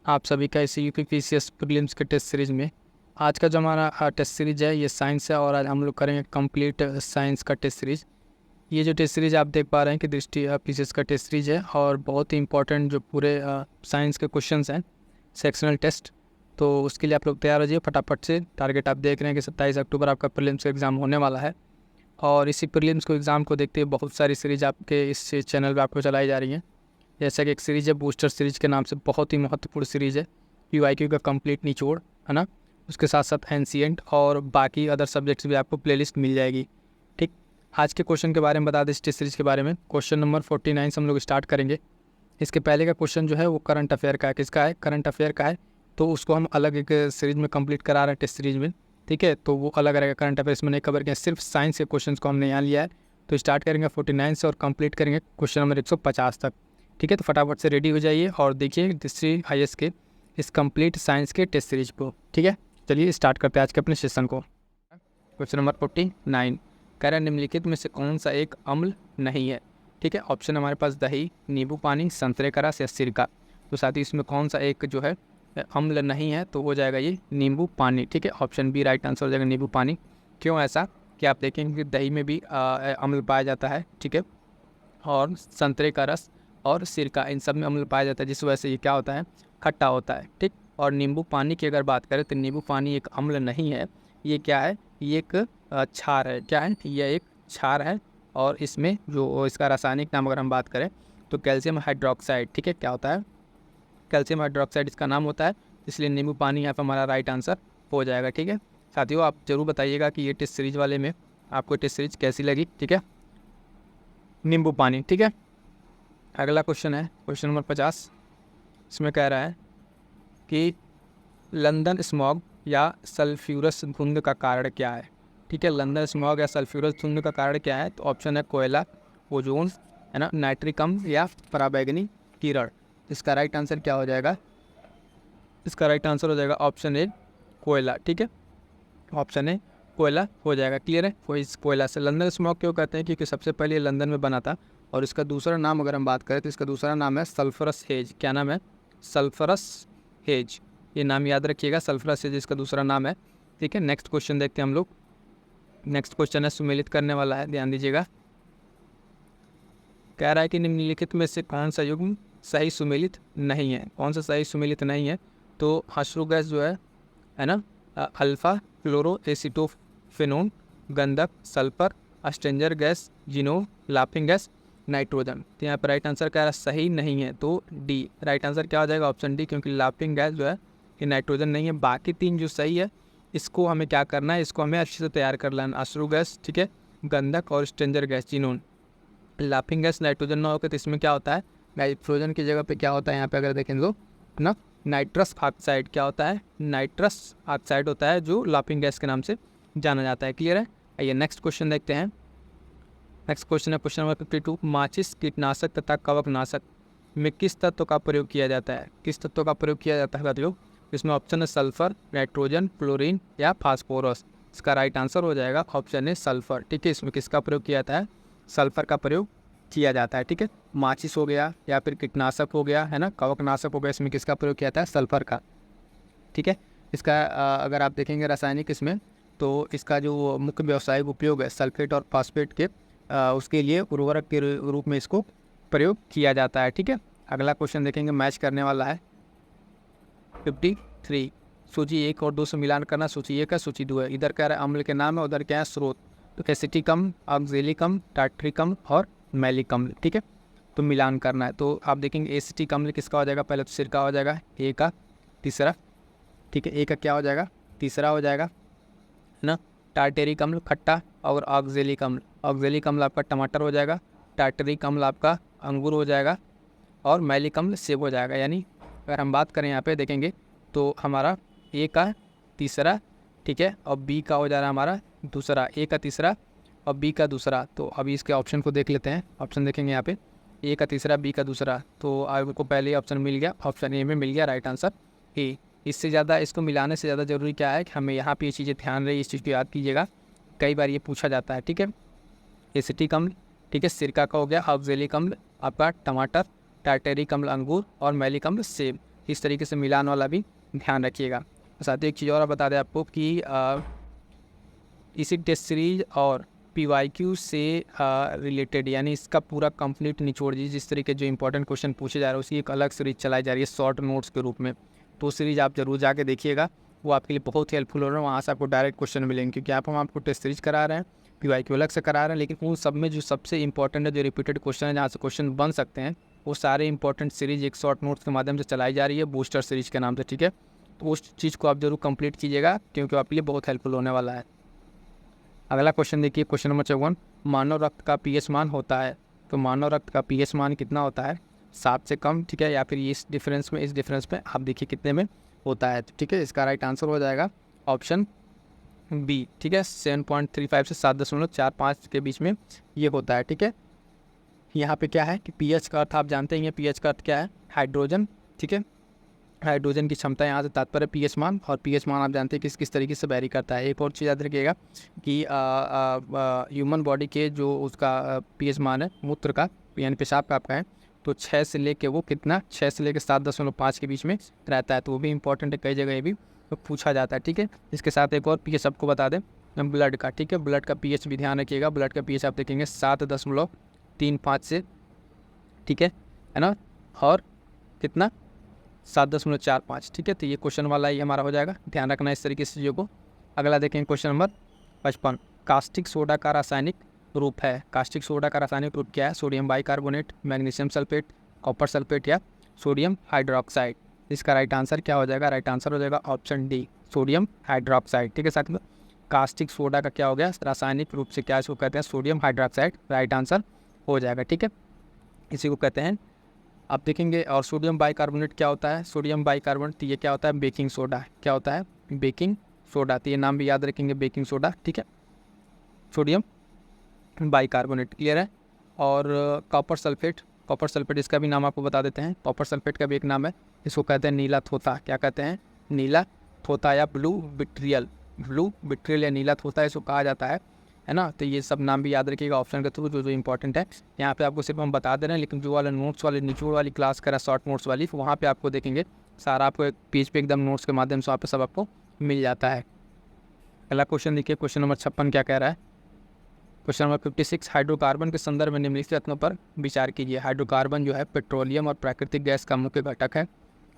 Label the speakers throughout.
Speaker 1: आप सभी का इसी यूपीपीसीएस प्रीलिम्स के टेस्ट सीरीज़ में आज का जो हमारा टेस्ट सीरीज़ है ये साइंस है और आज हम लोग करेंगे कंप्लीट साइंस का टेस्ट सीरीज़। ये जो टेस्ट सीरीज़ आप देख पा रहे हैं कि दृष्टि पीसीएस का टेस्ट सीरीज़ है और बहुत ही इंपॉर्टेंट जो पूरे साइंस के क्वेश्चंस हैं सेक्शनल टेस्ट। तो उसके लिए आप लोग तैयार हो जाइए फटाफट से। टारगेट आप देख रहे हैं कि 27 अक्टूबर आपका प्रीलिम्स का एग्ज़ाम होने वाला है और इसी प्रीलिम्स को एग्ज़ाम को देखते हुए बहुत सारी सीरीज़ आपके इस चैनल पर आपको चलाई जा रही हैं। जैसा कि एक सीरीज़ है बूस्टर सीरीज़ के नाम से, बहुत ही महत्वपूर्ण सीरीज़ है। पीवाईक्यू का कंप्लीट निचोड़ है ना, उसके साथ साथ एंशिएंट और बाकी अदर सब्जेक्ट्स भी आपको प्लेलिस्ट मिल जाएगी। ठीक, आज के क्वेश्चन के बारे में बता दें इस टेस्ट सीरीज़ के बारे में। क्वेश्चन नंबर 49 से हम लोग स्टार्ट करेंगे। इसके पहले का क्वेश्चन जो है वो करंट अफेयर का है। किसका है? करंट अफेयर का है। तो उसको हम अलग एक सीरीज़ में कंप्लीट करा रहे हैं टेस्ट सीरीज़ में। ठीक है, तो वो अलग रहेगा। करंट अफेयर्स में नहीं कवर किया, सिर्फ साइंस के क्वेश्चन को हमने यहाँ लिया है। तो स्टार्ट करेंगे 49 से और कंप्लीट करेंगे क्वेश्चन नंबर 150 तक। ठीक है, तो फटाफट से रेडी हो जाइए और देखिए दृष्टि आईएएस के इस कंप्लीट साइंस के टेस्ट सीरीज को। ठीक है, चलिए स्टार्ट करते हैं आज के अपने सेशन को। क्वेश्चन नंबर 49 कह रहा है निम्नलिखित में से कौन सा एक अम्ल नहीं है। ठीक है, ऑप्शन हमारे पास दही, नींबू पानी, संतरे का रस या सिरका। तो साथ ही इसमें कौन सा एक जो है अम्ल नहीं है, तो हो जाएगा ये नींबू पानी। ठीक है, ऑप्शन बी राइट आंसर हो जाएगा नींबू पानी। क्यों ऐसा कि आप देखेंगे कि दही में भी अम्ल पाया जाता है। ठीक है, और संतरे का रस और सिरका इन सब में अम्ल पाया जाता है, जिस वजह से ये क्या होता है, खट्टा होता है। ठीक, और नींबू पानी की अगर बात करें तो नींबू पानी एक अम्ल नहीं है, ये क्या है, ये एक क्षार है। क्या है? ये एक क्षार है और इसमें जो इसका रासायनिक नाम अगर हम बात करें तो कैल्शियम हाइड्रोक्साइड। ठीक है, क्या होता है? कैल्शियम हाइड्रोक्साइड इसका नाम होता है, इसलिए नींबू पानी यहाँ पर हमारा राइट आंसर हो जाएगा। ठीक है साथियों, आप जरूर बताइएगा कि ये टेस्ट सीरीज वाले में आपको टेस्ट सीरीज कैसी लगी। ठीक है, नींबू पानी। ठीक है, अगला क्वेश्चन है क्वेश्चन नंबर 50। इसमें कह रहा है कि लंदन स्मॉग या सल्फ्यूरस धुंध का कारण क्या है। ठीक है, लंदन स्मॉग या सल्फ्यूरस धुंध का कारण क्या है? तो ऑप्शन है कोयला, ओजोन है ना, नाइट्रिक अम्ल या पराबैंगनी किरण। इसका राइट आंसर क्या हो जाएगा? इसका राइट आंसर हो जाएगा ऑप्शन ए कोयला। ठीक है, ऑप्शन ए कोयला हो जाएगा। क्लियर है? कोयला से लंदन स्मॉग क्यों कहते हैं? क्योंकि सबसे पहले ये लंदन में बना था और इसका दूसरा नाम अगर हम बात करें तो इसका दूसरा नाम है सल्फरस हेज। क्या नाम है? Sulphurous hedge. ये नाम याद रखिएगा, सल्फरस हेज इसका दूसरा नाम है। ठीक है, नेक्स्ट क्वेश्चन देखते हैं हम लोग। नेक्स्ट क्वेश्चन है सुमेलित करने वाला है, ध्यान दीजिएगा। कह रहा है कि निम्नलिखित में से कौन सा युग्म सही सुमेलित नहीं है। कौन सा सही सुमेलित नहीं है? तो अश्रु गैस जो है ना, अल्फा क्लोरो एसिटोफेनोन, गंधक, सल्फर, अस्ट्रेंजर गैस, जिनो, लाफिंग गैस, नाइट्रोजन। तो यहाँ पर राइट आंसर क्या है? सही नहीं है, तो डी राइट आंसर क्या हो जाएगा? ऑप्शन डी, क्योंकि लाफिंग गैस जो है ये नाइट्रोजन नहीं है। बाकी तीन जो सही है इसको हमें क्या करना है, इसको हमें अच्छे से तैयार कर लेना। अश्रु गैस, ठीक है, गंधक और stranger gas, xenon. Laughing gas nitrogen ना होकर तो इसमें क्या होता है, नाइट्रोजन की जगह पे क्या होता है यहाँ पे अगर देखें तो ना नाइट्रस ऑक्साइड। क्या होता है? नाइट्रस ऑक्साइड होता है जो लाफिंग गैस के नाम से जाना जाता है। क्लियर है? आइए नेक्स्ट क्वेश्चन देखते हैं। नेक्स्ट क्वेश्चन है क्वेश्चन नंबर 52। माचिस कीटनाशक तथा कवकनाशक में किस तत्व का प्रयोग किया जाता है? किस तत्व का प्रयोग किया जाता है साथियों? इसमें ऑप्शन है सल्फर, नाइट्रोजन, क्लोरीन या फास्फोरस। इसका राइट आंसर हो जाएगा ऑप्शन है सल्फर। ठीक है, इसमें किसका प्रयोग किया जाता है? सल्फर का प्रयोग किया जाता है। ठीक है, माचिस हो गया या फिर कीटनाशक हो गया है ना, कवकनाशक हो गया, इसमें किसका प्रयोग किया जाता है? सल्फर का। ठीक है, इसका अगर आप देखेंगे रासायनिक इसमें तो इसका जो मुख्य व्यावसायिक उपयोग है सल्फेट और फास्फेट के उसके लिए उर्वरक के रूप में इसको प्रयोग किया जाता है। ठीक है, अगला क्वेश्चन देखेंगे, मैच करने वाला है 53। सूची 1 और 2 से मिलान करना। सूची 1 है, सूची 2 है। इधर कह रहा है अम्ल के नाम है, उधर क्या है? स्रोत। तो एसिटिक अम्ल, ऑक्जेलिक अम्ल, टार्ट्रिक अम्ल और मैलिक अम्ल। ठीक है, तो मिलान करना है। तो आप देखेंगे एसिटिक अम्ल किसका हो जाएगा? पहले तो सिरका हो जाएगा, ए का तीसरा। ठीक है, ए का क्या हो जाएगा? तीसरा हो जाएगा है ना। टार्टेरिक अम्ल खट्टा और ऑक्जेलिक अम्ल, ऑक्जेलिक अम्ल आपका टमाटर हो जाएगा, टार्टेरिक अम्ल आपका अंगूर हो जाएगा और मैलिक अम्ल सेब हो जाएगा। यानी अगर हम बात करें यहाँ पे देखेंगे तो हमारा ए का तीसरा, ठीक है, और बी का हो जा रहा है हमारा दूसरा। ए का तीसरा और बी का दूसरा। तो अभी इसके ऑप्शन को देख लेते हैं। ऑप्शन देखेंगे यहाँ पे, ए का तीसरा, बी का दूसरा। तो आपको पहले ऑप्शन मिल गया, ऑप्शन ए में मिल गया राइट आंसर ए। इससे ज़्यादा इसको मिलाने से ज़्यादा ज़रूरी क्या है कि हमें यहाँ पे ये चीज़ें ध्यान रही, इस चीज़ को याद कीजिएगा, कई बार ये पूछा जाता है। ठीक है, एसिटिक अम्ल, ठीक है, सिरका का हो गया, ऑक्जेलिक अम्ल आपका टमाटर, टार्टेरिक अम्ल अंगूर और मैलिक अम्ल सेब। इस तरीके से मिलान वाला भी ध्यान रखिएगा। साथ ही एक चीज़ और बता दें आपको कि इसी टेस्ट सीरीज और PYQ से रिलेटेड यानी इसका पूरा कंप्लीट निचोड़ जिस तरीके जो इंपॉर्टेंट क्वेश्चन पूछे जा रहे हैं उसकी एक अलग सीरीज चलाई जा रही है शॉर्ट नोट्स के रूप में। तो सीरीज आप जरूर जाके देखिएगा, वो आपके लिए बहुत हेल्पफुल हो रहा है। वहाँ से आपको डायरेक्ट क्वेश्चन मिलेंगे, क्योंकि हम आपको टेस्ट सीरीज करा रहे हैं, PYQ अलग से करा रहे हैं, लेकिन उन सब में जो सबसे इंपॉर्टेंट है, जो रिपीटेड क्वेश्चन है, जहाँ से क्वेश्चन बन सकते हैं, वो सारे इंपॉर्टेंट सीरीज एक शॉर्ट नोट्स के माध्यम से चलाई जा रही है बूस्टर सीरीज के नाम से। ठीक है, तो उस चीज़ को आप जरूर कंप्लीट कीजिएगा, क्योंकि आपके लिए बहुत हेल्पफुल होने वाला है। अगला क्वेश्चन देखिए, क्वेश्चन नंबर 54, मानव रक्त का pH मान होता है। तो मानव रक्त का pH मान कितना होता है? 7 से कम, ठीक है, या फिर इस डिफरेंस में आप देखिए कितने में होता है। ठीक है, इसका राइट आंसर हो जाएगा ऑप्शन बी। ठीक है, 7.35 से 7.45 के बीच में ये होता है। ठीक है, यहाँ पे क्या है कि pH का अर्थ आप जानते हैं, pH का अर्थ क्या है? हाइड्रोजन। ठीक है, हाइड्रोजन की क्षमता यहाँ से तात्पर्य pH मान, और pH मान आप जानते हैं कि किस तरीके से वैरी करता है। एक और चीज़ याद रखिएगा कि ह्यूमन बॉडी के जो उसका pH मान है मूत्र का यानी पेशाब का आपका है, तो 6 से लेके वो कितना 6 से लेके 7.5 के बीच में रहता है। तो वो भी इंपॉर्टेंट है, कई जगह ये भी तो पूछा जाता है। ठीक है, इसके साथ एक और pH आपको बता दें ब्लड का। ठीक है, ब्लड का pH भी ध्यान रखिएगा। ब्लड का pH आप देखेंगे 7.35 से, ठीक है ना, और कितना 7.45। ठीक है, तो ये क्वेश्चन वाला ही हमारा हो जाएगा, ध्यान रखना इस तरीके से चीज़ों को। अगला देखेंगे क्वेश्चन नंबर 55, कास्टिक सोडा का रासायनिक रूप है। कास्टिक सोडा का रासायनिक रूप क्या है? Sodium bicarbonate, magnesium sulphate, copper sulphate या सोडियम हाइड्रोक्साइड। इसका राइट आंसर क्या हो जाएगा? राइट आंसर हो जाएगा ऑप्शन डी, सोडियम हाइड्रोक्साइड। ठीक है, साथ में कास्टिक सोडा का क्या हो गया रासायनिक रूप से, क्या इसको कहते हैं? Sodium hydroxide. राइट आंसर हो जाएगा। ठीक है, इसी को कहते हैं आप देखेंगे। और सोडियम बाइकार्बोनेट क्या होता है? सोडियम बाइकार्बोनेट, तो ये क्या होता है? Baking soda. क्या होता है? Baking soda. तो ये नाम भी याद रखेंगे, बेकिंग सोडा। ठीक है, सोडियम बाइकार्बोनेट, क्लियर है। और कॉपर सल्फेट, कॉपर सल्फेट इसका भी नाम आपको बता देते हैं। कॉपर सल्फेट का भी एक नाम है, इसको कहते हैं नीला थोथा। क्या कहते हैं? नीला थोथा या ब्लू विट्रियल। ब्लू विट्रियल या नीला थोथा इसको कहा जाता है ना। तो ये सब नाम भी याद रखिएगा ऑप्शन के थ्रू, जो जो इंपॉर्टेंट है। यहाँ पे आपको सिर्फ हम बता दे रहे हैं, लेकिन जो वाला नोट्स वाली निचोड़ वाली क्लास करा शॉर्ट नोट्स वाली, वहाँ पे आपको देखेंगे सारा आपको एक पेज पे एकदम नोट्स के माध्यम से वहाँ पे सब आपको मिल जाता है। अगला क्वेश्चन देखिए, क्वेश्चन नंबर 56 क्या कह रहा है? क्वेश्चन नंबर 56, हाइड्रोकार्बन के संदर्भ में निम्नलिखित तथ्यों पर विचार कीजिए। हाइड्रोकार्बन जो है पेट्रोलियम और प्राकृतिक गैस का मुख्य घटक है।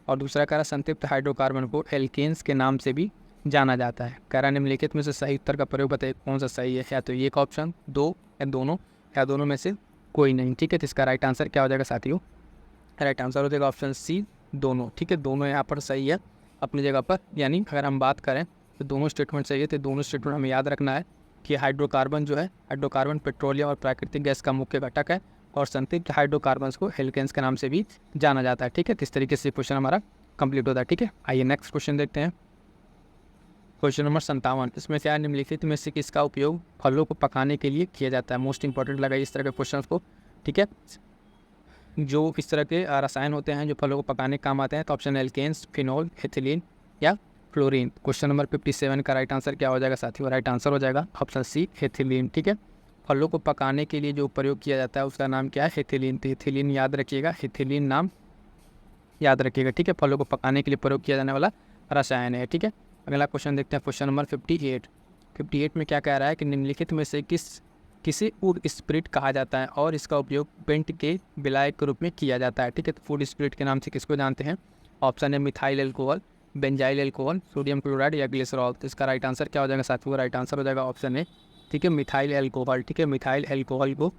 Speaker 1: और दूसरा कह रहा है संतृप्त हाइड्रोकार्बन को एल्केन्स के नाम से भी जाना जाता है। कह रहा है निम्नलिखित में से सही उत्तर का प्रयोग बताइए कौन सा सही है? या तो एक ऑप्शन, दो, या दोनों, या दोनों में से कोई नहीं। ठीक है, तो इसका राइट आंसर क्या हो जाएगा साथियों? राइट आंसर हो जाएगा ऑप्शन सी, दोनों। ठीक है, दोनों यहाँ पर सही है अपनी जगह पर। यानी अगर हम बात करें तो दोनों स्टेटमेंट सही है। तो दोनों स्टेटमेंट हमें याद रखना है कि हाइड्रोकार्बन जो है, हाइड्रोकार्बन पेट्रोलियम और प्राकृतिक गैस का मुख्य घटक है, और संतृप्त हाइड्रोकार्बन को एल्केन्स के नाम से भी जाना जाता है। ठीक है, किस तरीके से क्वेश्चन हमारा कंप्लीट होता है। ठीक है, आइए नेक्स्ट क्वेश्चन देखते हैं। क्वेश्चन नंबर 57, इसमें क्या निम्नलिखित में से किसका उपयोग फलों को पकाने के लिए किया जाता है? मोस्ट इंपॉर्टेंट लगा इस तरह के क्वेश्चन को। ठीक है, जो इस तरह के रसायन होते हैं जो फलों को पकाने के काम आते हैं, तो ऑप्शन एल्केन्स, फिनोल, एथिलीन या फ्लोरीन। क्वेश्चन नंबर 57 का राइट आंसर क्या हो जाएगा साथियों? राइट आंसर हो जाएगा ऑप्शन सी, एथिलीन। ठीक है, फलों को पकाने के लिए जो प्रयोग किया जाता है उसका नाम क्या है? एथिलीन। तो एथिलीन याद रखिएगा, एथिलीन नाम याद रखिएगा। ठीक है, फलों को पकाने के लिए प्रयोग किया जाने वाला रसायन है। ठीक है, अगला क्वेश्चन देखते हैं, क्वेश्चन नंबर 58 में क्या कह रहा है कि निम्नलिखित में से किसे फूड स्पिरिट कहा जाता है और इसका उपयोग पेंट के विलायक के रूप में किया जाता है? ठीक है, तो फूड स्पिरिट के नाम से किसको जानते हैं? ऑप्शन है methyl alcohol, benzyl alcohol, sodium chloride या ग्लिसरॉल। तो इसका राइट आंसर क्या हो जाएगा साथियों? राइट आंसर हो जाएगा ऑप्शन ए, ठीक है, मिथाइल एल्कोहल। ठीक है, मिथाइल एल्कोहल को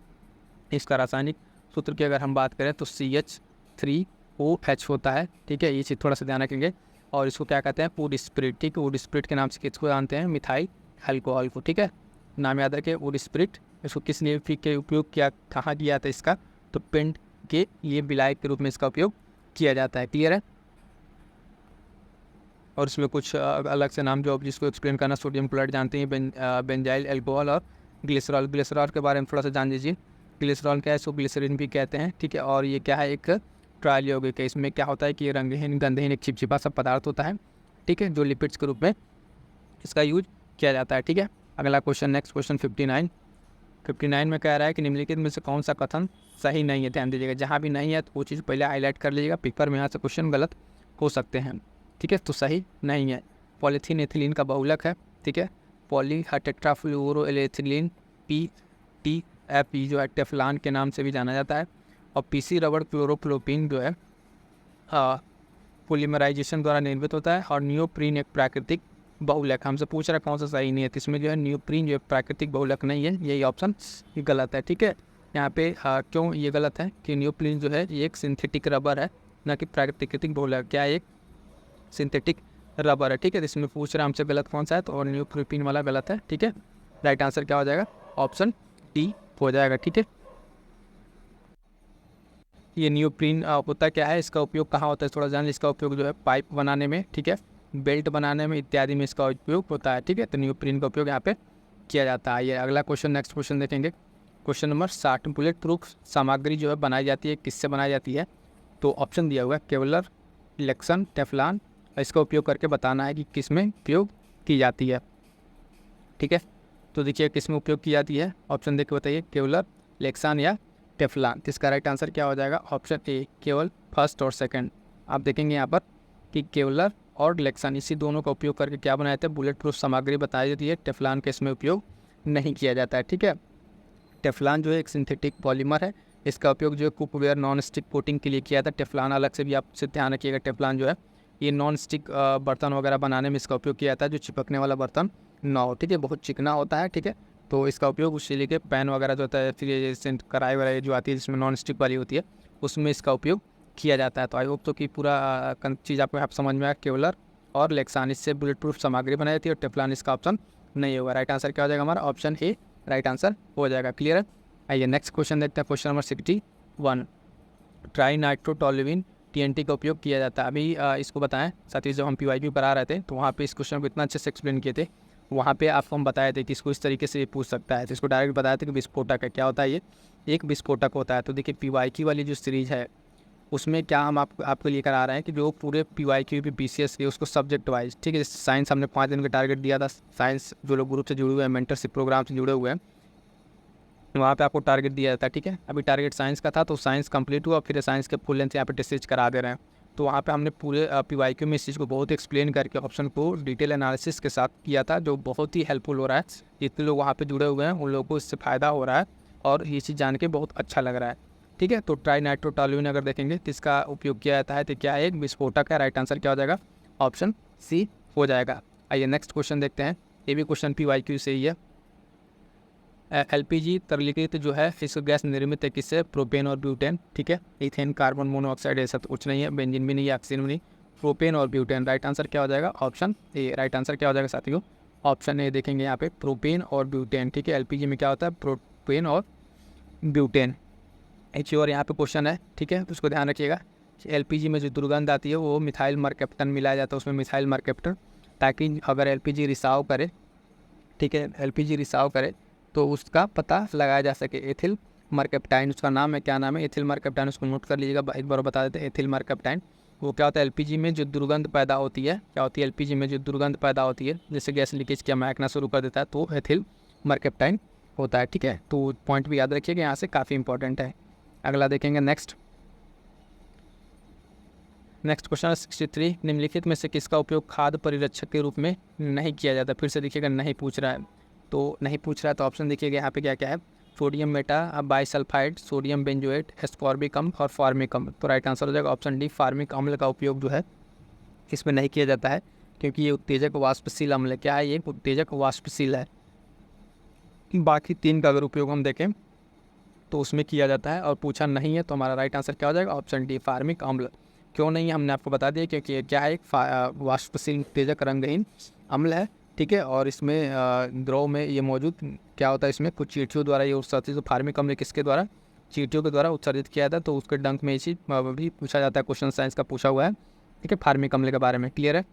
Speaker 1: इसका रासायनिक सूत्र की अगर हम बात करें तो CH3OH होता है। ठीक है, ये चीज़ थोड़ा सा ध्यान रखेंगे। और इसको क्या कहते हैं? Would spirit. ठीक है, वुड स्पिरिट के नाम से किसको जानते हैं? मिथाइल अल्कोहल को। ठीक है, नाम याद रखें, वुड स्पिरिट। इसको किस लिए के उपयोग किया, कहाँ किया था इसका? तो पेंट के लिए विलायक के रूप में इसका उपयोग किया जाता है। क्लियर है? और इसमें कुछ अलग से नाम जो जिसको एक्सप्लेन करना, सोडियम क्लोराइड जानते हैं, बेंजाइल एल्कोहल और ग्लिसरॉल। ग्लिसरॉल के बारे में थोड़ा सा जान लीजिए। ग्लिसरॉल क्या है? इसको ग्लिसरीन भी कहते हैं। ठीक है, और ये क्या है? एक ट्रायल यौगिक है। इसमें क्या होता है कि ये रंगहीन गंधहीन एक चिपचिपा सा पदार्थ होता है। ठीक है, जो लिपिड्स के रूप में इसका यूज किया जाता है। ठीक है, अगला क्वेश्चन, नेक्स्ट क्वेश्चन 59 में कह रहा है कि निम्नलिखित में से कौन सा कथन सही नहीं है? ध्यान दीजिएगा, जहाँ भी नहीं है तो वो चीज़ पहले हाईलाइट कर लीजिएगा पेपर में, यहाँ से क्वेश्चन गलत हो सकते हैं, ठीक है, तो सही नहीं है। पॉलीथीन एथिलीन का बहुलक है, ठीक है, पॉली टेट्राफ्लोरोएथिलीन PTF जो है टेफ्लॉन के नाम से भी जाना जाता है। और PC रबड़ क्लोरोप्रोपीन जो है पॉलीमराइजेशन द्वारा निर्मित होता है। और नियोप्रीन एक प्राकृतिक बहुलक, हमसे पूछ रहा है कौन सा सही नहीं है, तो इसमें जो है नियोप्रीन जो प्राकृतिक बहुलक नहीं है, यही ऑप्शन गलत है, ठीक है। यहाँ पे क्यों ये गलत है कि नियोप्रीन जो है ये एक सिंथेटिक रबर है, ना कि प्राकृतिक बहुलक। क्या एक सिंथेटिक रबर है, ठीक है। इसमें पूछ रहा है हमसे गलत कौन सा है, तो और नियोप्रीन वाला गलत है, ठीक है। राइट आंसर क्या हो जाएगा, ऑप्शन D हो जाएगा, ठीक है। ये नियोप्रीन होता क्या है, इसका उपयोग कहाँ होता है थोड़ा जान। इसका उपयोग जो है पाइप बनाने में, ठीक है, बेल्ट बनाने में इत्यादि में इसका उपयोग होता है, ठीक है। तो नियोप्रीन का उपयोग यहाँ पे किया जाता है। ये अगला क्वेश्चन, नेक्स्ट क्वेश्चन देखेंगे, क्वेश्चन नंबर 60। बुलेट प्रूफ सामग्री जो है बनाई जाती है, किससे बनाई जाती है, तो ऑप्शन दिया हुआ है केवलर, इलेक्शन, टेफ्लॉन। इसका उपयोग करके बताना है कि किस में उपयोग की जाती है, ठीक है। तो देखिए किस में उपयोग की जाती है, ऑप्शन देख के बताइए, केवलर, इलेक्शन या टेफ्लॉन। तो इसका राइट आंसर क्या हो जाएगा, ऑप्शन A केवल फर्स्ट और सेकंड। आप देखेंगे यहाँ पर कि केवलर और इलेक्शन इसी दोनों का उपयोग करके क्या बनाए थे, बुलेट प्रूफ सामग्री बताई जाती है। टेफ्लॉन के इसमें उपयोग नहीं किया जाता है, ठीक है। टेफ्लॉन जो है एक सिंथेटिक पॉलीमर है, इसका उपयोग जो है कुकवेयर नॉन स्टिक कोटिंग के लिए किया था। टेफ्लॉन अलग से भी आप ध्यान रखिएगा, टेफ्लॉन जो है ये नॉन स्टिक बर्तन वगैरह बनाने में इसका उपयोग किया जाता है, जो चिपकने वाला बर्तन ना हो, ठीक है, बहुत चिकना होता है, ठीक है। तो इसका उपयोग उससे लेके पैन वगैरह जो होता है, फिर ये कढ़ाई वगैरह जो आती है जिसमें नॉन स्टिक वाली होती है, उसमें इसका उपयोग किया जाता है। तो आई होप तो कि पूरा चीज़ आपको यहाँ समझ में आया। केवलर और इलेक्शन इससे बुलेट प्रूफ सामग्री बनाई जाती है, और टेफ्लॉन इसका ऑप्शन नहीं होगा। राइट आंसर क्या हो जाएगा हमारा, ऑप्शन A राइट आंसर हो जाएगा। क्लियर है। आइए नेक्स्ट क्वेश्चन देखते हैं, question number 61। Try nitrotoluene TNT का उपयोग किया जाता है। अभी इसको बताएं साथी, जब हम PYQ पढ़ा रहे थे तो वहाँ पे इस क्वेश्चन को इतना अच्छे से एक्सप्लेन किए थे, वहाँ पे आपको हम बताए थे कि इसको इस तरीके से पूछ सकता है। तो इसको डायरेक्ट बताया था कि विस्फोटक है। क्या होता है ये, एक विस्फोटक होता है। तो देखिए PYQ वाली जो सीरीज़ है उसमें क्या हम आपको लिए करा रहे हैं कि जो पूरे PYQ BCS के उसको सब्जेक्ट वाइज, ठीक है। साइंस हमने 5 दिन का टारगेट दिया था। साइंस जो लोग ग्रुप से जुड़े हुए हैं, मेंटरशिप प्रोग्राम से जुड़े हुए हैं, वहाँ पे आपको टारगेट दिया जाता है, ठीक है। अभी टारगेट साइंस का था तो साइंस कंप्लीट हुआ, फिर साइंस के फुल लेंथ यहाँ पे टेस्ट करा दे रहे हैं। तो वहाँ पे हमने पूरे PYQ में इस चीज़ को बहुत एक्सप्लेन करके ऑप्शन को डिटेल एनालिसिस के साथ किया था, जो बहुत ही हेल्पफुल हो रहा है। जितने लोग वहाँ पे जुड़े हुए हैं उन लोगों को इससे फ़ायदा हो रहा है और ये चीज़ जान के बहुत अच्छा लग रहा है, ठीक है। तो ट्राई नाइट्रोटोलुइन अगर देखेंगे तो इसका उपयोग किया जाता है, तो क्या है, एक विस्फोटक है। राइट आंसर क्या हो जाएगा, ऑप्शन C हो जाएगा। आइए नेक्स्ट क्वेश्चन देखते हैं, ये भी क्वेश्चन PYQ से ही है। LPG तरलीकृत जो है इस गैस निर्मित है किससे, प्रोपेन और ब्यूटेन, ठीक है। इथेन, कार्बन मोनोऑक्साइड, ऐसा तो कुछ नहीं है, बेंजीन भी नहीं है, ऑक्सीजन भी नहीं, प्रोपेन और ब्यूटेन। राइट आंसर क्या हो जाएगा, ऑप्शन A। राइट आंसर क्या हो जाएगा साथियों, ऑप्शन A देखेंगे यहाँ पे, प्रोपेन और ब्यूटेन, ठीक है। LPG में क्या होता है, प्रोपेन और ब्यूटेन। एक और यहाँ पे क्वेश्चन है, ठीक है, तो उसको ध्यान रखिएगा। LPG में जो दुर्गंध आती है वो मिथाइल मरकैप्टन मिलाया जाता है उसमें, मिथाइल मरकैप्टन, ताकि अगर LPG रिसाव करे, ठीक है, LPG रिसाव करे तो उसका पता लगाया जा सके। एथिल मरकैप्टाइन उसका नाम है, क्या नाम है, एथिल मरकैप्टाइन। उसको नोट कर लीजिएगा, एक बार बता देते हैं। एथिल मरकैप्टाइन वो क्या होता है, LPG में जो दुर्गंध पैदा होती है, क्या होती है, LPG में जो दुर्गंध पैदा होती है, जैसे गैस लीकेज क्या महकना शुरू कर देता है, तो एथिल मरकैप्टाइन होता है, ठीक है। तो पॉइंट भी याद रखिएगा, यहाँ से काफ़ी इंपॉर्टेंट है। अगला देखेंगे नेक्स्ट क्वेश्चन 63। निम्नलिखित में से किसका उपयोग खाद्य परिरक्षक के रूप में नहीं किया जाता। फिर से देखिएगा, नहीं पूछ रहा है, तो नहीं पूछ रहा है तो ऑप्शन देखिएगा यहाँ पे क्या क्या है, sodium Meta bisulphide, sodium benzoate, ascorbic अम्ल और फार्मिक अम्ल। तो राइट आंसर हो जाएगा ऑप्शन D, फार्मिक अम्ल का उपयोग जो है इसमें नहीं किया जाता है, क्योंकि ये उत्तेजक वाष्पशील अम्ल है। क्या है, ये उत्तेजक वाष्पशील है। बाकी 3 का अगर उपयोग हम देखें तो उसमें किया जाता है, और पूछा नहीं है तो हमारा राइट आंसर क्या हो जाएगा, ऑप्शन D, फार्मिक अम्ल। क्यों नहीं है हमने आपको बता दिया, क्योंकि क्या है, एक वाष्पशील उत्तेजक रंगहीन अम्ल है, ठीक है। और इसमें द्रव में ये मौजूद क्या होता है, इसमें कुछ चींटियों द्वारा ये उत्सर्जित, तो फार्मिक अम्ल किसके द्वारा, चींटियों के द्वारा उत्सर्जित किया जाता है। तो उसके डंक में ये चीज़ भी पूछा जाता है, क्वेश्चन साइंस का पूछा हुआ है, ठीक है, फार्मिक अम्ल के बारे में। क्लियर है।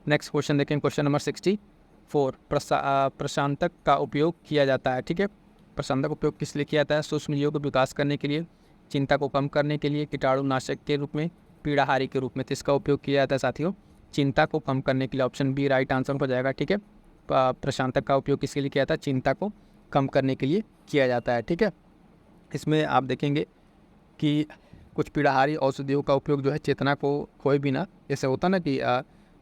Speaker 1: नेक्स्ट क्वेश्चन देखें, क्वेश्चन नंबर 64। प्रशांतक का उपयोग किया जाता है, ठीक है। प्रशांतक उपयोग किस लिए किया जाता है, सूक्ष्म जीवों को विकास करने के लिए, चिंता को कम करने के लिए, कीटाणुनाशक के रूप में, पीड़ाहारी के रूप में। तो इसका उपयोग किया जाता है साथियों चिंता को कम करने के लिए, ऑप्शन B राइट आंसर हो जाएगा, ठीक है। प्रशांतक का उपयोग किसके लिए किया जाता है, चिंता को कम करने के लिए किया जाता है, ठीक है। इसमें आप देखेंगे कि कुछ पीड़ाहारी औषधियों का उपयोग जो है चेतना को खोए बिना, जैसे होता ना कि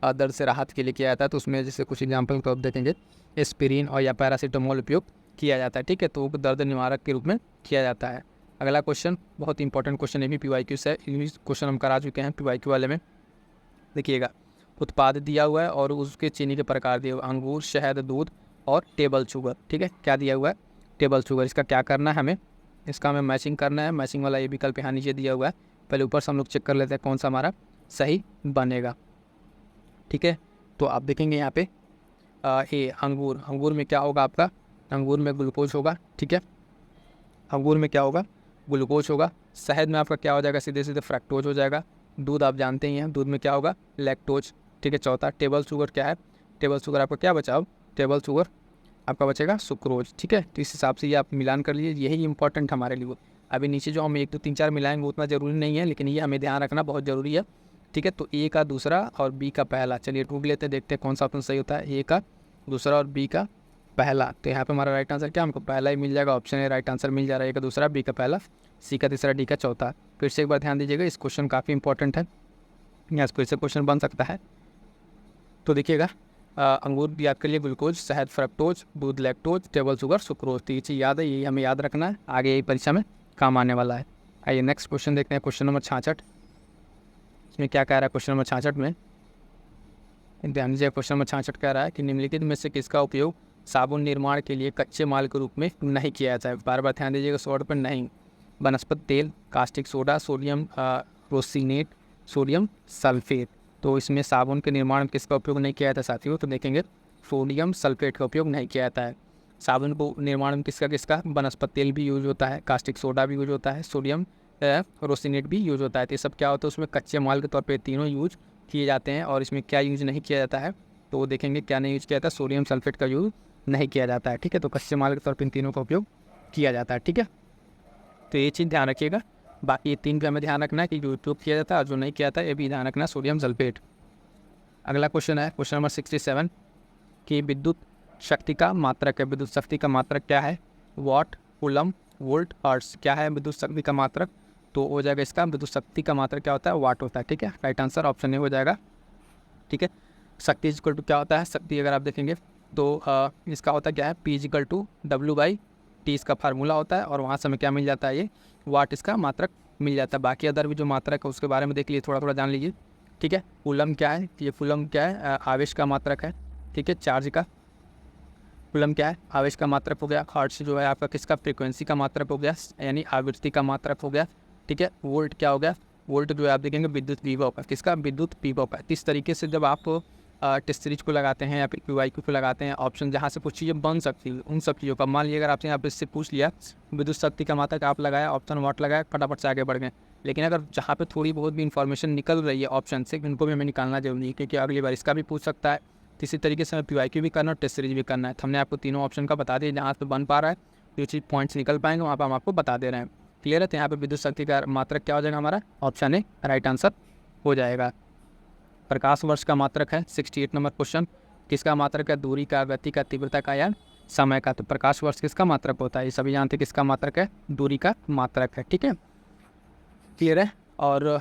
Speaker 1: दर्द से राहत के लिए किया जाता है, तो उसमें जैसे कुछ एग्जाम्पल को आप देखेंगे, एस्पिरिन और या पैरासीटामोल उपयोग किया जाता है। ठीक है, तो दर्द निवारक के रूप में किया जाता है। अगला क्वेश्चन बहुत इंपॉर्टेंट क्वेश्चन है, भी PYQ से क्वेश्चन हम करा चुके हैं PYQ वाले में। देखिएगा, उत्पाद दिया हुआ है और उसके चीनी के प्रकार दिए हुए, अंगूर, शहद, दूध और टेबल शुगर। ठीक है, क्या दिया हुआ है? Table sugar. इसका क्या करना है हमें? इसका हमें मैचिंग करना है। मैचिंग वाला ये विकल्प यहाँ नीचे दिया हुआ है, पहले ऊपर से हम लोग चेक कर लेते हैं कौन सा हमारा सही बनेगा। ठीक है, तो आप देखेंगे यहाँ पे ए अंगूर, अंगूर में क्या होगा आपका? अंगूर में ग्लूकोज होगा। ठीक है, अंगूर में क्या होगा? ग्लूकोज होगा। शहद में आपका क्या हो जाएगा? सीधे सीधे फ्रैक्टोज हो जाएगा। दूध आप जानते ही हैं, दूध में क्या होगा? लैक्टोज। ठीक है, चौथा टेबल शुगर क्या है? टेबल शुगर आपका क्या बचा? टेबल शुगर आपका बचेगा सुक्रोज। ठीक है, तो इस हिसाब से ये आप मिलान कर लीजिए, यही इंपॉर्टेंट हमारे लिए। अभी नीचे जो हम 1 2 3 4 मिलाएंगे उतना ज़रूरी नहीं है, लेकिन ये हमें ध्यान रखना बहुत ज़रूरी है। ठीक है, तो ए का दूसरा और बी का पहला, चलिए ढूंढ लेते हैं, देखते हैं कौन सा ऑप्शन सही होता है। ए का दूसरा और बी का पहला, तो यहाँ पे हमारा राइट आंसर क्या? हमको पहला ही मिल जाएगा। ऑप्शन ए राइट आंसर मिल जा रहा है। ए का दूसरा, बी का पहला, सी का तीसरा, डी का चौथा। फिर से एक बार ध्यान दीजिएगा, इस क्वेश्चन काफ़ी इंपॉर्टेंट है, यहाँ फिर से क्वेश्चन बन सकता है। तो देखिएगा, अंगूर याद करिए ग्लूकोज, शहद फ्रक्टोज, दूध लैक्टोज, टेबल शुगर सुक्रोज। तो ये चीज़ याद है, यही हमें याद रखना है, आगे यही परीक्षा में काम आने वाला है। आइए नेक्स्ट क्वेश्चन देखते हैं, क्वेश्चन नंबर 66। इसमें क्या कह रहा है क्वेश्चन नंबर 66 में? ध्यान दीजिए, क्वेश्चन नंबर 66 कह रहा है कि निम्नलिखित में से किसका उपयोग साबुन निर्माण के लिए कच्चे माल के रूप में नहीं किया जाता है? बार बार ध्यान दीजिएगा, शॉर्ट पर नहीं। वनस्पति तेल, caustic soda, sodium rosinate, sodium sulphate. तो इसमें साबुन के निर्माण में किसका उपयोग नहीं किया जाता है साथियों? तो देखेंगे सोडियम सल्फेट का उपयोग नहीं किया जाता है। साबुन को निर्माण में किसका किसका? वनस्पति तेल भी यूज होता है, कास्टिक सोडा भी यूज होता है, सोडियम रोसिनेट भी यूज होता है। तो ये सब क्या होता है? उसमें कच्चे माल के तौर पर तीनों यूज किए जाते हैं। और इसमें क्या यूज नहीं किया जाता है? तो वो देखेंगे क्या नहीं यूज किया जाता है? सोडियम सल्फेट का यूज नहीं किया जाता है। ठीक है, तो कच्चे माल के तौर पर इन तीनों का उपयोग किया जाता है। ठीक है, तो ये चीज़ ध्यान रखिएगा। बाकी ये 3 पे हमें ध्यान रखना है कि जो उपयोग किया जाता है और जो नहीं किया जाता है, ये भी ध्यान रखना है, सोडियम सल्फेट। अगला क्वेश्चन है क्वेश्चन नंबर 67 कि विद्युत शक्ति का मात्रक है। विद्युत शक्ति का मात्रक क्या है? वाट, कूलम, वोल्ट, हर्ट्ज। क्या है विद्युत शक्ति का मात्रक? तो हो जाएगा इसका विद्युत शक्ति का मात्रक क्या होता है? वाट होता है। ठीक है, राइट आंसर ऑप्शन ए हो जाएगा। ठीक है, शक्ति इक्वल टू क्या होता है? शक्ति अगर आप देखेंगे तो इसका होता क्या है? P इक्वल टू W/T इसका फार्मूला होता है, और वहाँ से हमें क्या मिल जाता है? ये वाट इसका मात्रक मिल जाता है। बाकी अदर भी जो मात्रक है उसके बारे में देख लीजिए, थोड़ा थोड़ा जान लीजिए। ठीक है, कूलम क्या है? ये कूलम क्या है? आवेश का मात्रक है। ठीक है, चार्ज का। कूलम क्या है? आवेश का मात्रक हो गया। हर्ट्ज जो है आपका किसका? फ्रीक्वेंसी का मात्रक हो गया, यानी आवृत्ति का मात्रक हो गया। ठीक है, वोल्ट क्या हो गया? वोल्ट जो है आप देखेंगे विद्युत विभव है। किसका? विद्युत विभव है। इस तरीके से जब आप टेस्ट सीरीज को लगाते हैं या फिर PYQ को लगाते हैं, ऑप्शन जहाँ से कुछ चीज़ें बन सकती है उन सब चीज़ों का, मान लीजिए अगर आपसे यहाँ पे इससे पूछ लिया विद्युत शक्ति का मात्रक, आप लगाया ऑप्शन वाट लगाया, फटाफट से आगे बढ़ गए। लेकिन अगर जहाँ पे थोड़ी बहुत भी इन्फॉर्मेशन निकल रही है ऑप्शन से, उनको भी हमें निकालना जरूरी है, क्योंकि अगली बार इसका भी पूछ सकता है। तो इसी तरीके से हमें PYQ भी करना और टेस्ट सीरीज भी करना है। तो हमने आपको तीनों ऑप्शन का बता दिया, जहाँ पे बन पा रहा है जो चीज़ पॉइंट्स निकल पाएंगे वहाँ पर हम आपको बता दे रहे हैं। क्लियर है? तो यहाँ पे विद्युत शक्ति का मात्रक क्या हो जाएगा? हमारा ऑप्शन ए राइट आंसर हो जाएगा। प्रकाश वर्ष का मात्रक है 68 नंबर क्वेश्चन। किसका मात्रक है? दूरी का, गति का, तीव्रता का या समय का। तो प्रकाश वर्ष किसका मात्रक होता है? ये सभी जानते हैं किसका मात्रक है? दूरी का मात्रक है। ठीक है, क्लियर है? और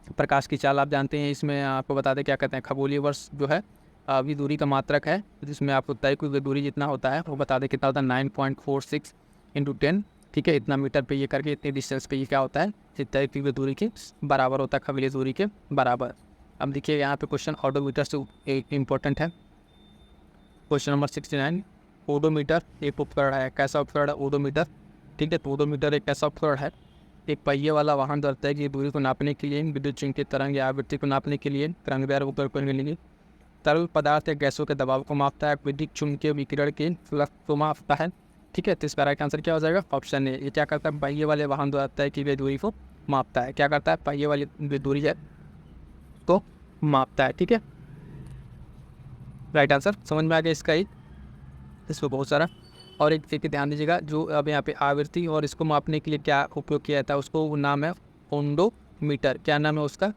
Speaker 1: प्रकाश की चाल आप जानते हैं, इसमें आपको बता दें क्या कहते हैं, खगोलीय वर्ष जो है अभी दूरी का मात्रक है, जिसमें आपको तय की दूरी जितना होता है वो बता दें कितना होता है, 9.46 × 10। ठीक है, इतना मीटर पे ये करके इतने डिस्टेंस पे ये क्या होता है? तय की दूरी के बराबर होता है, खगोलीय दूरी के बराबर। अब देखिए यहाँ पे क्वेश्चन ऑडोमीटर से एक इम्पोर्टेंट है। क्वेश्चन नंबर 69, ओडोमीटर एक उपकरण है। कैसा उपकरण है? ओडोमीटर। ठीक है, तो ओडोमीटर एक ऐसा उपकरण है, एक पहिए वाला वाहन धरता है कि दूरी को नापने के लिए, विद्युत चुंबकीय तरंग या आवृत्ति को नापने के लिए, तरंग दैर्घ्य उपकरण को के लिए, तरल पदार्थ या गैसों के दबाव को मापता है, विद्युत चुंबकीय विकिरण के फ्लक्स को मापता है। ठीक है, तो इस राइट आंसर क्या हो जाएगा? Option A. ये क्या करता है? पहिए वाले वाहन धरता है कि वे दूरी को मापता है। क्या करता है? पहिए वाली दूरी है तो मापता है। ठीक है, राइट आंसर समझ में आ गया इसका ही। इसमें बहुत सारा और एक चीज़ ध्यान दीजिएगा, जो अब यहाँ पे आवृत्ति और इसको मापने के लिए क्या उपयोग किया जाता है, उसको नाम है ओंडोमीटर। क्या नाम है उसका?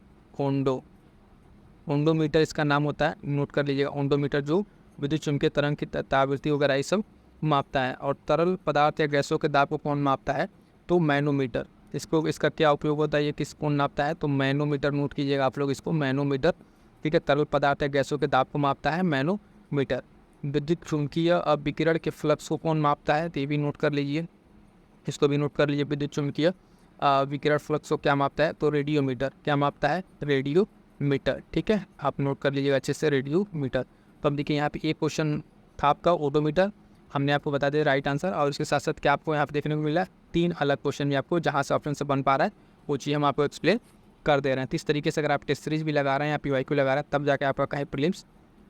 Speaker 1: ओंडोमीटर इसका नाम होता है, नोट कर लीजिएगा। ओंडोमीटर जो विद्युत चुंबकीय तरंग की आवृत्ति वगैरह ये सब मापता है। और तरल पदार्थ या गैसों के दाब को कौन मापता है? तो मैनोमीटर। इसका क्या उपयोग होता है, ये किस कौन नापता है, तो मैनोमीटर नोट कीजिएगा आप लोग इसको, मैनोमीटर। ठीक है, तरल पदार्थ है गैसों के दाब को मापता है मैनोमीटर। विद्युत चुम्बकीय विकिरण के फ्लक्स को कौन मापता है, तो ये भी नोट कर लीजिए, इसको भी नोट कर लीजिए। विद्युत चुम्बकीय विकिरण फ्लक्स को क्या मापता है, तो रेडियोमीटर। क्या मापता है, रेडियोमीटर। ठीक है, आप नोट कर लीजिएगा अच्छे से, रेडियोमीटर। तो अब देखिए यहाँ पे एक क्वेश्चन था आपका ओडोमीटर, हमने आपको बता दिया राइट आंसर। और इसके साथ साथ क्या आपको यहाँ पे देखने को मिला, 3 अलग क्वेश्चन भी आपको जहाँ से ऑप्शन से बन पा रहा है वो चीज़ हम आपको एक्सप्लेन कर दे रहे हैं। तो इस तरीके से अगर आप टेस्ट सीरीज भी लगा रहे हैं या PYQ लगा रहे हैं तब जाके आपका कहीं प्रीलिम्स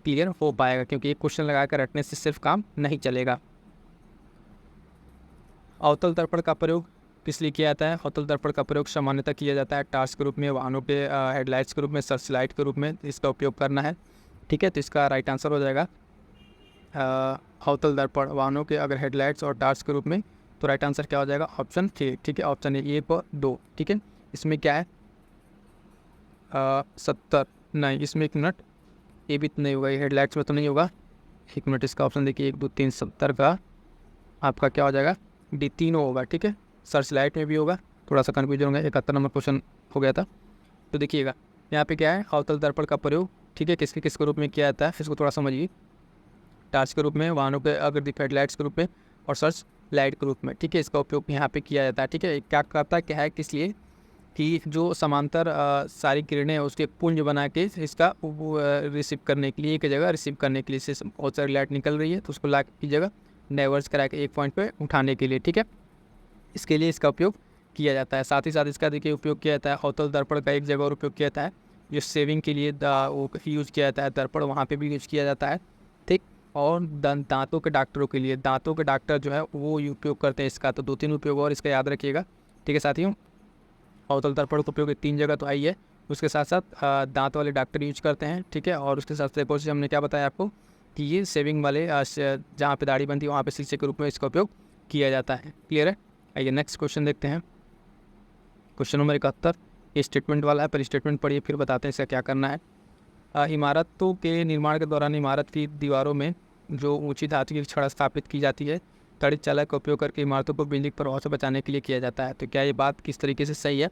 Speaker 1: क्लियर हो पाएगा, क्योंकि एक क्वेश्चन लगा कर रटने से सिर्फ काम नहीं चलेगा। अवतल दर्पण का प्रयोग किस लिए किया जाता है, अवतल दर्पण का प्रयोग सामान्यतः किया जाता है टार्च के रूप में, वाहनों के हेडलाइट्स के रूप में, सर्च लाइट के रूप में इसका उपयोग करना है। ठीक है, तो इसका राइट आंसर हो जाएगा अवतल दर्पण वाहनों के अगर हेडलाइट्स और टार्च के रूप में, तो राइट आंसर क्या हो जाएगा, ऑप्शन 3। ठीक है, ऑप्शन ए पर 2। ठीक है, इसमें क्या है 70 नहीं, इसमें 1 मिनट, ये भी नहीं होगा, ये हेडलाइट्स में तो नहीं होगा। 1 मिनट, इसका ऑप्शन देखिए 1 2 3 70 का आपका क्या हो जाएगा, डी, तीनों होगा। ठीक है, सर्च लाइट में भी होगा, थोड़ा सा कन्फ्यूजन होगा, 71 नंबर क्वेश्चन हो गया था। तो देखिएगा यहाँ पे क्या है, अवतल दर्पण का प्रयोग ठीक है किसके रूप में किया जाता है, इसको थोड़ा समझिए। टार्च के रूप में, वाहनों के अगर हेडलाइट्स के रूप में, और सर्च लाइट के रूप में। ठीक है, इसका उपयोग यहाँ पे किया जाता है। ठीक है, क्या करता है, क्या है, किस लिए कि जो समांतर सारी किरणें हैं उसके पुंज बना के इसका रिसीव करने के लिए, एक जगह रिसीव करने के लिए, इससे बहुत सारी लाइट निकल रही है तो उसको ला की जगह डाइवर्स करा के एक पॉइंट पे उठाने के लिए। ठीक है, इसके लिए इसका उपयोग किया जाता है। साथ ही साथ इसका देखिए उपयोग किया जाता है, अवतल दर्पण का एक जगह और उपयोग किया जाता है जो सेविंग के लिए वो यूज़ किया जाता है, दर्पण वहाँ पे भी यूज़ किया जाता है। ठीक, और दांतों के डॉक्टरों के लिए, दांतों के डॉक्टर जो है वो उपयोग करते हैं इसका। तो 2-3 उपयोग और इसका याद रखिएगा। ठीक है साथियों, अवतल दर्पण का उपयोग 3 जगह तो आई है, उसके साथ साथ दांत वाले डॉक्टर यूज करते हैं। ठीक है, और उसके साथ एक और चीज़ हमने क्या बताया आपको कि ये सेविंग वाले जहाँ पे दाढ़ी बनती है वहाँ पे शीशे के रूप में इसका उपयोग किया जाता है। क्लियर है, आइए नेक्स्ट क्वेश्चन देखते हैं। क्वेश्चन नंबर 71 ये स्टेटमेंट वाला है, पर स्टेटमेंट पढ़िए फिर बताते हैं इसका क्या करना है। इमारतों के निर्माण के दौरान इमारत की दीवारों में जो ऊंची धातु की छड़ स्थापित की जाती है, तड़ित चालक का उपयोग करके इमारतों को बिजली के प्रभाव से बचाने के लिए किया जाता है। तो क्या ये बात किस तरीके से सही है,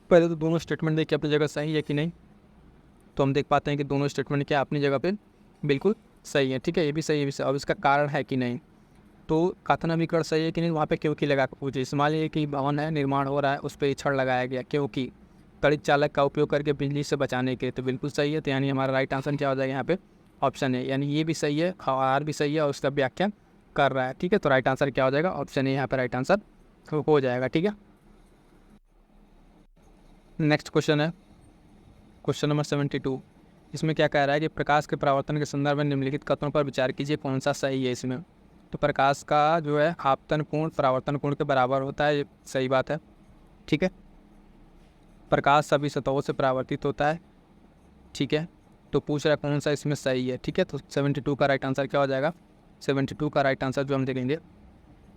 Speaker 1: पहले तो दोनों स्टेटमेंट देखिए अपनी जगह सही है कि नहीं। तो हम देख पाते हैं कि दोनों स्टेटमेंट क्या अपनी जगह पे बिल्कुल सही है। ठीक है, ये भी सही है, अब इसका कारण है कि नहीं, तो कथन अभिकरण सही है कि नहीं, वहाँ पे क्योंकि लगा कर पूछे। मान लीजिए कि भवन है, निर्माण हो रहा है, उस पर छड़ लगाया गया क्योंकि तड़ित चालक का उपयोग करके बिजली से बचाने के, तो बिल्कुल सही है। तो यानी हमारा राइट आंसर क्या हो जाएगा यहाँ पे, ऑप्शन है, यानी ये भी सही है, आर भी सही है और उसका व्याख्या कर रहा है। ठीक है, तो राइट आंसर क्या हो जाएगा, ऑप्शन है यहाँ पर राइट आंसर हो जाएगा। ठीक है, नेक्स्ट क्वेश्चन है क्वेश्चन नंबर 72। इसमें क्या कह रहा है कि प्रकाश के परावर्तन के संदर्भ में निम्नलिखित कथनों पर विचार कीजिए, कौन सा सही है इसमें। तो प्रकाश का जो है आपतन कोण परावर्तन कोण के बराबर होता है, ये सही बात है। ठीक है, प्रकाश सभी सतहों से परावर्तित होता है। ठीक है, तो पूछ रहा है कौन सा इसमें सही है। ठीक है, तो 72 का राइट आंसर क्या हो जाएगा, 72 का राइट आंसर जो हम देखेंगे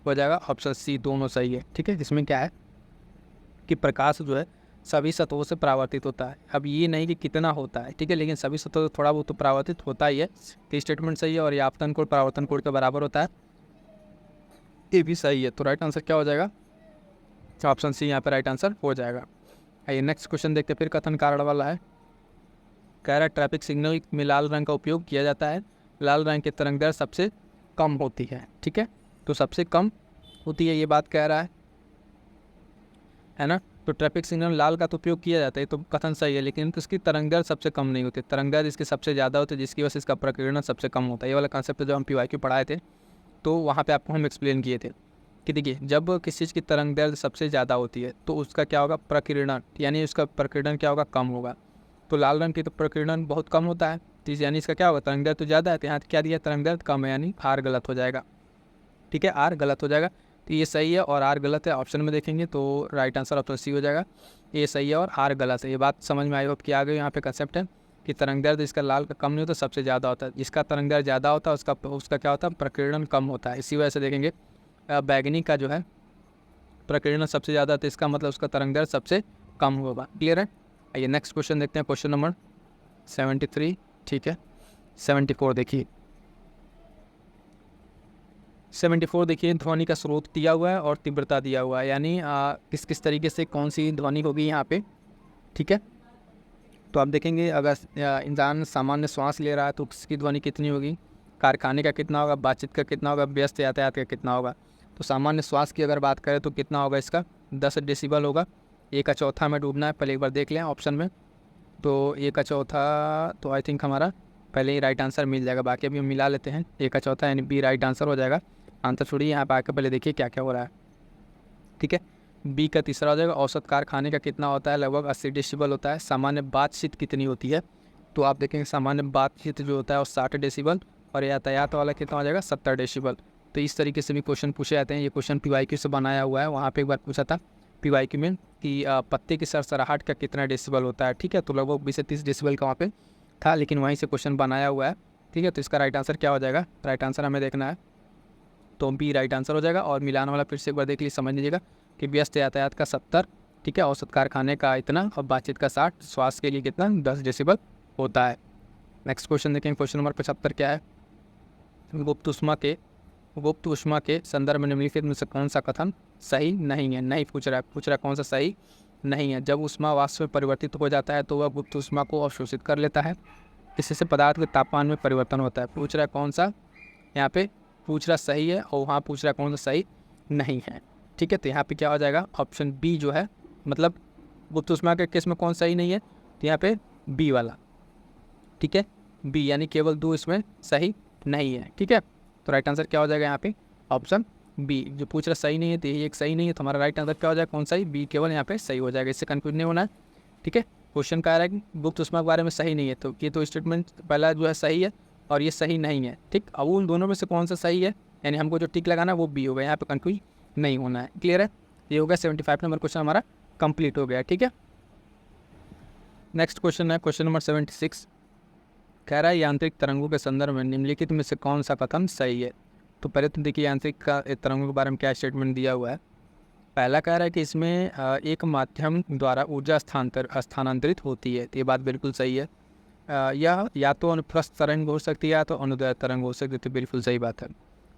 Speaker 1: हो जाएगा ऑप्शन सी, दोनों सही है। ठीक है, इसमें क्या है कि प्रकाश जो है सभी सतहों से परावर्तित होता है। अब ये नहीं कि कितना होता है, ठीक है, लेकिन सभी सतहों से थोड़ा बहुत तो परावर्तित होता ही है। तो स्टेटमेंट सही है, और ये आपतन कोण परावर्तन कोण के बराबर होता है, ये भी सही है। तो राइट आंसर क्या हो जाएगा, ऑप्शन सी यहाँ पर राइट आंसर हो जाएगा। आइए नेक्स्ट क्वेश्चन देखते हैं, फिर कथन कारण वाला है। कह रहा है ट्रैफिक सिग्नल में लाल रंग का उपयोग किया जाता है, लाल रंग की तरंग दैर्ध्य सबसे कम होती है। ठीक है, तो सबसे कम होती है, ये बात कह रहा है ना। तो ट्रैफिक सिग्नल लाल का तो उपयोग किया जाता है, तो कथन सही है, लेकिन इसकी तरंग दैर्ध्य सबसे कम नहीं होती, तरंग दैर्ध्य इसकी सबसे ज़्यादा होती है, जिसकी वजह से इसका प्रकीर्णन सबसे कम होता है। ये वाला कॉन्सेप्ट जो हम PYQ पढ़ाए थे तो वहाँ पे आपको हम एक्सप्लेन किए थे कि देखिए जब किसी चीज़ की तरंग दैर्ध्य सबसे ज़्यादा होती है तो उसका क्या होगा, प्रकीर्णन, यानी उसका प्रकीर्णन क्या होगा, कम होगा। तो लाल रंग की तो प्रकीर्णन बहुत कम होता है, तो यानी इसका क्या होगा, तरंग दैर्ध्य तो ज़्यादा है, तो यहाँ क्या दिया, तरंग दैर्ध्य कम है, यानी आर गलत हो जाएगा। ठीक है, आर गलत हो जाएगा, तो ये सही है और आर गलत है। ऑप्शन में देखेंगे तो राइट आंसर ऑप्शन सी हो जाएगा, ये सही है और आर गलत है। ये बात समझ में आई होप कि आ गई। यहाँ पे कंसेप्ट है कि तरंग दैर्ध्य इसका लाल का कम नहीं होता, सबसे ज़्यादा होता है। जिसका तरंग दैर्ध्य ज़्यादा होता है उसका क्या होता है, प्रकीर्णन कम होता है। इसी वजह से देखेंगे बैगनी का जो है प्रकीर्णन सबसे ज़्यादा, तो इसका मतलब उसका तरंग दैर्ध्य सबसे कम होगा। क्लियर है, आइए नेक्स्ट क्वेश्चन देखते हैं, क्वेश्चन नंबर 73। ठीक है, 74 देखिए। 74 देखिए ध्वनि का स्रोत दिया हुआ है और तीव्रता दिया हुआ है, यानी किस किस तरीके से कौन सी ध्वनि होगी यहाँ पे, ठीक है। तो आप देखेंगे अगर इंसान सामान्य श्वास ले रहा है तो उसकी ध्वनि कितनी होगी, कारखाने का कितना होगा, बातचीत का कितना होगा, व्यस्त यातायात का कितना होगा। तो सामान्य श्वास की अगर बात करें तो कितना होगा इसका, 10 डेसिबल होगा। ए का चौथा में डूबना है, पहले एक बार देख लें ऑप्शन में। तो ए का चौथा तो आई थिंक हमारा पहले ही राइट आंसर मिल जाएगा, बाकी अभी हम मिला लेते हैं। ए का चौथा यानी बी राइट आंसर हो जाएगा। आंसर छोड़िए, यहाँ पर आकर पहले देखिए क्या क्या हो रहा है, ठीक है। बी का तीसरा हो जाएगा, औसत कारखाने का कितना होता है, लगभग 80 डेसिबल होता है। सामान्य बातचीत कितनी होती है, तो आप देखेंगे सामान्य बातचीत जो होता है वो 60 डेसिबल, और यातायात वाला कितना हो जाएगा 70 डेसिबल। तो इस तरीके से भी क्वेश्चन पूछे जाते हैं। ये क्वेश्चन PYQ से बनाया हुआ है, वहाँ पे एक बार पूछा था PYQ में कि पत्ते की सरसराहट का कितना डेसिबल होता है, ठीक है। तो लगभग 20 से 30 डेसिबल का वहाँ पे था, लेकिन वहीं से क्वेश्चन बनाया हुआ है, ठीक है। तो इसका राइट आंसर क्या हो जाएगा, राइट आंसर हमें देखना है, तो बी राइट आंसर हो जाएगा। और मिलान वाला फिर से एक बार देख लीजिए, समझ लीजिएगा कि व्यस्त यातायात का 70, ठीक है, औसत कारखाने का इतना, और बातचीत का 60, श्वास के लिए कितना 10 डेसिबल होता है। नेक्स्ट क्वेश्चन देखेंगे, क्वेश्चन नंबर 75 क्या है, गुप्त ऊष्मा के संदर्भ में निम्नलिखित में से कौन सा कथन सही नहीं है। नहीं पूछ रहा है कौन सा सही नहीं है। जब ऊष्मा वाष्प में परिवर्तित हो जाता है तो वह गुप्त ऊष्मा को अवशोषित कर लेता है, इससे पदार्थ के तापमान में परिवर्तन होता है। पूछ रहा है कौन सा, यहाँ पे पूछ रहा सही है और वहाँ पूछ रहा कौन सा सही नहीं है, ठीक है। तो यहाँ पे क्या हो जाएगा, ऑप्शन बी जो है, मतलब गुप्त ऊष्मा के केस में कौन सही नहीं है, तो यहाँ पे बी वाला, ठीक है, बी, यानी केवल 2 इसमें सही नहीं है, ठीक है। तो राइट आंसर क्या हो जाएगा यहाँ पे, ऑप्शन बी। जो पूछ रहा सही नहीं है तो यही एक सही नहीं है, तो हमारा राइट आंसर क्या हो जाएगा, कौन सा ही, बी केवल यहाँ पे सही हो जाएगा। इससे कंफ्यूज नहीं होना है, ठीक है। क्वेश्चन कह रहा है कि गुप्त ऊष्मा के बारे में सही नहीं है, तो ये तो स्टेटमेंट पहला जो है सही है और ये सही नहीं है, ठीक। अब उन दोनों में से कौन सा सही है, यानी हमको जो टिक लगाना है वो बी होगा, यहाँ पे कंफ्यूज नहीं होना है, क्लियर है। ये हो गया 75 नंबर क्वेश्चन हमारा कंप्लीट हो गया, ठीक है। नेक्स्ट क्वेश्चन है क्वेश्चन नंबर 76, कह रहा है यांत्रिक तरंगों के संदर्भ में निम्नलिखित में से कौन सा कथन सही है। तो पहले तो देखिए यांत्रिक तरंगों के बारे में क्या स्टेटमेंट दिया हुआ है। पहला कह रहा है कि इसमें एक माध्यम द्वारा ऊर्जा स्थानांतरित होती है, तो ये बात बिल्कुल सही है। यह या तो अनुप्रस्थ तरंग हो सकती है या तो अनुदैर्ध्य तरंग हो सकती है, तो बिल्कुल सही बात है,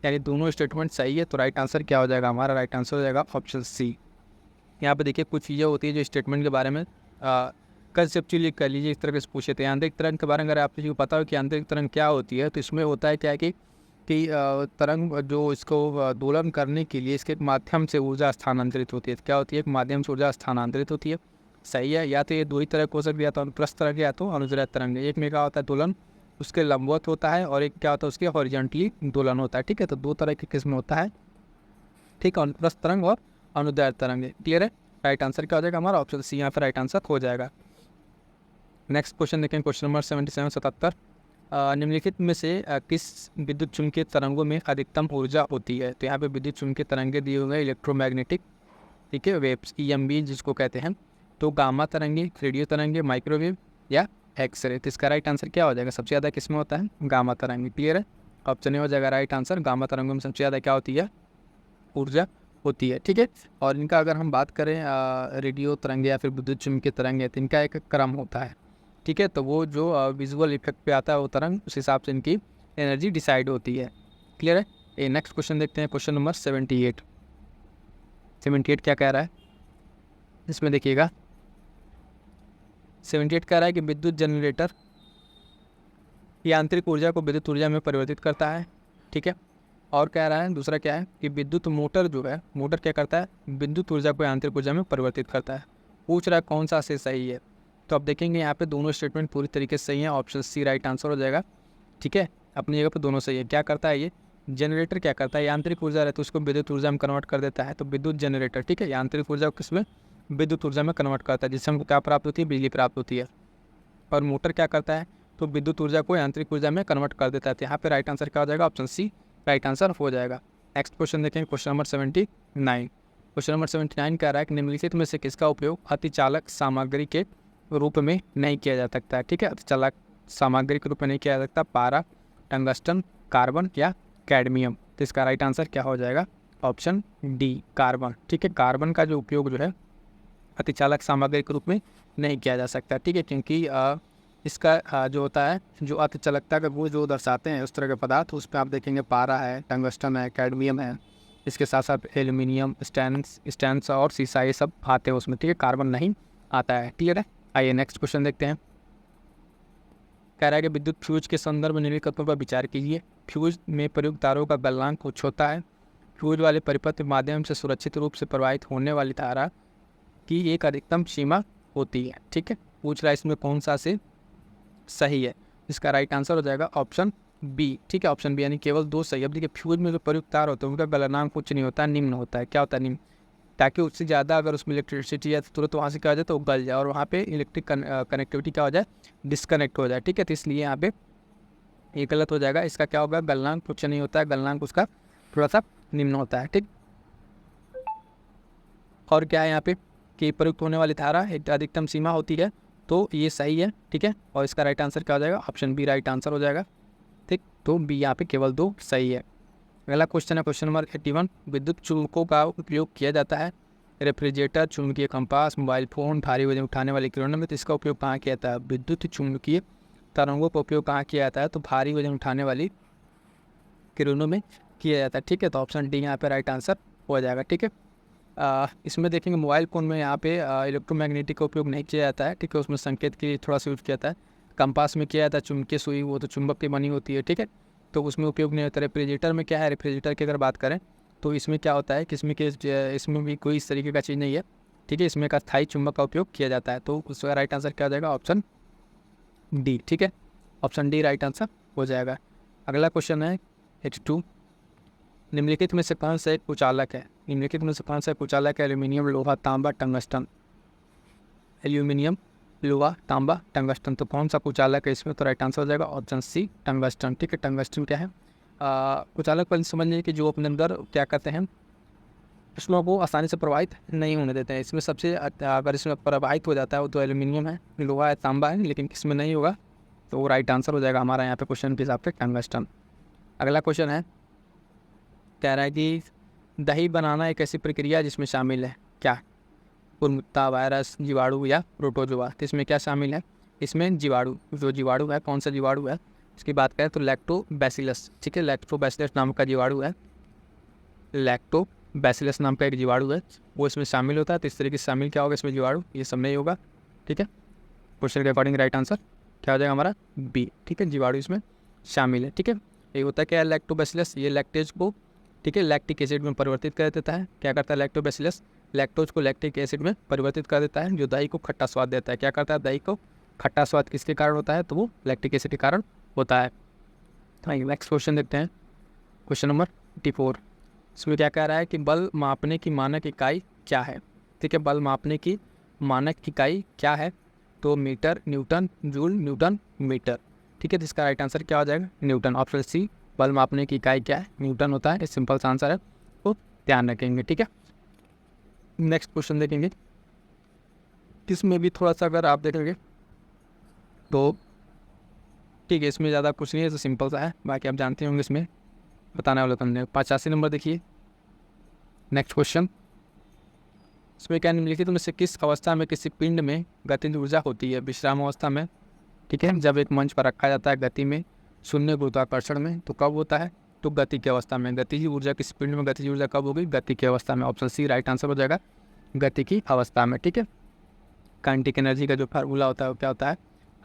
Speaker 1: यानी दोनों स्टेटमेंट सही है। तो राइट आंसर क्या हो जाएगा, हमारा राइट आंसर हो जाएगा ऑप्शन सी। यहाँ पे देखिए कुछ चीज़ें होती है जो स्टेटमेंट के बारे में कंसेप्चुअली कर लीजिए, इस तरह से पूछे थे। यांत्रिक तरंग के बारे में अगर आप किसी को पता हो कि यांत्रिक तरंग क्या होती है, तो इसमें होता है क्या है कि तरंग जो इसको दोलन करने के लिए इसके माध्यम से ऊर्जा स्थानांतरित होती है। क्या होती है, एक माध्यम से ऊर्जा स्थानांतरित होती है, सही है। या तो ये दो ही तरह हो सकती है, या तो अनुप्रस्थ तरंग या तो अनुदैर्ध्य तरंग। एक में क्या होता है दोलन उसके लंबवत होता है, और एक क्या होता है उसके हॉरिजॉन्टली दोलन होता है, ठीक है। तो दो तरह के किस्म होता है, ठीक है, अनुप्रस्थ तरंग और अनुदैर्ध्य तरंग, क्लियर है। राइट आंसर क्या हो जाएगा हमारा ऑप्शन सी, यहाँ पर राइट आंसर हो जाएगा। नेक्स्ट क्वेश्चन देखें, क्वेश्चन नंबर 77 निम्नलिखित में से किस विद्युत चुम्बकीय तरंगों में अधिकतम ऊर्जा होती है। तो यहाँ पे विद्युत चुम्बकीय तरंगे दिए हुए हैं इलेक्ट्रोमैग्नेटिक, ठीक है, वेव्स, EMB जिसको कहते हैं। तो गामा तरंगे, रेडियो तरंगे, माइक्रोवेव या एक्सरे। तो इसका राइट आंसर क्या हो जाएगा, सबसे ज़्यादा किसमें होता है, गामा तरंगे, क्लियर है। ऑप्शन ए हो जाएगा राइट आंसर, गामा तरंगों में सबसे ज़्यादा क्या होती है, ऊर्जा होती है, ठीक है। और इनका अगर हम बात करें रेडियो तरंगे या फिर विद्युत चुम्बकीय तरंगे, तो इनका एक क्रम होता है, ठीक है। तो वो जो विजुअल इफेक्ट पे आता है वो तरंग, उस हिसाब से इनकी एनर्जी डिसाइड होती है, क्लियर है। ये नेक्स्ट क्वेश्चन देखते हैं, क्वेश्चन नंबर 78 क्या कह रहा है, इसमें देखिएगा 78 कह रहा है कि विद्युत जनरेटर यांत्रिक ऊर्जा को विद्युत ऊर्जा में परिवर्तित करता है, ठीक है। और कह रहा है दूसरा क्या है कि विद्युत मोटर जो है, मोटर क्या करता है, विद्युत ऊर्जा को यांत्रिक ऊर्जा में परिवर्तित करता है। पूछ रहा है कौन सा से सही है। तो आप देखेंगे यहाँ पे दोनों स्टेटमेंट पूरी तरीके से सही है, ऑप्शन सी राइट आंसर हो जाएगा, ठीक है। अपनी जगह पे दोनों सही है। क्या करता है ये जनरेटर, क्या करता है, यांत्रिक ऊर्जा रहती है उसको विद्युत ऊर्जा में कन्वर्ट कर देता है। तो विद्युत जनरेटर, ठीक है, यांत्रिक ऊर्जा को किसमें, विद्युत ऊर्जा में कन्वर्ट करता है, जिससे हमको क्या प्राप्त होती है, बिजली प्राप्त होती है। और मोटर क्या करता है, तो विद्युत ऊर्जा को यांत्रिक ऊर्जा में कन्वर्ट कर देता है। तो यहाँ पे राइट आंसर क्या हो जाएगा, ऑप्शन सी राइट आंसर हो जाएगा। नेक्स्ट क्वेश्चन देखें, क्वेश्चन नंबर 79। क्वेश्चन नंबर 79 कह रहा है कि निम्नलिखित में से किसका उपयोग अतिचालक सामग्री के रूप में नहीं किया जा सकता है, ठीक है। अतिचालक सामग्री के रूप में नहीं किया जा सकता, पारा, टंगस्टन, कार्बन या कैडमियम। तो इसका राइट आंसर क्या हो जाएगा, ऑप्शन डी कार्बन, ठीक है। कार्बन का जो उपयोग जो है अतिचालक सामग्री के रूप में नहीं किया जा सकता, ठीक है, क्योंकि इसका जो होता है, जो अर्धचालकता का गुण जो दर्शाते हैं उस तरह के पदार्थ, उस पर आप देखेंगे पारा है, टंगस्टन है, कैडमियम है, इसके साथ साथ एल्यूमिनियम, स्टैंस और सीसा, ये सब आते हैं उसमें, ठीक है। कार्बन नहीं आता है, क्लियर है। आइए नेक्स्ट क्वेश्चन देखते हैं। कह रहा है कि विद्युत फ्यूज के संदर्भ में निम्नलिखित कथनों पर विचार कीजिए। फ्यूज में प्रयुक्त तारों का गलनांक उच्च होता है। फ्यूज वाले परिपथ के माध्यम से सुरक्षित रूप से प्रवाहित होने वाली धारा की एक अधिकतम सीमा होती है, ठीक है। पूछ रहा है इसमें कौन सा से सही है। इसका राइट आंसर हो जाएगा ऑप्शन बी, ठीक है, ऑप्शन बी, यानी केवल 2 सही। अब देखिए फ्यूज में जो प्रयुक्त तार होते हैं उनका गलनांक उच्च नहीं होता, निम्न होता है। क्या होता है? निम्न, ताकि उससे ज़्यादा अगर उसमें इलेक्ट्रिसिटी है तो तुरंत वहाँ से क्या हो जाए तो गल जाए और वहाँ पे इलेक्ट्रिक कनेक्टिविटी क्या हो जाए, डिस्कनेक्ट हो जाए, ठीक है। तो इसलिए यहाँ पे ये गलत हो जाएगा। इसका क्या होगा, गलनांक उच्च नहीं होता है, गलनांक उसका थोड़ा सा निम्न होता है, ठीक। और क्या है यहाँ पे कि प्रयुक्त होने वाली धारा एक अधिकतम सीमा होती है, तो ये सही है, ठीक है। और इसका राइट आंसर क्या हो जाएगा, ऑप्शन बी राइट आंसर हो जाएगा, ठीक। तो बी यहाँ पे केवल 2 सही है। अगला क्वेश्चन है क्वेश्चन नंबर 81। विद्युत चुम्बकों का उपयोग किया जाता है रेफ्रिजरेटर, चुंबकीय कंपास, मोबाइल फ़ोन, भारी वजन उठाने वाले खिलौनों में। तो इसका उपयोग कहाँ किया जाता है? विद्युत चुम्बकीय तरंगों का उपयोग कहाँ किया जाता है? तो भारी वजन उठाने वाली खिलौनों में किया जाता है, ठीक है। तो ऑप्शन डी यहाँ पे राइट आंसर हो जाएगा, ठीक है। इसमें देखेंगे मोबाइल फ़ोन में यहाँ पे इलेक्ट्रोमैग्नेटिक का उपयोग नहीं किया जाता है, ठीक है। उसमें संकेत के लिए थोड़ा सा यूज़ किया जाता है। कंपास में किया जाता है चुंबकीय सुई, वो तो चुंबक की बनी होती है, ठीक है, तो उसमें उपयोग नहीं होता। रेफ्रिजरेटर में क्या है, रेफ्रिजरेटर की अगर बात करें तो इसमें क्या होता है कि इसमें भी कोई इस तरीके का चीज़ नहीं है, ठीक है। इसमें का स्थायी चुंबक का उपयोग किया जाता है, तो उसका राइट आंसर क्या हो जाएगा, ऑप्शन डी, ठीक है। ऑप्शन डी राइट आंसर हो जाएगा। अगला क्वेश्चन है 82। निम्नलिखित में से कौन सा एक कुचालक है? निम्नलिखित में से कौन सा कुचालक है? एल्यूमिनियम, लोहा, तांबा, टंगस्टन। एल्यूमिनियम, लोहा, तांबा, टंगस्टन, तो कौन सा कुचालक है इसमें? तो राइट आंसर हो जाएगा ऑप्शन सी टंगस्टन, ठीक है। टंगस्टन क्या है? कुचालक पर समझ लीजिए कि जो अपने अंदर क्या करते हैं, उष्मा को आसानी से प्रवाहित नहीं होने देते हैं। इसमें सबसे अगर इसमें प्रवाहित हो जाता है वो तो एल्यूमिनियम है, लोहा है, तांबा है, लेकिन इसमें नहीं होगा, तो वो राइट आंसर हो जाएगा हमारा यहाँ पे क्वेश्चन के हिसाब से टंगस्टन। अगला क्वेश्चन है, कह रहा है कि दही बनाना एक ऐसी प्रक्रिया है जिसमें शामिल है क्या? कुर्मुत्ता, वायरस, जीवाणु या प्रोटोजोआ। तो इसमें क्या शामिल है? इसमें जीवाणु, जो जीवाणु है, कौन सा जीवाणु है इसकी बात करें तो लैक्टोबैसिलस, ठीक है। लैक्टोबैसिलस नाम का जीवाणु है, लैक्टोबैसिलस नाम का एक जीवाणु है, वो इसमें शामिल होता है। तो इस तरीके से शामिल क्या होगा इसमें, जीवाणु, ये सब नहीं होगा, ठीक है। क्वेश्चन के अकॉर्डिंग राइट आंसर क्या हो जाएगा हमारा, बी, ठीक है। जीवाणु इसमें शामिल है, ठीक है। ये होता है क्या है, लैक्टोबैसिलस, ये लैक्टेज को, ठीक है, लैक्टिक एसिड में परिवर्तित कर देता है। क्या करता है लैक्टोबैसिलस? लैक्टोज को लैक्टिक एसिड में परिवर्तित कर देता है, जो दही को खट्टा स्वाद देता है। क्या करता है? दही को खट्टा स्वाद किसके कारण होता है? तो वो लैक्टिक एसिड के कारण होता है। आइए नेक्स्ट क्वेश्चन देखते हैं, क्वेश्चन नंबर 84। इसमें क्या कह रहा है कि बल मापने की मानक इकाई क्या है? ठीक है, बल मापने की मानक इकाई क्या है? तो metre, newton, joule, newton, metre, ठीक है। तो इसका राइट आंसर क्या हो जाएगा, न्यूटन, ऑप्शन सी। बल मापने की इकाई क्या है? न्यूटन होता है, ये सिंपल सा आंसर है, तो ध्यान रखेंगे, ठीक है। नेक्स्ट क्वेश्चन देखेंगे, इसमें भी थोड़ा सा अगर आप देखेंगे तो ठीक है, इसमें ज़्यादा कुछ नहीं है, तो सिंपल सा है, बाकी आप जानते होंगे इसमें बताने वाले तो हमने। 85 नंबर देखिए, नेक्स्ट क्वेश्चन। इसमें क्या निम्नलिखित में से किस अवस्था में किसी पिंड में गतिज ऊर्जा होती है? विश्राम अवस्था में, ठीक है, जब एक मंच पर रखा जाता है, गति में, शून्य गुरुत्वाकर्षण में, तो कब होता है? तो गति की अवस्था में। गतिज ऊर्जा किसी पिंड में गतिज ऊर्जा कब होगी? गति की अवस्था में, ऑप्शन सी राइट आंसर हो जाएगा, गति की अवस्था में, ठीक है। काइनेटिक एनर्जी का जो फार्मूला होता है वो क्या होता है?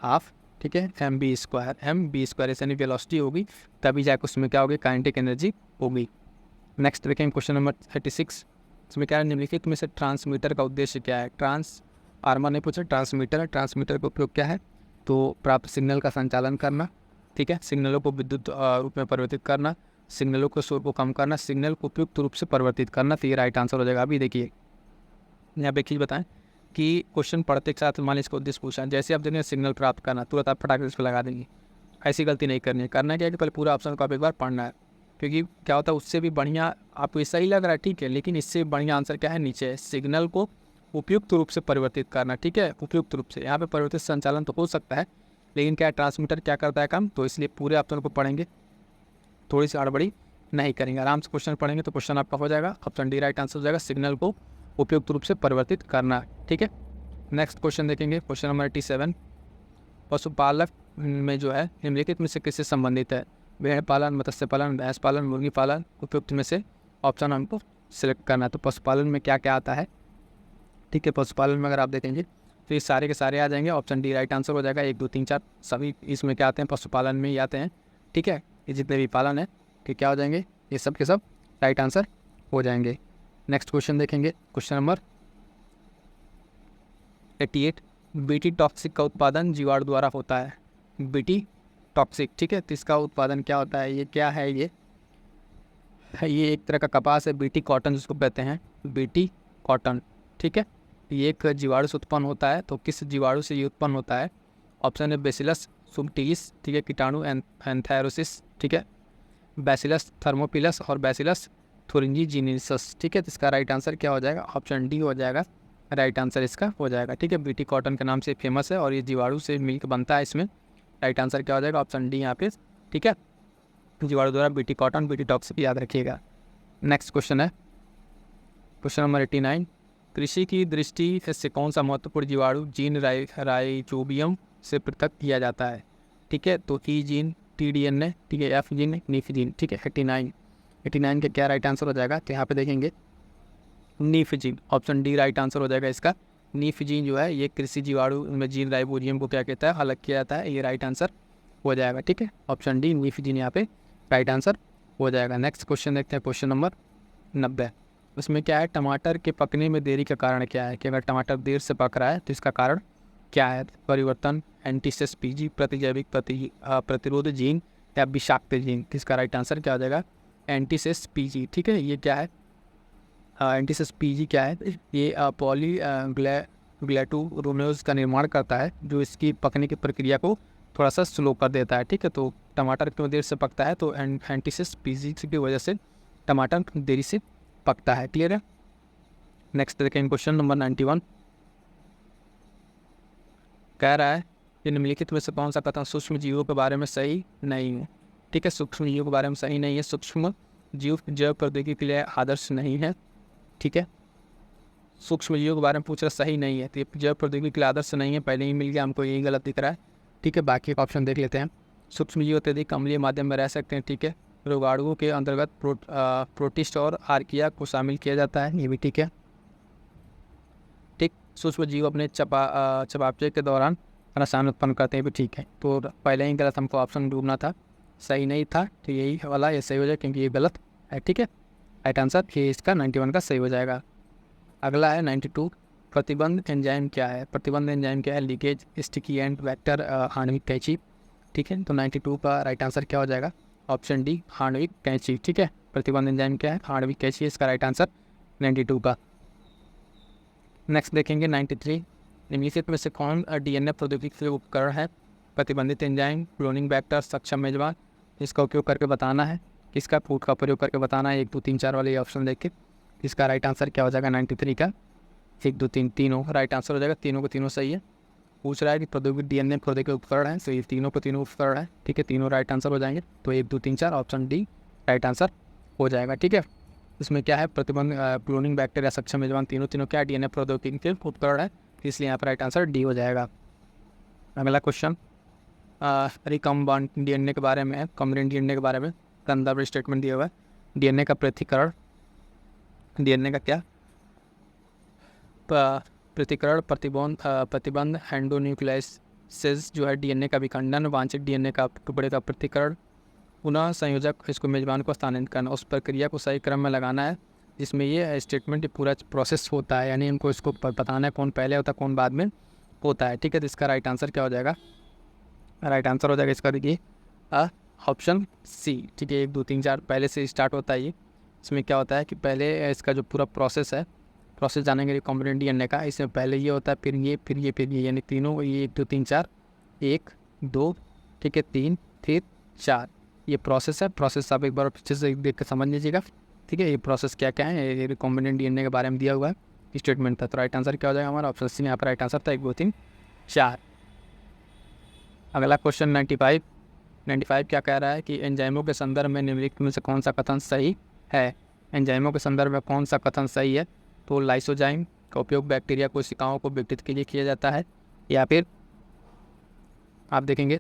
Speaker 1: हाफ, ठीक है, mv², यानी वेलोसिटी होगी तभी जाकर उसमें क्या होगी, काइनेटिक एनर्जी होगी। नेक्स्ट देखें क्वेश्चन नंबर 36। इसमें क्या है, निम्नलिखित में से ट्रांसमीटर का उद्देश्य क्या है? ट्रांसफार्मर नहीं पूछा, ट्रांसमीटर है। ट्रांसमीटर का उपयोग क्या है? तो प्राप्त सिग्नल का संचालन करना, ठीक है, सिग्नलों को विद्युत रूप में परिवर्तित करना, सिग्नलों के शोर को कम करना, सिग्नल को उपयुक्त रूप से परिवर्तित करना, तो ये राइट आंसर हो जाएगा। अभी देखिए यहाँ पे एक चीज़ बताएं कि क्वेश्चन पढ़ते के साथ मान लीजिए इसका उद्देश्य पूछा, जैसे आप देंगे सिग्नल प्राप्त करना, तुरंत आप फटाक से इस पर लगा देंगे, ऐसी गलती नहीं करनी है। करना क्या है कि पहले पूरा ऑप्शन को आप एक बार पढ़ना है, क्योंकि क्या होता है उससे भी बढ़िया आपको ऐसा ही लग रहा है, ठीक है, लेकिन इससे बढ़िया आंसर क्या है, नीचे है, सिग्नल को उपयुक्त रूप से परिवर्तित करना, ठीक है, उपयुक्त रूप से। यहाँ पे परिवर्तित संचालन तो हो सकता है, लेकिन क्या ट्रांसमीटर क्या करता है काम, तो इसलिए पूरे ऑप्शन को पढ़ेंगे, थोड़ी सी हड़बड़ी नहीं करेंगे, आराम से क्वेश्चन पढ़ेंगे तो क्वेश्चन आपका हो जाएगा, ऑप्शन डी राइट आंसर हो जाएगा, सिग्नल को उपयुक्त रूप से परिवर्तित करना, ठीक है। नेक्स्ट क्वेश्चन देखेंगे, क्वेश्चन नंबर 87। पशुपालक में जो है निम्नलिखित में से किससे संबंधित है? भेड़ पालन, मत्स्य पालन, भैंस पालन, मुर्गी पालन, उपयुक्त में से ऑप्शन हमको सिलेक्ट करना है। तो पशुपालन में क्या क्या आता है? ठीक है, पशुपालन में अगर आप देखेंगे तो ये सारे के सारे आ जाएंगे। ऑप्शन डी राइट आंसर हो जाएगा। 1 2 3 4 सभी इसमें क्या आते हैं? पशुपालन में ही आते हैं। ठीक है, ये जितने भी पालन है कि क्या हो जाएंगे? ये सब के सब राइट आंसर हो जाएंगे। नेक्स्ट क्वेश्चन देखेंगे, क्वेश्चन नंबर 88। बीटी टॉक्सिक का उत्पादन जीवाणु द्वारा होता है। बीटी टॉक्सिक, ठीक है, तो इसका उत्पादन क्या होता है? ये क्या है? ये एक तरह का कपास है, बीटी कॉटन जिसको कहते हैं, बीटी कॉटन। ठीक है, ये एक जीवाणु से उत्पन्न होता है। तो किस जीवाणु से ये उत्पन्न होता है? ऑप्शन है बेसिलस सुब्टिलिस, ठीक है, कीटाणु एंथेरोसिस, ठीक है, बैसिलस थर्मोपिलस और बैसिलस थुरिंजीजिनेसिस। ठीक है, तो इसका राइट आंसर क्या हो जाएगा? ऑप्शन डी हो जाएगा, राइट आंसर इसका हो जाएगा। ठीक है, बीटी कॉटन के नाम से फेमस है और ये जीवाणु से मिल्क बनता है इसमें। राइट आंसर क्या हो जाएगा? ऑप्शन डी यहाँ पे। ठीक है, जीवाणु द्वारा बीटी कॉटन, बीटी टॉक्सिक याद रखिएगा। नेक्स्ट क्वेश्चन है क्वेश्चन नंबर 89। कृषि की दृष्टि से कौन सा महत्वपूर्ण जीवाणु जीन राइजोबियम से पृथक किया जाता है? ठीक है, तो ई जीन, टीडीएनए, ठीक है, एफ जीन, नीफ जीन। ठीक है, 89 का क्या राइट आंसर हो जाएगा? तो यहाँ पे देखेंगे knife gene, option D right answer हो जाएगा इसका। नीफ जीन जो है ये कृषि जीवाणु में जीन राइजोबियम को क्या कहता है? अलग किया जाता है, ये राइट आंसर हो जाएगा। ठीक है, ऑप्शन डी नीफ जीन यहाँ पे राइट आंसर हो जाएगा। नेक्स्ट क्वेश्चन देखते हैं, क्वेश्चन नंबर 90। उसमें क्या है? टमाटर के पकने में देरी का कारण क्या है? कि अगर टमाटर देर से पक रहा है तो इसका कारण क्या है? परिवर्तन, एंटीसेस पीजी, प्रतिजैविक प्रतिरोध जीन या विषाक्त जीन। इसका राइट आंसर क्या हो जाएगा? एंटीसेस पीजी। ठीक है, ये क्या है? एंटीसेस पीजी क्या है? ये पॉली ग्लैटुरोनोज का निर्माण करता है जो इसकी पकने की प्रक्रिया को थोड़ा सा स्लो कर देता है। ठीक है, तो टमाटर क्यों देर से पकता है? तो एंटीसेस पीजी की वजह से टमाटर देरी से पकता है। क्लियर है? नेक्स्ट देखें, क्वेश्चन नंबर 91। कह रहा है कि निम्नलिखित में से कौन सा कथन सूक्ष्म जीवों के बारे में सही नहीं है? ठीक है, सूक्ष्म जीवों के बारे में सही नहीं है। सूक्ष्म जीव जैव प्रौद्योगिकी के लिए आदर्श नहीं है। ठीक है, सूक्ष्म जीवों के बारे में पूछ रहा, सही नहीं है, तो ये जैव प्रौद्योगिकी के लिए आदर्श नहीं है। पहले ही मिल गया हमको, यही गलत दिख रहा है। ठीक है, बाकी का ऑप्शन देख लेते हैं। सूक्ष्म जीव अत्यधिक अम्लीय माध्यम में रह सकते हैं। ठीक है, रोगाणुओं के अंतर्गत प्रोटिस्ट और आर्किया को शामिल किया जाता है, ये भी ठीक है। ठीक, सूक्ष्म जीव अपने चबापचे के दौरान रसायन उत्पन्न करते हैं, भी ठीक है। तो पहले ही गलत हमको ऑप्शन ढूंढना था, सही नहीं था, तो यही वाला ये सही हो जाए क्योंकि ये गलत है। ठीक है, राइट आंसर ये इसका 91 का सही हो जाएगा। अगला है 92। प्रतिबंध एंजाइम क्या है? प्रतिबंध एंजाइम क्या है? लीकेज, स्टिकी एंड वेक्टर, आणविक कैंची। ठीक है, तो 92 का राइट आंसर क्या हो जाएगा? ऑप्शन डी आणविक कैंची। ठीक है, प्रतिबंध एंजाइम क्या है? आणविक कैंची, इसका राइट आंसर 92 का। नेक्स्ट देखेंगे 93। निम्नलिखित में से कौन डीएनए प्रौद्योगिकी से उपकरण है? प्रतिबंधित एंजाइम, क्लोनिंग वेक्टर, सक्षम मेजबान। इसका उपयोग करके बताना है, किसका कोड का प्रयोग करके बताना है? 1 2 3 4 वाले ऑप्शन देख के इसका राइट आंसर क्या हो जाएगा? 93 का 1 2 3 तीनों राइट आंसर हो जाएगा। तीनों को तीनों सही है। पूछ रहा है कि प्रौद्योगिकी डीएनए प्रौद्योगिकी उपकरण है, तो ये तीनों को तीनों उपकरण है। ठीक है, तीनों राइट आंसर हो जाएंगे। तो 1 2 3 4 ऑप्शन डी राइट आंसर हो जाएगा। ठीक है, इसमें क्या है? प्रतिबंध, क्लोनिंग बैक्टीरिया, सक्षम मेजबान, तीनों क्या डीएनए प्रौद्योगिकी के उपकरण है, इसलिए यहाँ पर राइट आंसर डी हो जाएगा। अगला क्वेश्चन रिकम्बाउंड डीएनए के बारे में है, कॉम्बिनेंट डीएनए के बारे में संदर्भ स्टेटमेंट दिया हुआ है। डीएनए का पृथक्करण, डीएनए का क्या? पृथक्करण, प्रतिबंध, एंडोन्यूक्लियोसिस जो है डीएनए का विखंडन, वांछित डीएनए का टुकड़े का पृथक्करण, पुनः संयोजक इसको मेजबान को स्थानांतरित करना, उस प्रक्रिया को सही क्रम में लगाना है जिसमें ये स्टेटमेंट पूरा प्रोसेस होता है, यानी इनको इसको बताना है कौन पहले होता है कौन बाद में होता है। ठीक है, तो इसका राइट आंसर क्या हो जाएगा? राइट आंसर हो जाएगा इसका, देखिए ऑप्शन सी। ठीक है, 1 2 3 4 पहले से स्टार्ट होता है ये। इसमें क्या होता है कि पहले इसका जो पूरा प्रोसेस है, प्रोसेस जानेंगे कॉम्बिनेंट डीएनए का, इसमें पहले ये होता है, फिर ये, फिर ये, फिर ये, यानी तीनों, ये 1 2 3 4, 1 2, ठीक है, 3 फिर 4, ये प्रोसेस है। प्रोसेस आप एक बार पीछे से देख कर समझ लीजिएगा। ठीक है, ये प्रोसेस क्या क्या है, ये रिकॉम्बिनेंट डीएनए के बारे में दिया हुआ है, स्टेटमेंट था। तो राइट आंसर क्या हो जाएगा हमारा? ऑप्शन सी में यहाँ पर राइट आंसर था 1 2 3 4। अगला क्वेश्चन 95 क्या कह रहा है कि एंजाइमों के संदर्भ में निम्नलिखित में से कौन सा कथन सही है? एंजाइमों के संदर्भ में कौन सा कथन सही है? तो लाइसोजाइम का उपयोग बैक्टीरिया कोशिकाओं को विघटित के लिए किया जाता है, या फिर आप देखेंगे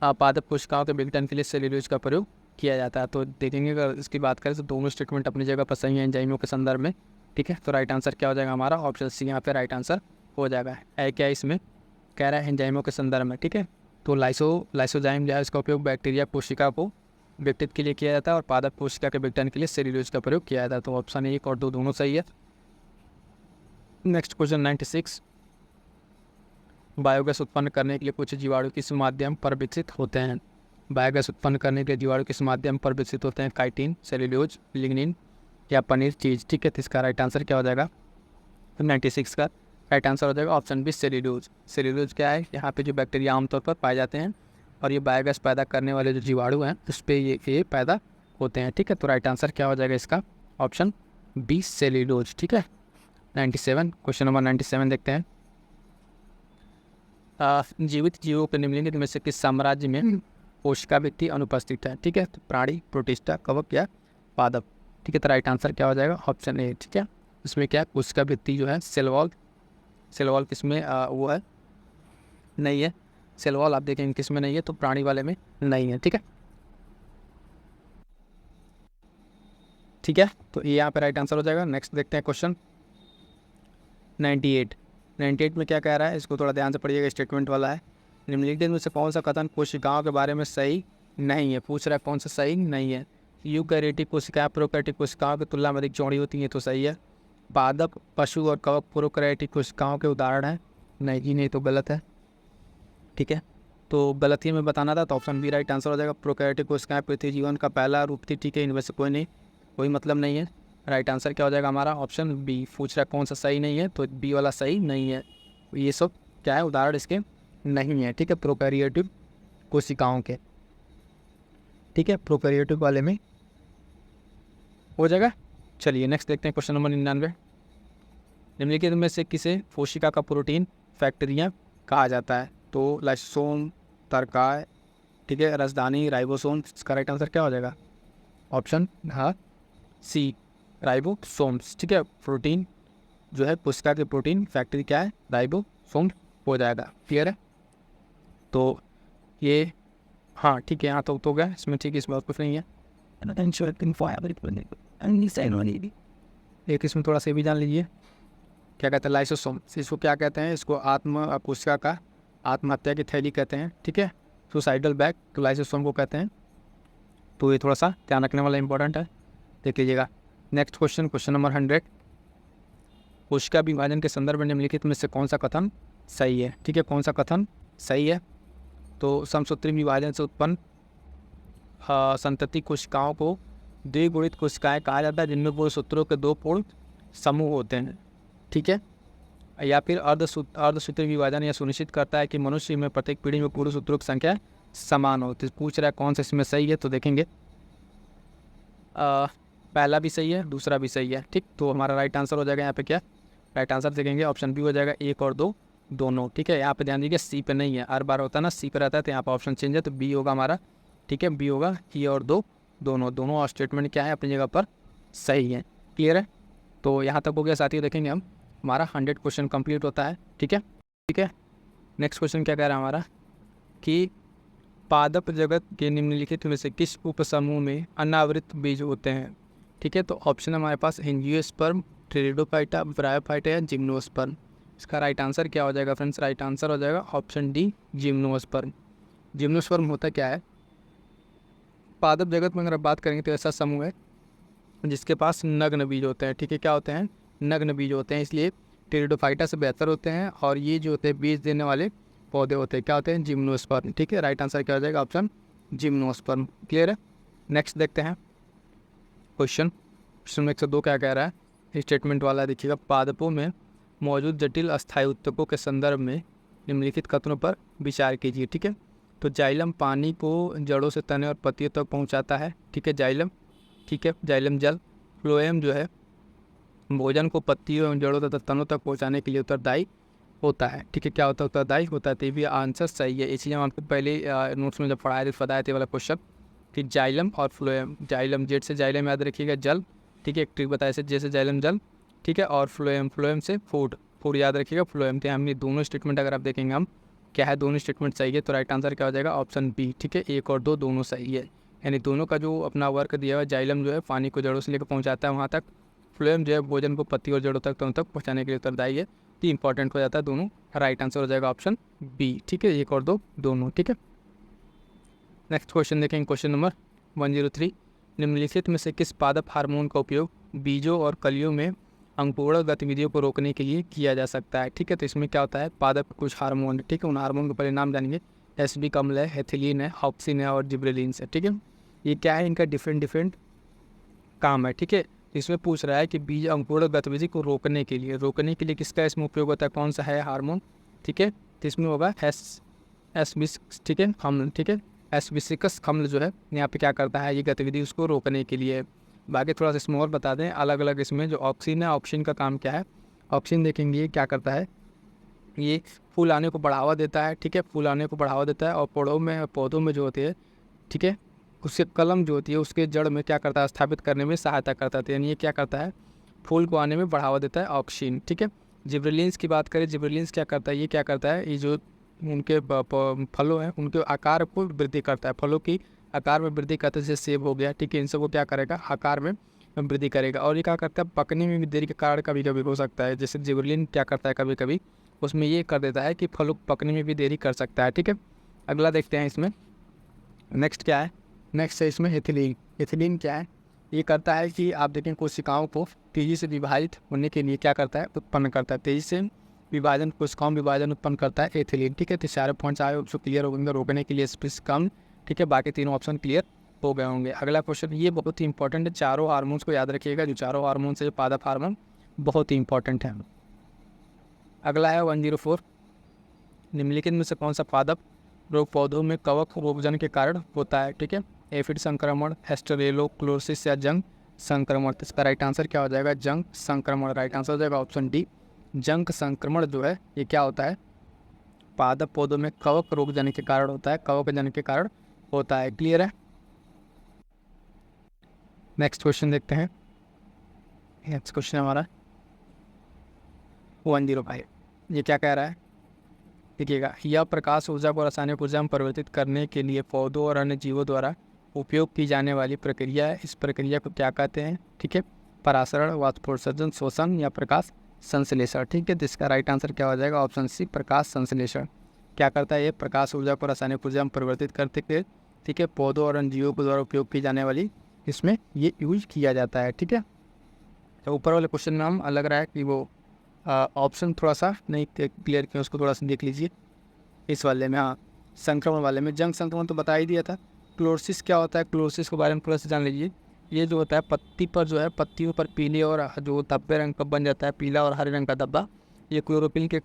Speaker 1: पादप कोशिकाओं के विघटन के लिए सेल्यूलोज का प्रयोग किया जाता है। तो देखेंगे अगर इसकी बात करें तो दोनों स्टेटमेंट अपनी जगह पर सही है एंजाइमों के संदर्भ में, ठीक है। तो राइट आंसर क्या हो जाएगा हमारा, ऑप्शन सी यहाँ पे राइट आंसर हो जाएगा। है क्या इसमें कह रहा है एंजाइमों के संदर्भ में, ठीक है। तो लाइसोजाइम जो है इसका उपयोग बैक्टीरिया कोशिका को विघटित के लिए किया जाता है और पादप कोशिका के विघटन के लिए सेल्यूलोज का प्रयोग किया जाता है। तो ऑप्शन 1 और 2 दोनों सही है। नेक्स्ट क्वेश्चन 96, बायोगैस उत्पन्न करने के लिए कुछ जीवाणु किस माध्यम पर विकसित होते हैं। बायोगैस उत्पन्न करने के लिए जीवाणु किस माध्यम पर विकसित होते हैं, काइटिन, सेल्यूलोज, लिग्निन या पनीर चीज, ठीक है। तो इसका राइट आंसर क्या हो जाएगा, 96 का राइट आंसर हो जाएगा ऑप्शन बी सेल्यूलोज। सेल्यूलोज क्या है, यहाँ पे जो बैक्टीरिया आमतौर पर पाए जाते हैं और ये बायोगैस पैदा करने वाले जो जीवाणु हैं उस पर ये पैदा होते हैं, ठीक है। तो राइट आंसर क्या हो जाएगा इसका, ऑप्शन बी सेल्यूलोज, ठीक है। 97 क्वेश्चन नंबर 97 देखते हैं। जीवित जीवों के निम्नलिखित में से किस साम्राज्य में कोशिका भित्ति अनुपस्थित है, ठीक है। तो प्राणी, प्रोटिस्टा, कवक या पादप, ठीक है। तो राइट आंसर क्या हो जाएगा, ऑप्शन ए, ठीक है। इसमें क्या कोशिका भित्ति जो है सेल वॉल किसमें वो है, नहीं है। सेल वॉल आप देखेंगे किसमें नहीं है, तो प्राणी वाले में नहीं है, ठीक है। ठीक है, तो ये यहाँ पे राइट आंसर हो जाएगा। नेक्स्ट देखते हैं क्वेश्चन 98 में क्या कह रहा है, इसको थोड़ा ध्यान से पढ़िएगा, स्टेटमेंट वाला है। निम्नलिखित में से कौन सा कथन कोशिकाओं के बारे में सही नहीं है, पूछ रहा है कौन सा सही नहीं है। यूकैरियोटिक कोशिकाएं प्रोकैरियोटिक कोशिकाओं की तुलना में अधिक चौड़ी होती हैं, तो सही है। पादप, पशु और कवक प्रोकैरियोटिक कोशिकाओं के उदाहरण हैं, नहीं जी नहीं, तो गलत है, ठीक है। तो गलत ही में बताना था, तो ऑप्शन बी राइट आंसर हो जाएगा। प्रोकैरियोटिक कोशिकाएं पृथ्वी जीवन का पहला रूप थी, ठीक है। इनमें से कोई मतलब नहीं है। राइट आंसर क्या हो जाएगा हमारा, ऑप्शन बी। पूछ रहा है कौन सा सही नहीं है, तो बी वाला सही नहीं है। ये सब क्या है, उदाहरण इसके नहीं है, ठीक है, प्रोकैरियोटिक कोशिकाओं के, ठीक है। प्रोकैरियोटिक वाले में हो जाएगा। चलिए नेक्स्ट देखते हैं क्वेश्चन नंबर 99। निम्नलिखित में से किसे कोशिका का प्रोटीन फैक्ट्रियाँ कहा जाता है, तो लाइसोसोम, तर्काय, ठीक है, राजधानी, राइबोसोम। इसका राइट आंसर क्या हो जाएगा, ऑप्शन हाँ सी राइबोसोम्स, ठीक है। प्रोटीन जो है कोशिका के प्रोटीन फैक्ट्री क्या है, राइबोसोम हो जाएगा, क्लियर है। तो ये हाँ ठीक है, यहाँ तो हो गया इसमें, ठीक है, इसमें और कुछ नहीं है। एक इसमें थोड़ा सा भी जान लीजिए, क्या कहते हैं लाइसोसोम, इसको क्या कहते हैं, इसको कोशिका का आत्महत्या की थैली कहते हैं, ठीक है। सुसाइडल बैग, तो लाइसोसोम को कहते हैं। तो ये थोड़ा सा ध्यान रखने वाला इंपॉर्टेंट है, देख लीजिएगा। नेक्स्ट क्वेश्चन नंबर 100, कोशिका विभाजन के संदर्भ में निम्नलिखित में से कौन सा कथन सही है, ठीक है। कौन सा कथन सही है, तो समसूत्री विभाजन से उत्पन्न संतति कोशिकाओं को द्विगुणित कोशिकाएं कहा जाता है, जिनमें पूर्ण सूत्रों के 2 पूर्ण समूह होते हैं, ठीक है। या फिर अर्धसूत्री विभाजन यह सुनिश्चित करता है कि मनुष्य में प्रत्येक पीढ़ी में पूर्ण सूत्रों की संख्या समान हो। तो पूछ रहा है कौन सा इसमें सही है, तो देखेंगे पहला भी सही है, दूसरा भी सही है, ठीक। तो हमारा राइट आंसर हो जाएगा यहाँ पे क्या, राइट आंसर देखेंगे ऑप्शन बी हो जाएगा, 1 और 2 दोनों, ठीक है। यहाँ पे ध्यान दीजिए सी पे नहीं है, हर बार होता है ना सी पे रहता है, तो यहाँ पर ऑप्शन चेंज है, तो बी होगा हमारा, ठीक है। बी होगा, ए और 2 दोनों स्टेटमेंट क्या है अपनी जगह पर सही है, क्लियर है। तो यहाँ तक हो गया साथियों, देखेंगे हम हमारा 100 क्वेश्चन कंप्लीट होता है, ठीक है, ठीक है। नेक्स्ट क्वेश्चन क्या कह रहा है हमारा कि पादप जगत के निम्नलिखित में से किस उपसमूह में अनावृत बीज होते हैं, ठीक है। तो ऑप्शन हमारे पास एंजियोस्पर्म, टेरिडोफाइटा, ब्रायोफाइटा या जिम्नोस्पर्म। इसका राइट आंसर क्या हो जाएगा फ्रेंड्स, राइट आंसर हो जाएगा ऑप्शन डी जिम्नोस्पर्म। जिम्नोस्पर्म होता क्या है, पादप जगत में अगर बात करेंगे तो ऐसा समूह है जिसके पास नग्न बीज होते हैं, ठीक है। क्या होते हैं, नग्न बीज होते हैं, इसलिए टेरिडोफाइटा से बेहतर होते हैं, और ये जो होते हैं बीज देने वाले पौधे होते हैं, क्या होते हैं, जिम्नोस्पर्म, ठीक है। राइट आंसर क्या हो जाएगा, ऑप्शन जिम्नोस्पर्म, क्लियर है। नेक्स्ट देखते हैं क्वेश्चन 102 क्या कह रहा है, स्टेटमेंट वाला देखिएगा। पादपों में मौजूद जटिल अस्थायी उत्तकों के संदर्भ में निम्नलिखित कथनों पर विचार कीजिए, ठीक है। तो जाइलम पानी को जड़ों से तने और पत्तियों तक पहुंचाता है, ठीक है, जाइलम, ठीक है, जाइलम जल। फ्लोएम जो है भोजन को पत्तियों एवं जड़ों तथा तनों तक पहुंचाने के लिए उत्तरदायी होता है, ठीक है। क्या होता है, उत्तरदायी होता है, तो भी आंसर सही है। इसलिए हम आपको पहले नोट्स में जब पढ़ाए थे बताए थे वाला क्वेश्चन कि जाइलम और फ्लोएम, जाइलम जेड से जाइलम याद रखिएगा जल, ठीक है, एक ट्रिक बताया जैसे जाइलम जल, ठीक है, और फ्लोएम से फूड याद रखिएगा, फ्लोएम थे। हमने दोनों स्टेटमेंट अगर आप देखेंगे हम क्या है, दोनों स्टेटमेंट सही है, तो राइट आंसर क्या हो जाएगा ऑप्शन बी। ठीक है, 1 और 2 दोनों सही है, यानी दोनों का जो अपना वर्क दिया हुआ है, जाइलम जो है पानी को जड़ों से लेकर पहुँचाता है वहाँ तक, फ्लोएम जो है भोजन को पत्ती और जड़ों तक पहुँचाने के लिए उत्तरदायी है। तो इंपॉर्टेंट हो जाता है दोनों, राइट आंसर हो जाएगा ऑप्शन बी। ठीक है, 1 और 2 दोनों। ठीक है, नेक्स्ट क्वेश्चन देखेंगे, क्वेश्चन नंबर 103। निम्नलिखित में से किस पादप हार्मोन का उपयोग बीजों और कलियों में अंकुरण गतिविधियों को रोकने के लिए किया जा सकता है। ठीक है, तो इसमें क्या होता है, पादप कुछ हार्मोन, ठीक है, उन हार्मोन के पहले नाम जानेंगे। एसबी अम्ल है, एथिलीन है, ऑक्सिन है और जिब्रेलिन्स है। ठीक है, ये क्या है, इनका डिफरेंट काम है। ठीक है, इसमें पूछ रहा है कि बीज अंकुरण गतिविधि को रोकने के लिए किसका इसमें उपयोग होता है, कौन सा है हार्मोन। ठीक है, तो इसमें होगा एसबिसिकस, ठीक है, अम्ल। ठीक है, एसबिसिकस अम्ल जो है यहाँ पे क्या करता है, ये गतिविधि उसको रोकने के लिए। बाकी थोड़ा सा इसमें और बता दें अलग अलग, इसमें जो ऑक्सिन है, ऑक्सिन का काम क्या है, ऑक्सिन देखेंगे ये क्या करता है, ये फूल आने को बढ़ावा देता है। ठीक है, फूल आने को बढ़ावा देता है और पौधों में जो होती है, ठीक है, उसके कलम जो होती है उसके जड़ में क्या करता है, स्थापित करने में सहायता करता है, यानी ये क्या करता है, फूल को आने में बढ़ावा देता है ऑक्सीन। ठीक है, जिब्रेलिन्स की बात करें, जिब्रेलिन्स क्या करता है, ये क्या करता है, ये जो उनके फलों हैं उनके आकार को वृद्धि करता है, फलों की आकार में वृद्धि करता है, जैसे सेब हो गया। ठीक है, इन सबको क्या करेगा, आकार में वृद्धि करेगा। और ये क्या करता है, पकने में भी देरी के कारण कभी कभी हो सकता है, जैसे जिब्रेलिन क्या करता है कभी कभी उसमें ये कर देता है कि फलों पकने में भी देरी कर सकता है। ठीक है, अगला देखते हैं इसमें नेक्स्ट क्या है, नेक्स्ट है इसमें एथिलीन। एथिलीन क्या है, ये करता है कि आप देखें कोशिकाओं को तेज़ी से विभाजित होने के लिए क्या करता है, उत्पन्न करता है, तेज़ी से विभाजन, कोशिकाओं विभाजन उत्पन्न करता है एथिलीन। ठीक है, तो सारे पॉइंट्स आए उसको क्लियर हो गए रोकने के लिए स्पिस्कम। ठीक है, बाकी तीनों ऑप्शन क्लियर हो गए होंगे। अगला क्वेश्चन ये बहुत ही इंपॉर्टेंट है, चारों हार्मोन्स को याद रखिएगा, जो चारों हार्मोन्स है पादप हार्मोन बहुत ही इंपॉर्टेंट है। अगला है 104। निम्नलिखित में से कौन सा पादप रोग पौधों में कवक रोगजन के कारण होता है। ठीक है, एफिड संक्रमण, एस्टेरेलोक्लोसिस या जंग संक्रमण। तो इसका राइट आंसर क्या हो जाएगा, जंग संक्रमण। राइट आंसर हो जाएगा ऑप्शन डी, जंग संक्रमण जो है ये क्या होता है, पादप पौधों में कवक रोगजन के कारण होता है, कवक जन के कारण होता है। क्लियर है, नेक्स्ट क्वेश्चन देखते हैं। नेक्स्ट क्वेश्चन हमारा 105। ये क्या कह रहा है, देखिएगा, यह प्रकाश ऊर्जा को रासायनिक ऊर्जा में परिवर्तित करने के लिए पौधों और अन्य जीवों द्वारा उपयोग की जाने वाली प्रक्रिया है। इस प्रक्रिया को क्या कहते हैं, ठीक है, परासरण, वाष्पोत्सर्जन, शोषण या प्रकाश संश्लेषण। ठीक है, तो इसका राइट आंसर क्या हो जाएगा, ऑप्शन सी, प्रकाश संश्लेषण। क्या करता है ये, प्रकाश ऊर्जा को रासायनिक ऊर्जा में परिवर्तित करते हुए, ठीक है, पौधों और अन्य जीवों के द्वारा उपयोग की जाने वाली इसमें ये यूज किया जाता है। ठीक है, तो ऊपर वाले क्वेश्चन में हम लग रहा है कि वो ऑप्शन थोड़ा सा नहीं क्लियर किया, उसको थोड़ा सा देख लीजिए। इस वाले में, हाँ, संक्रमण वाले में जंग संक्रमण तो बता ही दिया था। क्लोरोसिस क्या होता है, क्लोरोसिस के बारे में थोड़ा सा जान लीजिए। ये जो होता है पत्ती पर जो है, पत्तियों पर पीले और जो धब्बे रंग का बन जाता है, पीला और हरे रंग का धब्बा, ये क्लोरोफिल के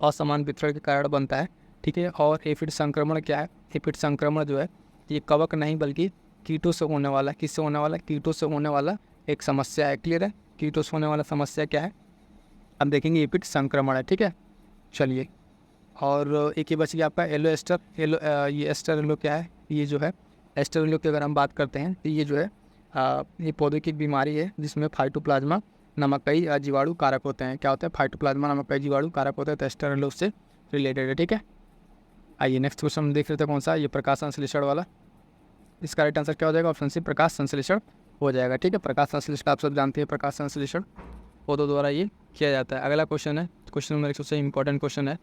Speaker 1: असमान वितरण के कारण बनता है। ठीक है, और एफिड संक्रमण क्या है, एफिड संक्रमण जो है ये कवक नहीं बल्कि कीटों से होने वाला, किससे होने वाला, कीटों से होने वाला एक समस्या है। क्लियर है, कीटों से होने वाला समस्या क्या है, अब देखेंगे एफिड संक्रमण है। ठीक है, चलिए, और एक ही बच गया आपका येलो एस्टर। ये एस्टर येलो क्या है, ये जो है एस्टर येलो की अगर हम बात करते हैं तो ये जो है ये पौधे की बीमारी है जिसमें फाइटोप्लाज्मा नामक कई जीवाणु कारक होते हैं। क्या होता है, फाइटोप्लाज्मा नामक कई जीवाणु कारक होते हैं, तो एस्टर येलो से रिलेटेड है। ठीक है, आइए नेक्स्ट क्वेश्चन हम देख रहे थे कौन सा, ये प्रकाश संश्लेषण वाला। इसका राइट आंसर क्या हो जाएगा, ऑप्शन सी, प्रकाश संश्लेषण हो जाएगा। ठीक है, प्रकाश संश्लेषण आप सब जानते हैं, प्रकाश संश्लेषण पौधों द्वारा ये किया जाता है। अगला क्वेश्चन है, क्वेश्चन नंबर 100 से इंपॉर्टेंट क्वेश्चन है,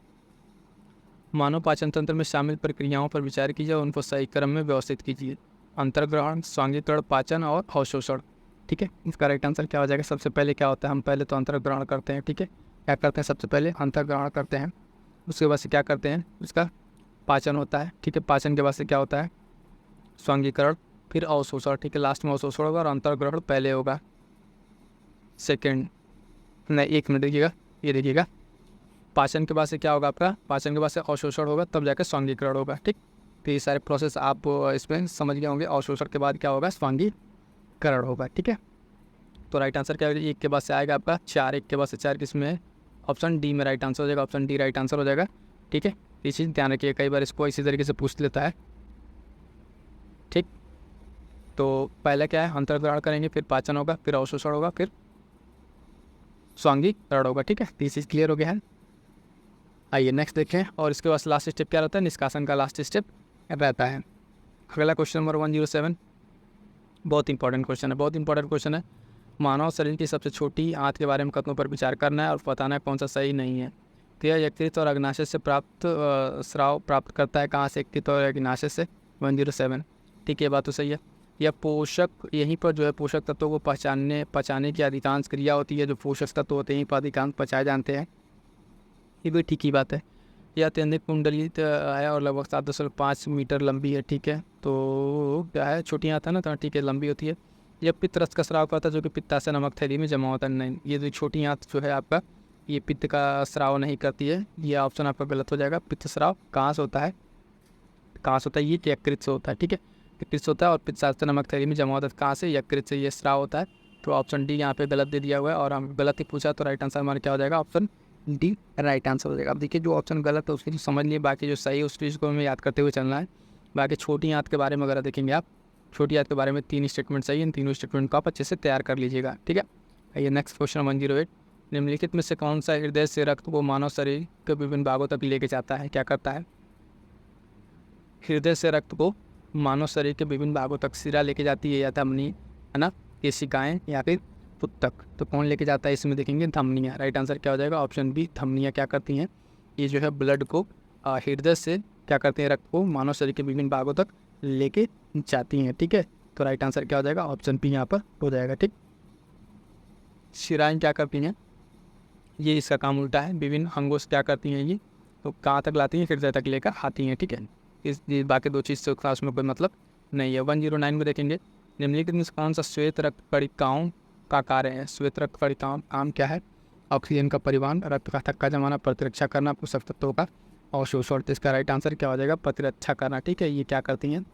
Speaker 1: मानव पाचन तंत्र में शामिल प्रक्रियाओं पर विचार कीजिए और उनको सही क्रम में व्यवस्थित कीजिए। अंतर्ग्रहण, स्वांगीकरण, पाचन और अवशोषण। ठीक है, इसका राइट आंसर क्या हो जाएगा, सबसे पहले क्या होता है, हम पहले तो अंतर्ग्रहण करते हैं। ठीक है, क्या करते हैं, सबसे पहले अंतर्ग्रहण करते हैं, उसके बाद से क्या करते हैं, उसका पाचन होता है। ठीक है, पाचन के बाद से क्या होता है, स्वांगीकरण, फिर अवशोषण। ठीक है, लास्ट में अवशोषण होगा और अंतर्ग्रहण पहले होगा, सेकेंड नहीं, 1 मिनट देखिएगा, ये देखिएगा, पाचन के बाद से क्या होगा आपका, पाचन के बाद से अवशोषण होगा, तब जाकर स्वांगीकरण होगा। ठीक, तो ये सारे प्रोसेस आप इसमें समझ गए होंगे। अवशोषण के बाद क्या होगा, स्वांगीकरण होगा। ठीक है, तो राइट आंसर क्या होगा, 1 के बाद से आएगा आपका 4, 1 के बाद से 4 किस में है, ऑप्शन डी में राइट आंसर हो जाएगा, ऑप्शन डी राइट आंसर हो जाएगा। ठीक है, ये चीज़ ध्यान रखिए, कई बार इसको इसी तरीके से पूछ लेता है। ठीक, तो पहले क्या है, अंतर्ग्रहण करेंगे, फिर पाचन होगा, फिर अवशोषण होगा, फिर स्वांगीकरण होगा। ठीक है, तो ये चीज़ क्लियर हो गया है। आइए नेक्स्ट देखें, और इसके बाद लास्ट स्टेप क्या रहता है, निष्कासन का लास्ट स्टेप रहता है। अगला क्वेश्चन नंबर 107, बहुत इंपॉर्टेंट क्वेश्चन है। मानव शरीर की सबसे छोटी आंत के बारे में कथनों पर विचार करना है और बताना है कौन सा सही नहीं है। तो यह यकृत और अग्नाशय से प्राप्त स्राव प्राप्त करता है। कहाँ से? यकृत और अग्नाशय से। 107, ठीक है, ये बात तो सही है। यह पोषक, यहीं पर जो है पोषक तत्वों को पचाने की अधिकांश क्रिया होती है। जो पोषक तत्व होते हैं यहीं पर अधिकांश पचाए जानते हैं, ये भी ठीक ही बात है। यह अत्यधिक कुंडलित है और लगभग 7.5 मीटर लंबी है, ठीक है। तो क्या है, छोटी आंत है ना, तो ठीक है, लंबी होती है। यह पित्त रस का स्राव करता है जो कि पित्ताशय नमक थैली में जमा होता है। नहीं, ये जो छोटी आंत जो है आपका, ये पित्त का स्राव नहीं करती है। ये ऑप्शन आपका गलत हो जाएगा। पित्त स्राव कहाँ से होता है, ये यकृत से होता है, ठीक है, यकृत से होता है और पित्ताशय नमक थैली में जमा होता है। कहाँ से? यकृत से ये स्राव होता है। तो ऑप्शन डी यहाँ पे गलत दे दिया हुआ है, और हम गलत ही पूछा, तो राइट आंसर हमारा क्या हो जाएगा? ऑप्शन डी राइट आंसर हो जाएगा। अब देखिए, जो ऑप्शन गलत है उसकी तो समझ लिए, बाकी जो सही है उस चीज़ को हमें याद करते हुए चलना है। बाकी छोटी आंत के बारे में अगर देखेंगे आप, छोटी आंत के बारे में 3 स्टेटमेंट सही है, इन तीनों स्टेटमेंट को आप अच्छे से तैयार कर लीजिएगा, ठीक है। आइए नेक्स्ट क्वेश्चन 108, निम्नलिखित में से कौन सा हृदय से रक्त को मानव शरीर के विभिन्न भागों तक लेके जाता है? क्या करता है? हृदय से रक्त को मानव शरीर के विभिन्न भागों तक सिरा लेके जाती है, या धमनी, है ना, केशिकाएँ या फिर पुत्तक। तो कौन लेके जाता है? इसमें देखेंगे धमनियाँ। राइट आंसर क्या हो जाएगा? ऑप्शन बी, धमनियाँ क्या करती हैं, ये जो है ब्लड को हृदय से क्या करते हैं, रक्त को मानव शरीर के विभिन्न भागों तक लेके जाती हैं, ठीक है। तो राइट आंसर क्या हो जाएगा? ऑप्शन बी यहाँ पर हो जाएगा, ठीक। शिराएँ क्या करती हैं, ये इसका काम उल्टा है। विभिन्न अंगों से क्या करती हैं ये, तो कहाँ तक लाती हैं? हृदय तक लेकर आती हैं, ठीक है। इस बाकी दो चीज़ से खास में कोई मतलब नहीं है। 109 में देखेंगे, निम्नलिखित में कौन सा श्वेत रक्त कणिकाओं का कार्य है? श्वेत रक्त कणिकाओं काम क्या है? ऑक्सीजन का परिवहन, रक्त का थक्का जमाना, प्रतिरक्षा करना, पोषक तत्वों का अवशोषण। तो इसका राइट आंसर क्या हो जाएगा? प्रतिरक्षा करना, ठीक है। ये क्या करती हैं?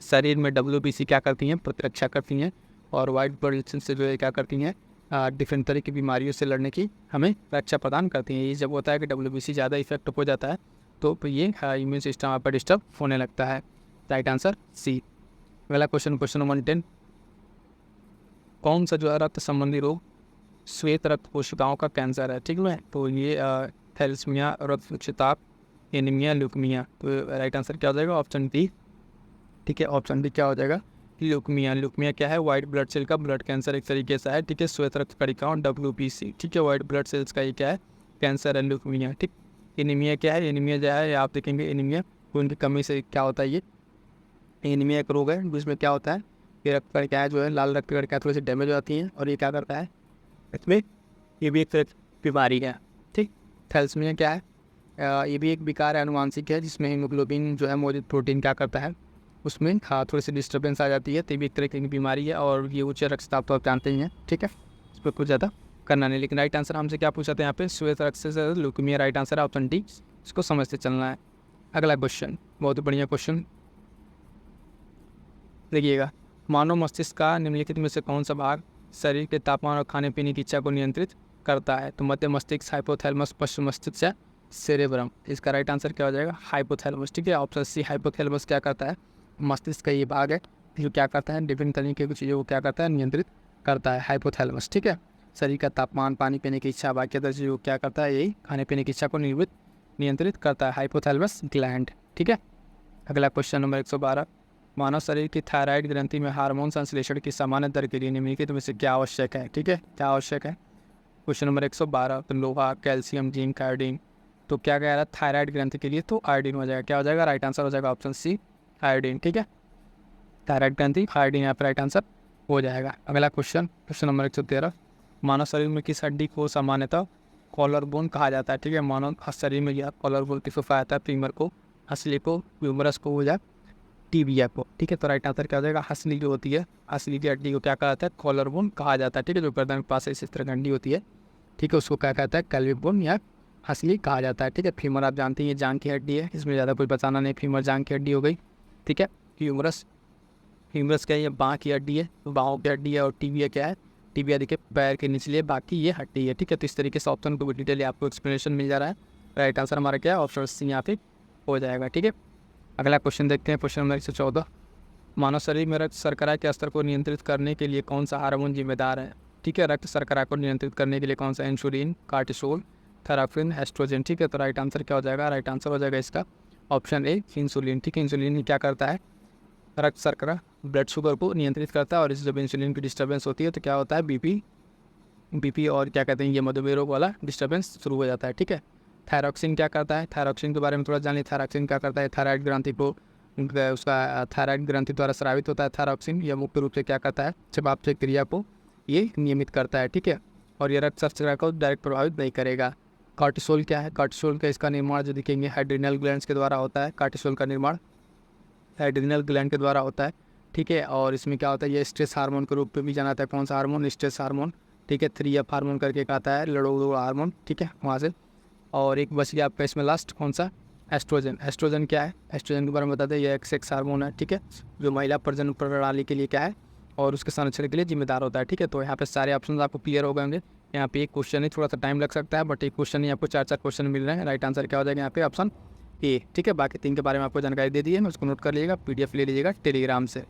Speaker 1: शरीर में WBC क्या करती हैं? प्रतिरक्षा करती हैं। और वाइट ब्लड सेल्स से जो है क्या करती हैं? डिफरेंट तरह की बीमारियों से लड़ने की हमें रक्षा प्रदान करती हैं। ये जब होता है कि WBC ज़्यादा इफेक्ट हो जाता है तो ये इम्यून सिस्टम आप पर डिस्टर्ब होने लगता है। Right answer C. अगला क्वेश्चन 110, कौन सा जो है रक्त संबंधी रोग श्वेत रक्त कोशिकाओं का कैंसर है? ठीक है, तो ये थैलेसीमिया, रक्तक्षताप, एनीमिया, ल्यूकेमिया। तो राइट आंसर क्या हो जाएगा? ऑप्शन डी, ठीक है। ऑप्शन डी क्या हो जाएगा? ल्यूकेमिया क्या है? वाइट ब्लड सेल का ब्लड कैंसर एक तरीके से है, ठीक है। श्वेत रक्त कणिकाओं WBC, ठीक है। वाइट ब्लड सेल्स का ये क्या है? कैंसर है, ल्यूकेमिया, ठीक। एनीमिया क्या है? एनीमिया जो है आप देखेंगे, एनीमिया खून की कमी से क्या होता है? ये एनीमिया एक रोग है जिसमें क्या होता है, ये रक्त कणिकाएं जो है, लाल रक्त कणिकाएं थोड़ी सी डैमेज हो जाती हैं, और ये क्या करता है, इसमें ये भी एक तरह की बीमारी है, ठीक। थैलेसीमिया क्या है? ये भी एक विकार है, अनुवांशिक है, जिसमें हीमोग्लोबिन जो है मौजूद प्रोटीन क्या करता है, उसमें थोड़ी सी डिस्टर्बेंस आ जाती है। तो ये भी एक तरह की बीमारी है, और ये उच्च रक्तचाप तो आप जानते ही हैं, ठीक है। इस पर कुछ ज़्यादा करना नहीं। लेकिन राइट आंसर हमसे क्या पूछा था यहाँ पे? श्वेत रक्त से ल्यूकेमिया राइट आंसर है, ऑप्शन डी। इसको समझते चलना है। अगला क्वेश्चन बहुत बढ़िया क्वेश्चन देखिएगा, मानव मस्तिष्क का निम्नलिखित में से कौन सा भाग शरीर के तापमान और खाने पीने की इच्छा को नियंत्रित करता है? तो मध्य मस्तिष्क, हाइपोथैलेमस, पश्चिम मस्तिष्क या सेरेब्रम। इसका राइट आंसर क्या हो जाएगा? हाइपोथैलेमस, ठीक है। ऑप्शन सी, हाइपोथैलेमस क्या करता है? मस्तिष्क का ये भाग है जो क्या करता है, विभिन्न तरीके की चीज़ों को क्या करता है, नियंत्रित करता है, हाइपोथैलेमस, ठीक है। शरीर का तापमान, पानी पीने की इच्छा, बाकी तरह चीज़ों को क्या करता है, यही खाने पीने की इच्छा को नियंत्रित करता है, हाइपोथैलेमस ग्लैंड, ठीक है। अगला क्वेश्चन नंबर 112, मानव शरीर की थायराइड ग्रंथि में हार्मोन संश्लेषण की सामान्य दर के लिए निम्नलिखित में से क्या आवश्यक है? ठीक है, क्या आवश्यक है? क्वेश्चन नंबर 112, तो लोहा, कैल्शियम, जिंक, आयोडीन। तो क्या कह रहा है थायराइड ग्रंथि के लिए? तो आयोडीन हो जाएगा। क्या हो जाएगा? राइट आंसर हो जाएगा ऑप्शन सी, आयोडीन, ठीक है। थायराइड ग्रंथि, आयोडीन यहाँ पर राइट आंसर हो जाएगा। अगला क्वेश्चन, क्वेश्चन नंबर 113, मानव शरीर में किस हड्डी को सामान्यतः कॉलर बोन कहा जाता है? ठीक है, मानव शरीर में यह कॉलर बोन किसको कहा जाता है? फीमर को, हंसली को, ह्यूमरस को या टीबिया को, ठीक है। तो राइट आंसर क्या हो जाएगा? हंसली जो होती है, हंसली की हड्डी को क्या कहा जाता है? कॉलर बोन कहा जाता है, ठीक है। जो गर्दन के पास इस तरह की हड्डी होती है, ठीक है, उसको क्या कहता है? कैल्विक बोन या हंसली कहा जाता है, ठीक है। फीमर आप जानते हैं ये जांग की हड्डी है, इसमें ज़्यादा कुछ बताना नहीं, फीमर जांग की हड्डी हो गई, ठीक है। ह्यूमरस, ह्यूमरस क्या है? ये बाँह की हड्डी है, बाहों की हड्डी है। और टीबिया क्या है? टीबिया देखिए पैर के निचले बाकी ये हड्डी है, ठीक है। तो इस तरीके से ऑप्शन को डिटेल आपको एक्सप्लेनेशन मिल जा रहा है। राइट आंसर हमारा क्या है? ऑप्शन सी यहाँ पे हो जाएगा, ठीक है। अगला क्वेश्चन देखते हैं, क्वेश्चन नंबर 114, मानव शरीर में रक्त शर्करा के स्तर को नियंत्रित करने के लिए कौन सा हार्मोन जिम्मेदार है? ठीक है, रक्त शर्करा को नियंत्रित करने के लिए कौन सा? Insulin, cortisol, thyroxine, oestrogen. ठीक है, तो राइट आंसर क्या हो जाएगा? राइट आंसर हो जाएगा इसका ऑप्शन ए, इंसुलिन। ठीक है, इंसुलिन क्या करता है? रक्त शर्करा, ब्लड शुगर को नियंत्रित करता है, और इस जब इंसुलिन की डिस्टर्बेंस होती है तो क्या होता है? बीपी और क्या कहते हैं, ये मधुमेह रोग वाला डिस्टर्बेंस शुरू हो जाता है। ठीक है, थायरॉक्सिन क्या करता है? थायरॉक्सिन के बारे में थोड़ा जानिए। थायरॉक्सिन क्या करता है? थायराइड ग्रंथि को, उसका थायराइड ग्रंथि द्वारा स्रावित होता है थायरॉक्सिन। यह मुख्य रूप से क्या करता है? चयापचय क्रिया को ये नियमित करता है। ठीक है, और ये रक्त शर्करा को डायरेक्ट प्रभावित नहीं करेगा। कार्टिसोल क्या है? कार्टिसोल का इसका निर्माण जो दिखेंगे एड्रिनल ग्लैंड्स के द्वारा होता है। कार्टिसोल का निर्माण एड्रिनल ग्लैंड के द्वारा होता है। ठीक है, और इसमें क्या होता है? ये स्ट्रेस हार्मोन के रूप में भी जाना जाता है। कौन सा हार्मोन? Stress hormone. ठीक है, 3F हार्मोन करके एक आता है, लड़ों हार्मोन। ठीक है, वहाँ से। और एक बच गया आपका इसमें लास्ट, कौन सा? एस्ट्रोजन। एस्ट्रोजन क्या है? एस्ट्रोजन के बारे में बताते हैं, यह एक सेक्स हार्मोन है। ठीक है, जो महिला प्रजनन प्रणाली के लिए क्या है और उसके संरक्षण के लिए जिम्मेदार होता है। ठीक है, तो यहाँ पे सारे ऑप्शन आपको क्लियर हो गए होंगे। यहाँ पे एक क्वेश्चन ही थोड़ा सा टाइम लग सकता है, बट एक क्वेश्चन ही आपको 4 क्वेश्चन मिल रहे हैं। राइट आंसर क्या हो जाएगा यहाँ पे? Option A. ठीक है, बाकी 3 के बारे में आपको जानकारी दे दी है, उसको नोट कर लीजिएगा, PDF ले लीजिएगा टेलीग्राम से।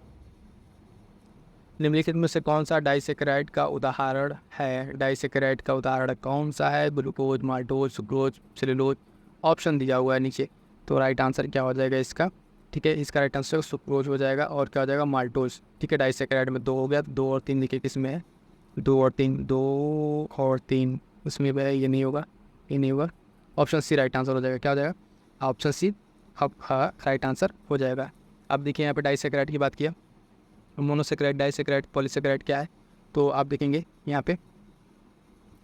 Speaker 1: निम्नलिखित में से कौन सा डाइसेकेराइड का उदाहरण है? डाइसेकेराइड का उदाहरण कौन सा है? Glucose, maltose, sucrose, cellulose. Option दिया हुआ है नीचे, तो राइट आंसर क्या हो जाएगा इसका? ठीक है, इसका राइट आंसर सुक्रोज हो जाएगा, और क्या हो जाएगा? माल्टोज। ठीक है, डाइसेकेराइड में 2 हो गया, 2 और 3 देखिए किस में है? 2 और 3 उसमें भी है, ये नहीं होगा, ये नहीं होगा। ऑप्शन सी राइट आंसर हो जाएगा। क्या हो जाएगा? ऑप्शन सी अब हाँ राइट आंसर हो जाएगा। अब देखिए यहाँ पे डाइसेकेराइड की बात किया, मोनोसेकेराइड, डाइसेकेराइड, पॉलीसेकेराइड क्या है? तो आप देखेंगे यहाँ पे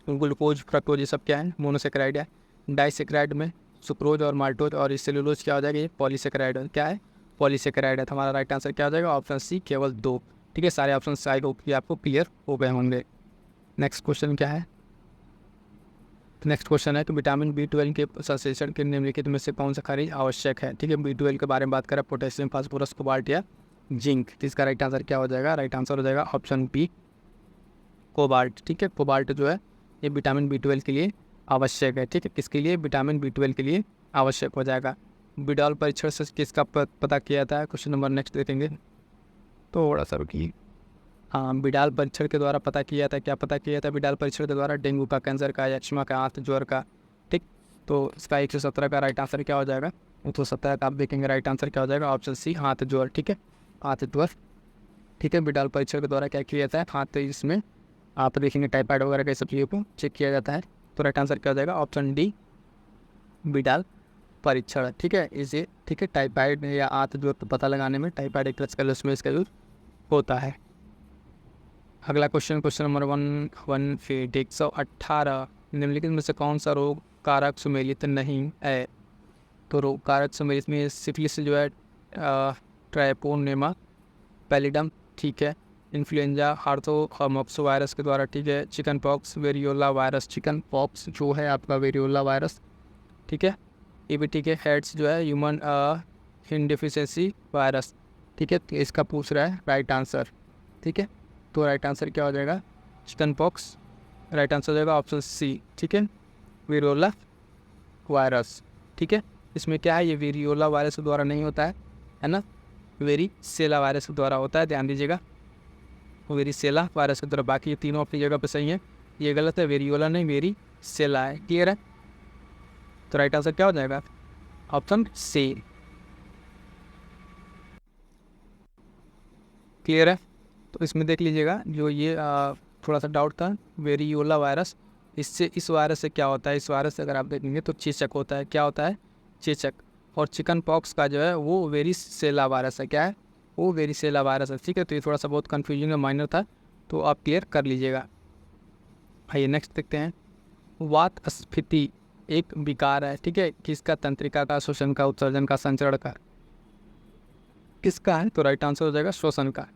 Speaker 1: ग्लूकोज, फ्रक्टोज, ये सब क्या है? मोनोसेकेराइड है। डाइसेकेराइड में सुक्रोज और माल्टोज और सेलुलोज क्या हो जाएगा? ये पॉलीसेकेराइड क्या है? पॉलीसेकेराइड है। तो हमारा राइट आंसर क्या हो जाएगा? ऑप्शन सी, केवल 2। ठीक है, सारे ऑप्शन आई होप कि आपको क्लियर हो गए होंगे। नेक्स्ट क्वेश्चन क्या है? नेक्स्ट क्वेश्चन है कि विटामिन B12 के संश्लेषण के निम्नलिखित में से कौन सा खनिज आवश्यक है? ठीक है, B12 के बारे में बात करें, पोटेशियम, फास्फोरस, कोबाल्ट या जिंक। तो इसका राइट आंसर क्या हो जाएगा? राइट आंसर हो जाएगा ऑप्शन बी, कोबाल्ट। ठीक है, कोबाल्ट जो है ये विटामिन B12 के लिए आवश्यक है। ठीक है, किसके लिए? विटामिन B12 के लिए आवश्यक हो जाएगा। बिडाल परीक्षण से किसका पता किया था? क्वेश्चन नंबर नेक्स्ट देखेंगे, थोड़ा सा रुकिए। हाँ, बिडाल परीक्षण के द्वारा पता किया था। क्या पता किया था बिडाल परीक्षण के द्वारा? डेंगू का, कैंसर का, एचमा का, आंत ज्वर का। ठीक, तो इसका 117 का राइट आंसर क्या हो जाएगा? 117 का आप देखेंगे राइट आंसर क्या हो जाएगा? ऑप्शन सी, आंत ज्वर। ठीक है, आंत ज्वर। ठीक है, बिडाल परीक्षण के द्वारा क्या किया जाता है? आंत, इसमें आप देखेंगे टाइफाइड वगैरह के सब चीज़ों को चेक किया जाता है। तो राइट आंसर क्या हो जाएगा? ऑप्शन डी, बिडाल परीक्षण। ठीक है, इसे ठीक है टाइफाइड या आंत ज्वर को पता लगाने में टाइफाइड एक तरह में इसका यूज होता है। अगला क्वेश्चन, क्वेश्चन नंबर 118, निम्नलिखित में से कौन सा रोग कारक सुमेलित नहीं है? तो रोग कारक सुमेलित में सिफिलिस जो है, ट्राइपोनेमा पैलिडम। ठीक है, इन्फ्लुएंजा आर्थोमॉक्स वायरस के द्वारा। ठीक है, chicken pox, variola virus. Chicken pox जो है आपका वेरियोला वायरस। ठीक है, ये भी ठीक है। हेड्स जो है ह्यूमन इनडेफिशिएंसी वायरस। ठीक है, तो इसका पूछ रहा है राइट आंसर। ठीक है, तो राइट आंसर क्या हो जाएगा? Chicken pox. राइट आंसर हो जाएगा ऑप्शन सी। ठीक है, वेरियोला वायरस। ठीक है, इसमें क्या है? ये वेरियोला वायरस के द्वारा नहीं होता है ना, वेरिसेला वायरस के द्वारा होता है, ध्यान दीजिएगा, वेरिसेला वायरस के द्वारा। बाकी ये तीनों अपनी जगह पे सही है, ये गलत है, वेरियोला नहीं, वेरिसेला है। क्लियर है? तो राइट आंसर क्या हो जाएगा? ऑप्शन सी। क्लियर है? तो इसमें देख लीजिएगा, जो ये थोड़ा सा डाउट था, वेरियोला वायरस, इससे इस वायरस से क्या होता है? इस वायरस से अगर आप देखेंगे तो चेचक होता है। क्या होता है? चेचक। और चिकन पॉक्स का जो है वो वेरिसेला वायरस है। क्या है? वो वेरिसेला वायरस है। ठीक है, तो ये थोड़ा सा बहुत कन्फ्यूजिंग है, माइनर था, तो आप क्लियर कर लीजिएगा। आइए नेक्स्ट देखते हैं। वात स्फीति एक विकार है। ठीक है, किसका? तंत्रिका का, श्वसन का, उत्सर्जन का, संचरण का। किसका है? तो राइट आंसर हो जाएगा श्वसन का।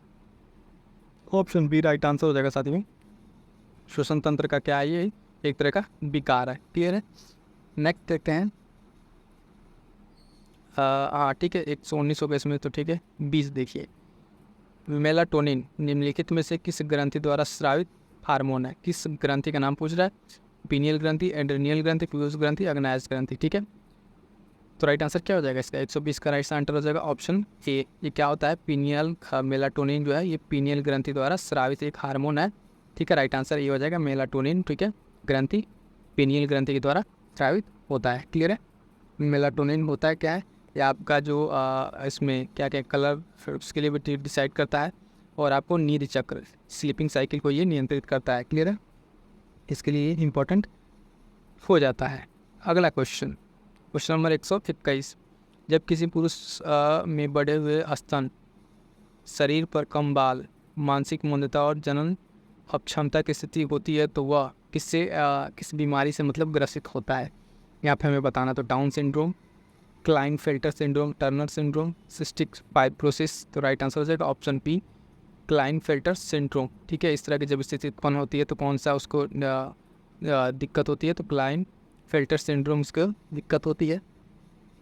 Speaker 1: ऑप्शन बी राइट आंसर हो जाएगा साथी में। श्वसन तंत्र का क्या है? ये एक तरह का विकार है। क्लियर है? नेक्स्ट देखते हैं। हाँ ठीक है, 119 हो गए इसमें, तो ठीक है 20 देखिए। मेलाटोनिन निम्नलिखित में से किस ग्रंथि द्वारा स्रावित हार्मोन है? किस ग्रंथि का नाम पूछ रहा है? पीनियल ग्रंथि, एड्रेनियल ग्रंथि, प्यूस ग्रंथि, अग्नायस ग्रंथि। ठीक है, तो राइट आंसर क्या हो जाएगा इसका? 120 का राइट आंसर हो जाएगा ऑप्शन ए। ये क्या होता है? पीनियल मेलाटोनिन जो है ये पीनियल ग्रंथि द्वारा स्रावित एक हार्मोन है। ठीक है, राइट आंसर ये हो जाएगा मेलाटोनिन। ठीक है, ग्रंथि पीनियल ग्रंथि के द्वारा स्रावित होता है। क्लियर है। मेलाटोनिन होता है क्या है, ये आपका जो इसमें क्या क्या कलर उसके लिए भी डिसाइड करता है, और आपको नींद चक्र स्लीपिंग साइकिल को ये नियंत्रित करता है। क्लियर है, इसके लिए इम्पोर्टेंट हो जाता है। अगला क्वेश्चन नंबर 121, जब किसी पुरुष में बढ़े हुए स्तन, शरीर पर कम बाल, मानसिक मंदता और जनन अक्षमता की स्थिति होती है तो वह किस बीमारी से मतलब ग्रसित होता है। यहाँ पे हमें बताना तो down syndrome, Klinefelter syndrome, Turner syndrome, cystic fibrosis. तो राइट आंसर हो जाएगा ऑप्शन पी, क्लाइनफेल्टर सिंड्रोम। ठीक है, इस तरह की जब स्थिति उत्पन्न होती है तो कौन सा उसको दिक्कत होती है, तो क्लाइनफेल्टर सिंड्रोम उसको दिक्कत होती है।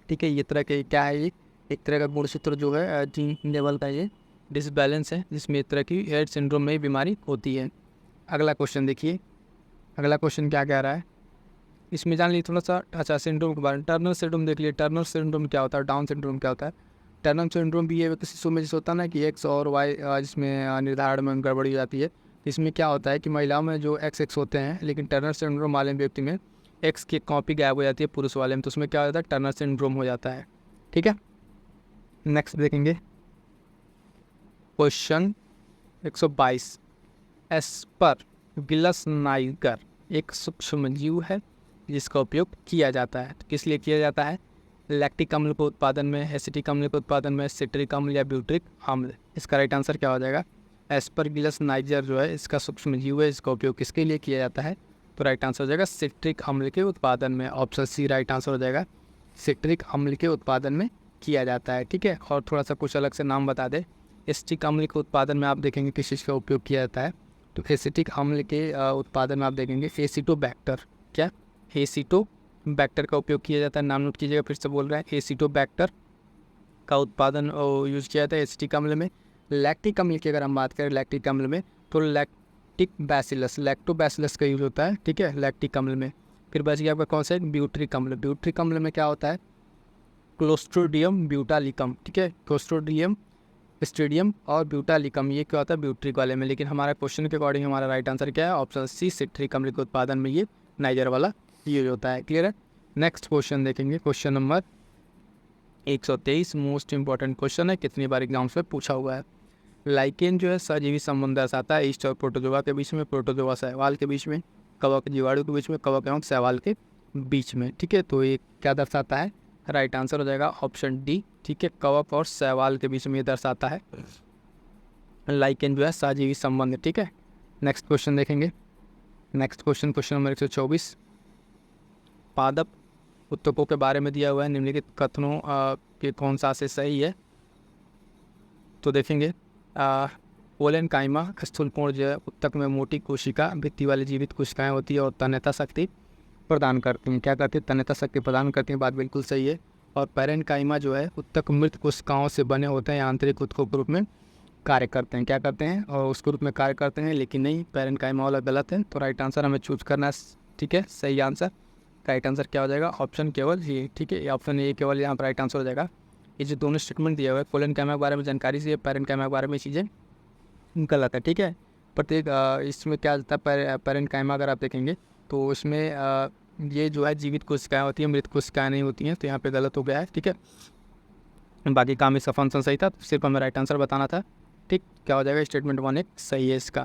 Speaker 1: ठीक है, ये तरह के क्या है, ये एक तरह का गुणसूत्र जो है जीन लेवल का ये डिसबैलेंस है, जिसमें एक तरह की एड सिंड्रोम में बीमारी होती है। अगला क्वेश्चन देखिए, अगला क्वेश्चन क्या कह रहा है, इसमें जान लीजिए थोड़ा सा। अच्छा, सिंड्रोम के बारे में, टर्नर सिंड्रोम देख लिए। टर्नर सिंड्रोम क्या होता है, डाउन सिंड्रोम क्या होता है। टर्नर सिंड्रोम भी ये शिशु में जैसे होता है ना कि एक्स और वाई जिसमें निर्धारण में गड़बड़ी हो जाती है। इसमें क्या होता है कि महिलाओं में जो एक्स होते हैं, लेकिन टर्नर सिंड्रोम वाले व्यक्ति में एक्स की कॉपी गायब हो जाती है पुरुष वाले में, तो उसमें क्या हो जाता है, टर्नर सिंड्रोम हो जाता है। ठीक है, नेक्स्ट देखेंगे क्वेश्चन 122, एस्परगिलस नाइगर एक सूक्ष्म जीव है जिसका उपयोग किया जाता है। तो किस लिए किया जाता है, लैक्टिक अम्ल के उत्पादन में, एसिटिक अम्ल के उत्पादन में, सिट्रिक अम्ल या ब्यूट्रिक अम्ल। इसका राइट आंसर क्या हो जाएगा, एस्परगिलस नाइगर जो है इसका सूक्ष्म जीव है, इसका उपयोग किसके लिए किया जाता है, तो राइट आंसर हो जाएगा सिट्रिक अम्ल के उत्पादन में। ऑप्शन सी राइट आंसर हो जाएगा, सिट्रिक अम्ल के उत्पादन में किया जाता है। ठीक है, और थोड़ा सा कुछ अलग से नाम बता दे। एसिटिक अम्ल के उत्पादन में आप देखेंगे किस चीज़ का उपयोग किया जाता है, तो एसिटिक अम्ल के उत्पादन में आप देखेंगे एसिटोबैक्टर, क्या एसिटोबैक्टर का उपयोग किया जाता है। नाम नोट कीजिएगा, फिर से बोल रहे हैं, एसिटोबैक्टर का उत्पादन यूज़ किया जाता है एसिटिक अम्ल में। लैक्टिक अम्ल की अगर हम बात करें लैक्टिक अम्ल में, तो लैक्टिक बैसिलस, लैक्टोबैसिलस का यूज़ होता है। ठीक है, लैक्टिक अम्ल में। फिर बच गया आपका कौन सा, ब्यूट्रिक अम्ल। ब्यूट्रिक अम्ल में क्या होता है, क्लोस्ट्रोडियम ब्यूटालिकम। ठीक है, क्लोस्ट्रोडियम स्टेडियम और ब्यूटालिकम, ये क्या होता है ब्यूट्रिक वाले में। लेकिन हमारा क्वेश्चन के अकॉर्डिंग हमारा राइट आंसर क्या है, ऑप्शन सी, सिट्रिक अम्ल के उत्पादन में ये नाइजर वाला यूज होता है। क्लियर है। नेक्स्ट क्वेश्चन देखेंगे, question number 123, most important question है, कितनी बार एग्जाम्स में पूछा हुआ है। लाइकेन जो है सजीवी संबंध दर्शाता है ईस्ट और प्रोटोजोआ के बीच में, प्रोटोजोआ शैवाल के बीच में, कवक जीवाणु के बीच में, कवक एवं शैवाल के बीच में। ठीक है, तो ये क्या दर्शाता है, राइट आंसर हो जाएगा ऑप्शन डी। ठीक है, कवक और शैवाल के बीच में ये दर्शाता है लाइकेन जो है सजीवी संबंध। ठीक है, नेक्स्ट क्वेश्चन देखेंगे। नेक्स्ट क्वेश्चन नंबर 124, पादप उत्तकों के बारे में दिया हुआ है, निम्नलिखित कथनों के कौन सा से सही है। तो देखेंगे पोलन काइमा स्थूलपूर्ण जो है उत्तक में मोटी कोशिका भित्ति वाली जीवित कोशिकाएं होती है और तन्यता शक्ति प्रदान करती हैं। क्या करती है, तन्यता शक्ति प्रदान करती हैं, बात बिल्कुल सही है। और पैरेन्काइमा जो है उत्तक मृत कोशिकाओं से बने होते हैं, आंतरिक उत्तकों के रूप में कार्य करते हैं। क्या करते हैं, और उसके रूप में कार्य करते हैं, लेकिन नहीं, पैरेन्काइमा वाला गलत है। तो राइट आंसर हमें चूज करना है। ठीक है, सही आंसर, राइट आंसर क्या हो जाएगा, ऑप्शन केवल ये। ठीक है, ऑप्शन ए केवल यहाँ पर राइट आंसर हो जाएगा। ये जो दोनों स्टेटमेंट दिया हुआ है, पैरेन्काइमा के बारे में जानकारी से, पैरेन्काइमा के बारे में चीज़ें गलत है। ठीक है, प्रत्येक इसमें क्या होता है, पैरेन्काइमा अगर आप देखेंगे तो इसमें ये जो है जीवित कोशिकाएं होती हैं, मृत कोशिकाएं नहीं होती हैं, तो यहाँ पे गलत हो गया है। ठीक है, बाकी काम इसका फंक्शन सही था, तो सिर्फ हमें राइट आंसर बताना था। ठीक, क्या हो जाएगा, स्टेटमेंट 1 एक सही है इसका।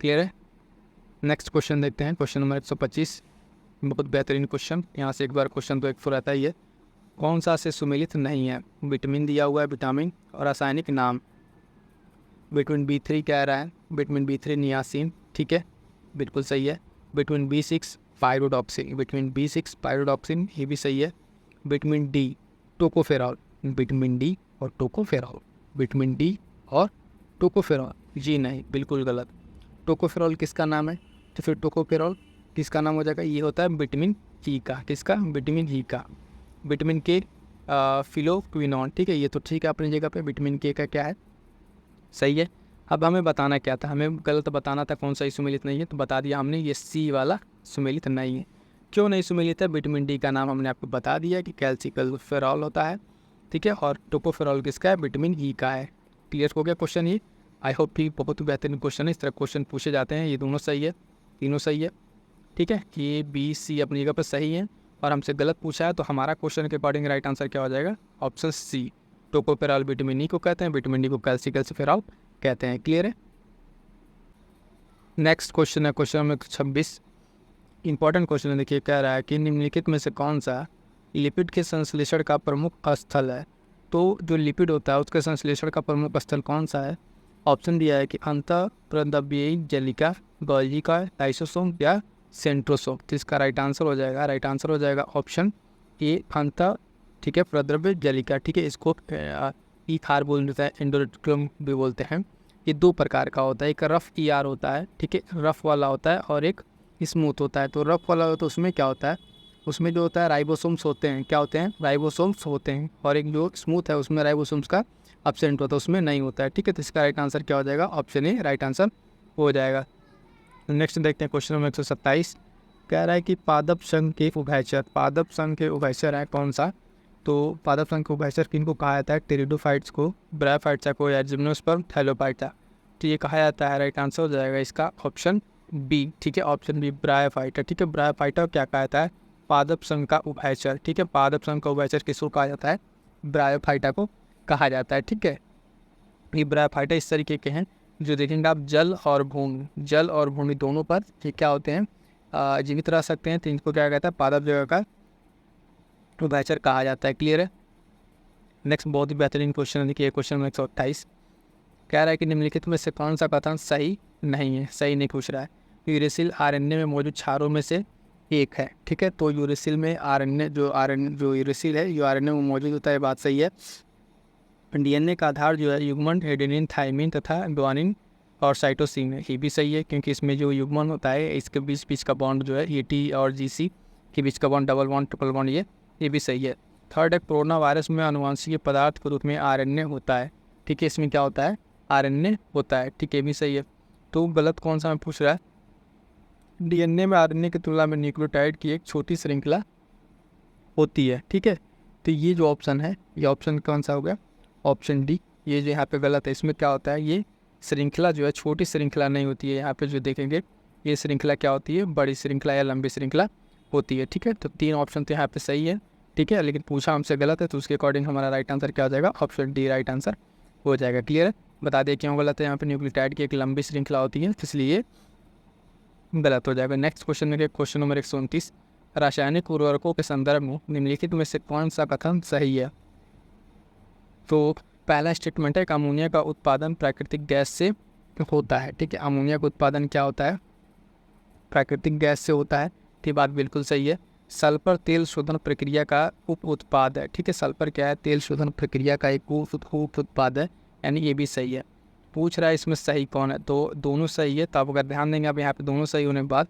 Speaker 1: क्लियर है। नेक्स्ट क्वेश्चन देखते हैं, क्वेश्चन नंबर 125, बहुत बेहतरीन क्वेश्चन। यहाँ से एक बार क्वेश्चन तो एक फुल रहता ही है, कौन सा से सुमेलित नहीं है। विटामिन दिया हुआ है, विटामिन और रासायनिक नाम। विटामिन B3 कह रहा है, विटामिन B3 नियासिन। ठीक है, बिल्कुल सही है। Vitamin B6 pyridoxine, vitamin B6 pyridoxine, ये भी सही है। Vitamin D tocopherol, vitamin D और टोकोफेरॉल, विटामिन D और टोकोफेरॉल, जी नहीं, बिल्कुल गलत। टोकोफेरॉल किसका नाम है, तो फिर टोकोफेरॉल किसका नाम हो जाएगा, ये होता है विटामिन ई का। किसका, विटामिन ई का। विटामिन के फिलोक्विनोन। ठीक है, ये तो ठीक है अपनी जगह पे। विटामिन के का क्या है, सही है। अब हमें बताना क्या था, हमें गलत बताना था कौन सा सुमेलित नहीं है, तो बता दिया हमने, ये सी वाला सुमेलित नहीं है। क्यों नहीं सुमेलित है, विटामिन डी का नाम हमने आपको बता दिया कि कैल्सिकल्फेरॉल होता है। ठीक है, और टोकोफेरॉल किसका है, विटामिन ई का है। क्लियर हो गया क्वेश्चन ये। आई होप कि बहुत बेहतरीन क्वेश्चन है, इस तरह क्वेश्चन पूछे जाते हैं। ये दोनों सही है, तीनों सही है। ठीक है, ये बी सी अपनी जगह पर सही है, और हमसे गलत पूछा है, तो हमारा क्वेश्चन के अकॉर्डिंग राइट आंसर क्या हो जाएगा? Option C, tocopherol vitamin E को कहते हैं, विटामिन डी को कैल्सिफेरॉल कहते हैं। क्लियर है? नेक्स्ट क्वेश्चन है क्वेश्चन नंबर 26। इंपॉर्टेंट क्वेश्चन है, देखिए कह रहा है कि निम्नलिखित में से कौन सा लिपिड के संश्लेषण का प्रमुख स्थल है? तो जो लिपिड होता है उसके संश्लेषण का प्रमुख स्थल कौन सा है? ऑप्शन दिया है कि अंतःप्रद्रव्ययी जलिका, गोल्गी का, लाइसोसोम या सेंट्रोसोम। तो इसका राइट आंसर हो जाएगा ऑप्शन ए, अंतः, ठीक है, प्रद्रव्य जलिका। ठीक है, इसको ई खार बोल देता है, एंडोरेटिकुलम भी बोलते हैं। ये दो प्रकार का होता है, एक रफ ई आर होता है, ठीक है, रफ वाला होता है, और एक स्मूथ होता है। तो रफ वाला होता है, उसमें क्या होता है, उसमें जो होता है राइबोसोम्स होते हैं। क्या होते हैं? राइबोसोम्स होते हैं। और एक जो स्मूथ है उसमें राइबोसोम्स का एब्सेंट होता है, उसमें नहीं होता है। ठीक है, तो इसका राइट आंसर क्या हो जाएगा? ऑप्शन ए राइट आंसर हो जाएगा। नेक्स्ट देखते हैं क्वेश्चन नंबर 127। कह रहा है कि पादप संघ के उभयचर है कौन सा? तो पादप संघ के उभयचर किनको कहा जाता है? टेरिडोफाइट्स को, ब्रायोफाइट्स को, या जिम्नोस्पर्म, थैलोफाइटा। तो ये कहा जाता है, राइट आंसर हो जाएगा इसका ऑप्शन बी। ठीक है, ऑप्शन बी ब्रायोफाइटा। ठीक है, ब्रायोफाइटा क्या कहा जाता है? पादप संघ का उभयचर। ठीक है, पादप संघ का उभयचर किसको कहा जाता है? ब्रायोफाइटा को कहा जाता है। ठीक है, ये ब्रायोफाइटा इस तरीके के हैं जो देखेंगे आप जल और भूमि दोनों पर ये क्या होते हैं? जीवित रह सकते हैं। तो इनको क्या कहता है? पादप जगह का उभयचर कहा जाता है। क्लियर है? नेक्स्ट बहुत ही बेहतरीन क्वेश्चन है, देखिए क्वेश्चन नंबर 128। कह रहा है कि निम्नलिखित में से कौन सा कथन सही नहीं है? सही नहीं पूछ रहा है। यूरेसिल आरएनए में मौजूद क्षारों में से एक है। ठीक है, तो यूरेसिल में आरएनए जो यूरेसिल है, जो आरएनए में मौजूद होता है, बात सही है। डीएनए का आधार जो है युग्मन एडेनिन, थाइमिन तथा ग्वानिन और साइटोसिन है। ये भी सही है, क्योंकि इसमें जो युग्मन होता है इसके बीच का बॉन्ड जो है, ये टी और जीसी के बीच का bond, double bond, triple bond, ये भी सही है। थर्ड है, कोरोना वायरस में आनुवंशिक पदार्थ के रूप में आरएनए होता है। ठीक है, इसमें क्या होता है? आरएनए होता है। ठीक है, ये भी सही है। तो गलत कौन सा में पूछ रहा है? डीएनए में आरएनए की तुलना में न्यूक्लियोटाइड की एक छोटी श्रृंखला होती है। ठीक है, तो ये जो ऑप्शन है, ये ऑप्शन कौन सा हो गया? Option D. ये जो यहाँ पे गलत है, इसमें क्या होता है? ये श्रृंखला जो है छोटी श्रृंखला नहीं होती है। यहाँ पे जो देखेंगे ये श्रृंखला क्या होती है? बड़ी श्रृंखला या लंबी श्रृंखला होती है। ठीक है, तो तीन ऑप्शन तो यहाँ पे सही है। ठीक है, लेकिन पूछा हमसे गलत है, तो उसके अकॉर्डिंग हमारा राइट आंसर क्या हो जाएगा? ऑप्शन डी राइट आंसर हो जाएगा। क्लियर है? बता दें क्यों गलत है। यहाँ पे न्यूक्लियोटाइड की एक लंबी श्रृंखला होती है, इसलिए गलत हो जाएगा। नेक्स्ट क्वेश्चन है क्वेश्चन नंबर 129। रासायनिक उर्वरकों के संदर्भ में निम्नलिखित में से कौन सा कथन सही है? तो पहला स्टेटमेंट है कि अमोनिया का उत्पादन प्राकृतिक गैस से होता है। ठीक है, अमोनिया का उत्पादन क्या होता है? प्राकृतिक गैस से होता है। ये बात बिल्कुल सही है। सल्फर तेल शोधन प्रक्रिया का उप उत्पाद है। ठीक है, सल्फर क्या है? तेल शोधन प्रक्रिया का एक उप उत्पाद है, यानी ये भी सही है। पूछ रहा है इसमें सही कौन है? तो दोनों सही है। तो आप अगर ध्यान देंगे, आप यहाँ पे दोनों सही होने के बाद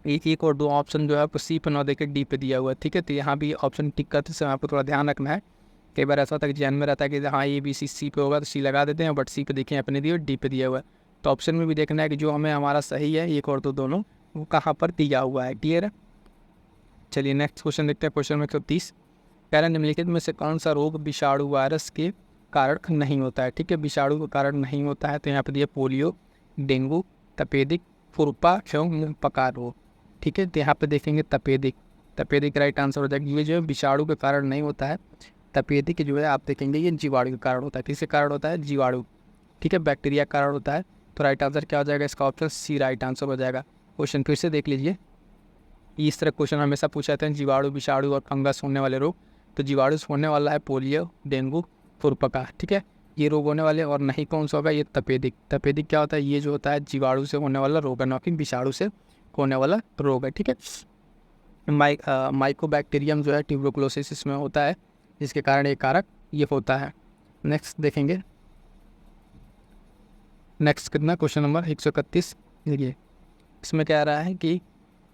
Speaker 1: एक और दो ऑप्शन जो है आपको सी पे ना देकर डी पे दिया हुआ है। ठीक है, तो यहाँ भी ऑप्शन टिक करते समय आपको थोड़ा ध्यान रखना है। कई बार ऐसा होता है कि जहन में रहता है कि हाँ ये बी सी पे होगा, तो सी लगा देते हैं, बट सी पे देखें अपने दिए, डी पे दिया हुआ है। तो ऑप्शन में भी देखना है कि जो हमें हमारा सही है, एक और दो दोनों, वो कहाँ पर दिया हुआ है। क्लियर है? चलिए नेक्स्ट क्वेश्चन देखते हैं। Question number 130। कह रहे हैं निम्नलिखित में से कौन सा रोग विषाणु वायरस के कारण नहीं होता है? ठीक है, विषाणु के कारण नहीं होता है। तो यहाँ पर दिया पोलियो, डेंगू, तपेदिक, खुरपा एवं पकार रोग। ठीक है, तो यहाँ पे देखेंगे तपेदिक राइट आंसर हो जाएगा। ये जो है विषाणु के कारण नहीं होता है। तपेदिक जो है आप देखेंगे ये जीवाणु के कारण होता है। किसके कारण होता है? जीवाणु। ठीक है, बैक्टीरिया के कारण होता है। तो राइट आंसर क्या हो जाएगा? इसका ऑप्शन सी राइट आंसर हो जाएगा। क्वेश्चन फिर से देख लीजिए। इस तरह क्वेश्चन हमेशा पूछा जाता है जीवाणु, विषाणु और फंगस होने वाले रोग। तो जीवाणु से होने वाला है पोलियो, डेंगू, खुरपका। ठीक है, ये रोग होने वाले, और नहीं कौन सा होगा? ये तपेदिक क्या होता है? ये जो होता है जीवाणु से होने वाला रोग है, ना कि विषाणु से होने वाला रोग है। ठीक है, माइकोबैक्टीरियम जो है ट्यूबरकुलोसिस में होता है, जिसके कारण एक कारक ये होता है। नेक्स्ट देखेंगे। नेक्स्ट कितना? Question number 131। देखिए इसमें कह रहा है कि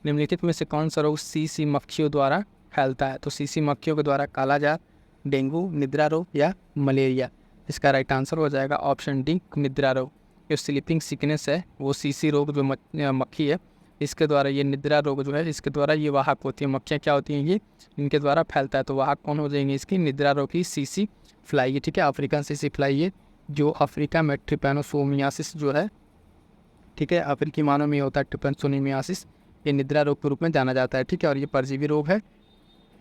Speaker 1: निम्नलिखित में से कौन सा रोग सीसी मक्खियों द्वारा फैलता है? तो सीसी मक्खियों के द्वारा कालाजार, डेंगू, निद्रा रोग या मलेरिया। इसका राइट आंसर हो जाएगा ऑप्शन डी निद्रा रोग। जो स्लीपिंग सिकनेस है वो सीसी रोग जो मक्खी है, इसके द्वारा, ये निद्रा रोग जो है इसके द्वारा ये वाहक होती है। मक्खियाँ क्या होती हैं? ये इनके द्वारा फैलता है। तो वाहक कौन हो जाएंगे इसकी? निद्रा रोग की सीसी फ्लाई। ठीक है, अफ्रीकन सीसी फ्लाई है, जो अफ्रीका में ट्रिपैनोसोमियासिस जो है, ठीक है, अफ्रीकी मानव में होता है ट्रिपैनोसोमियासिस। ये निद्रा रोग के रूप में जाना जाता है, ठीक है। और ये परजीवी रोग है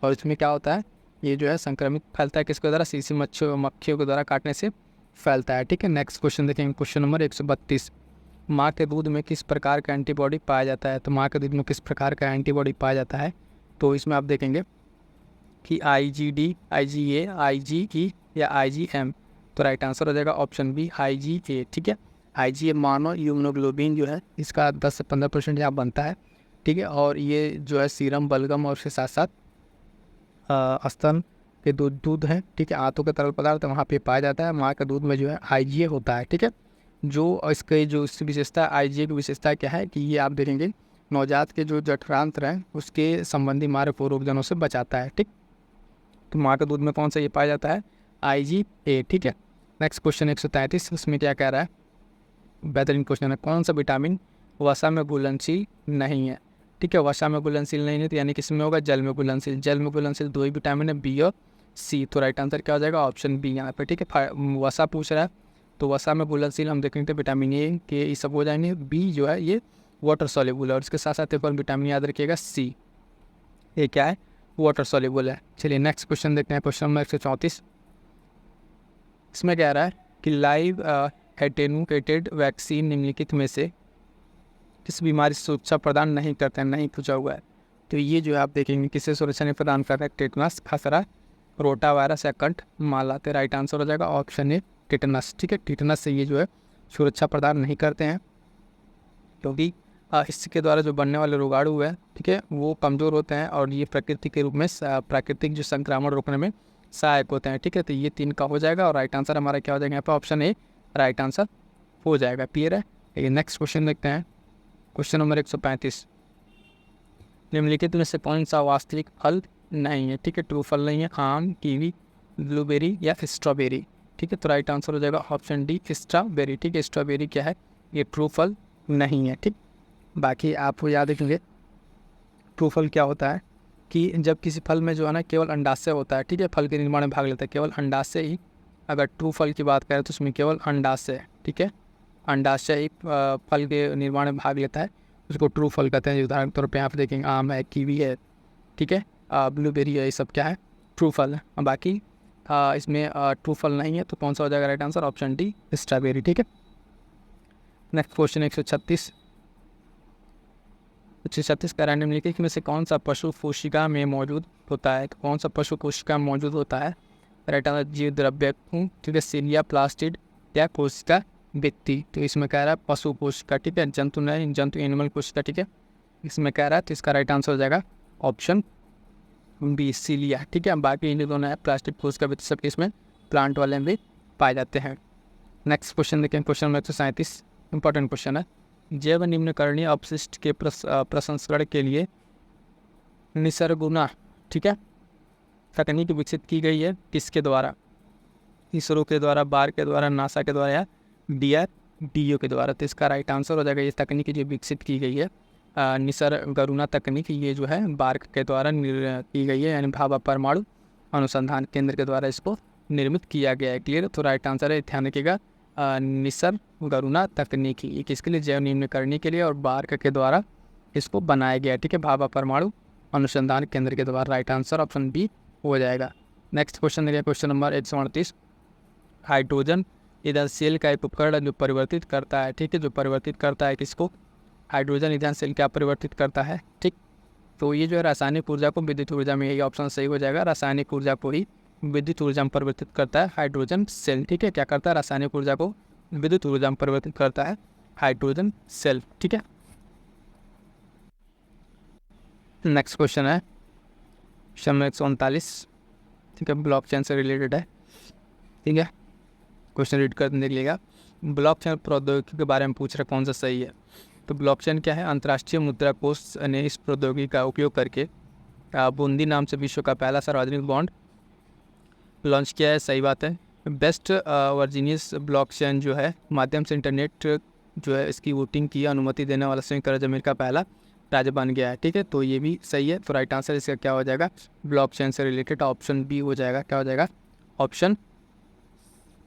Speaker 1: और इसमें क्या होता है, ये जो है संक्रमित फैलता है किसके द्वारा, सीसी मक्खियों के द्वारा काटने से फैलता है, ठीक है। नेक्स्ट क्वेश्चन देखेंगे, क्वेश्चन नंबर 132। माँ के दूध में किस प्रकार का एंटीबॉडी पाया जाता है। तो माँ के दूध में किस प्रकार का एंटीबॉडी पाया जाता है, तो इसमें आप देखेंगे कि IgD, IgA, IgE या IgM। तो राइट आंसर हो जाएगा ऑप्शन बी, IgA, ठीक है। IgA मानो यूमोग्लोबिन जो है इसका 10 से 15% यहाँ बनता है, ठीक है। और ये जो है सीरम, बलगम और उसके साथ साथ स्तन के दूध है, ठीक है, आंतों के तरल पदार्थ वहाँ पे पाया जाता है। माँ के दूध में जो है IgA होता है, ठीक है। जो इसके जो विशेषता IgA की विशेषता क्या है कि ये आप देखेंगे नवजात के जो जठरांत्र हैं उसके संबंधी मार्ग को रोगजनों से बचाता है, ठीक। तो माँ के दूध में कौन सा ये पाया जाता है, IgA, ठीक है। नेक्स्ट क्वेश्चन 133, उसमें क्या कह रहा है, बेहतरीन क्वेश्चन है, कौन सा विटामिन वसा में घुलनशील नहीं है, ठीक है। वसा में घुलनशील नहीं है तो यानी किसमें होगा, जल में घुलनशील। जल में घुलनशील 2 ही विटामिन है, बी और सी। तो राइट आंसर क्या हो जाएगा, ऑप्शन बी यहाँ पे, ठीक है। वसा पूछ रहा है तो वसा में घुलनशील हम देखेंगे विटामिन ए के ये सब हो जाएंगे। बी जो है ये वाटर सॉल्युबल है और इसके साथ साथ एक और विटामिन याद रखिएगा, सी, ये क्या है, वाटर सॉल्युबल है। चलिए नेक्स्ट क्वेश्चन देखते हैं, क्वेश्चन नंबर 134। इसमें कह रहा है कि लाइव एटेनुएटेड वैक्सीन निम्नलिखित में से किस बीमारी से सुरक्षा प्रदान नहीं करते हैं, नहीं पूछा हुआ है। तो ये जो है आप देखेंगे किससे सुरक्षा नहीं प्रदान कर रहा है, टेटनस, खसरा, रोटा वायरस या कंठ माला। तो राइट आंसर हो जाएगा ऑप्शन ए, टेटनस, ठीक है। टेटनस से ये जो है सुरक्षा प्रदान नहीं करते हैं क्योंकि इसके द्वारा जो बनने वाले रोगाणु है, ठीक है, वो कमज़ोर होते हैं और ये प्रकृति के रूप में प्राकृतिक जो संक्रमण रोकने में सहायक होते हैं, ठीक है। तो ये 3 का हो जाएगा और राइट आंसर हमारा क्या हो जाएगा यहाँ पर, ऑप्शन ए राइट आंसर हो जाएगा, क्लियर है। ये नेक्स्ट क्वेश्चन देखते हैं, क्वेश्चन नंबर 135। निम्नलिखित में से कौन सा वास्तविक फल नहीं है, ठीक है। ट्रू फल नहीं है, आम, कीवी, ब्लूबेरी या स्ट्रॉबेरी, ठीक है। तो राइट आंसर हो जाएगा ऑप्शन डी, स्ट्रॉबेरी, ठीक है। स्ट्रॉबेरी क्या है, ये ट्रू फल नहीं है, ठीक। बाकी आपको याद रखेंगे ट्रू फल क्या होता है कि जब किसी फल में जो है ना केवल अंडाशय होता है, ठीक है, फल के निर्माण में भाग लेता है केवल अंडाशय ही। अगर ट्रू फल की बात करें तो उसमें केवल अंडाशय, ठीक है, अंडाशय ही फल के निर्माण में भाग लेता है, उसको ट्रू फल कहते हैं। उदाहरण के तौर पे आप देखेंगे आम है, कीवी है, ठीक है, ब्लूबेरी है, ये सब क्या है, ट्रू फल है। बाकी इसमें ट्रू फल नहीं है तो कौन सा हो जाएगा right answer, option D, strawberry, ठीक है। Next question 136। 136 का रैंडम लिखिए कि में से कौन सा पशु कोशिका में मौजूद होता है। कौन सा पशु कोशिका में मौजूद होता है, राइट आंसर जीव द्रव्य, ठीक है, सीलिया, प्लास्टिड या कोशिका भित्ति। तो इसमें कह रहा है पशु कोशिका, ठीक है, जंतु नहीं, जंतु एनिमल कोशिका, ठीक है, इसमें कह रहा है। तो इसका राइट आंसर हो जाएगा ऑप्शन बी, सीलिया, ठीक है। बाकी इन दोनों है प्लास्टिक कोशिका भित्ति, सब इसमें प्लांट वाले में भी पाए जाते हैं। नेक्स्ट क्वेश्चन देखें, क्वेश्चन नंबर 137, इंपॉर्टेंट क्वेश्चन है। जैव निम्नकरणीय अपशिष्ट के प्रसंस्करण के लिए निसर्गुना, ठीक है, तकनीक विकसित की गई है किसके द्वारा, इसरो के द्वारा, बार के द्वारा, नासा के द्वारा या DRDO के द्वारा। तो इसका राइट आंसर हो जाएगा ये तकनीक जो विकसित की गई है निसर्गुना तकनीक, ये जो है बार्क के द्वारा की गई है, यानी भाभा परमाणु अनुसंधान केंद्र के द्वारा इसको निर्मित किया गया है, क्लियर। तो राइट आंसर है, ध्यान रखिएगा, निसर्गुना तकनीकी, ये किसके लिए, जैव निम्नकरणीय के लिए और बार्क के द्वारा इसको बनाया गया है, ठीक है, भाभा परमाणु अनुसंधान केंद्र के द्वारा। राइट आंसर ऑप्शन बी हो जाएगा। नेक्स्ट क्वेश्चन देखिए, क्वेश्चन नंबर 138। हाइड्रोजन ईंधन सेल का एक उपकरण जो परिवर्तित करता है, ठीक है, जो परिवर्तित करता है किसको, हाइड्रोजन ईंधन सेल क्या परिवर्तित करता है, ठीक। तो ये जो है रासायनिक ऊर्जा को विद्युत ऊर्जा में, यही ऑप्शन सही हो जाएगा, रासायनिक ऊर्जा को ही विद्युत ऊर्जा में परिवर्तित करता है हाइड्रोजन सेल, ठीक है। क्या करता है, रासायनिक ऊर्जा को विद्युत ऊर्जा में परिवर्तित करता है हाइड्रोजन सेल, ठीक है। नेक्स्ट क्वेश्चन है क्वेश्चन नंबर 139, ठीक है, ब्लॉकचेन से रिलेटेड है, ठीक है। क्वेश्चन रीड कर देख लीजिएगा। ब्लॉकचेन प्रौद्योगिकी के बारे में पूछ रहा कौन सा सही है। तो ब्लॉकचेन क्या है, अंतर्राष्ट्रीय मुद्रा कोष ने इस प्रौद्योगिकी का उपयोग करके बूंदी नाम से विश्व का पहला सार्वजनिक बॉन्ड लॉन्च किया है, सही बात है। बेस्ट वर्जीनियस ब्लॉकचेन जो है माध्यम से इंटरनेट जो है इसकी वोटिंग की अनुमति देने वाला संयुक्त राज्य अमेरिका पहला राज्य बन गया है, ठीक है। तो ये भी सही है। तो राइट आंसर इसका क्या हो जाएगा, ब्लॉकचेन से रिलेटेड ऑप्शन बी हो जाएगा, क्या हो जाएगा, ऑप्शन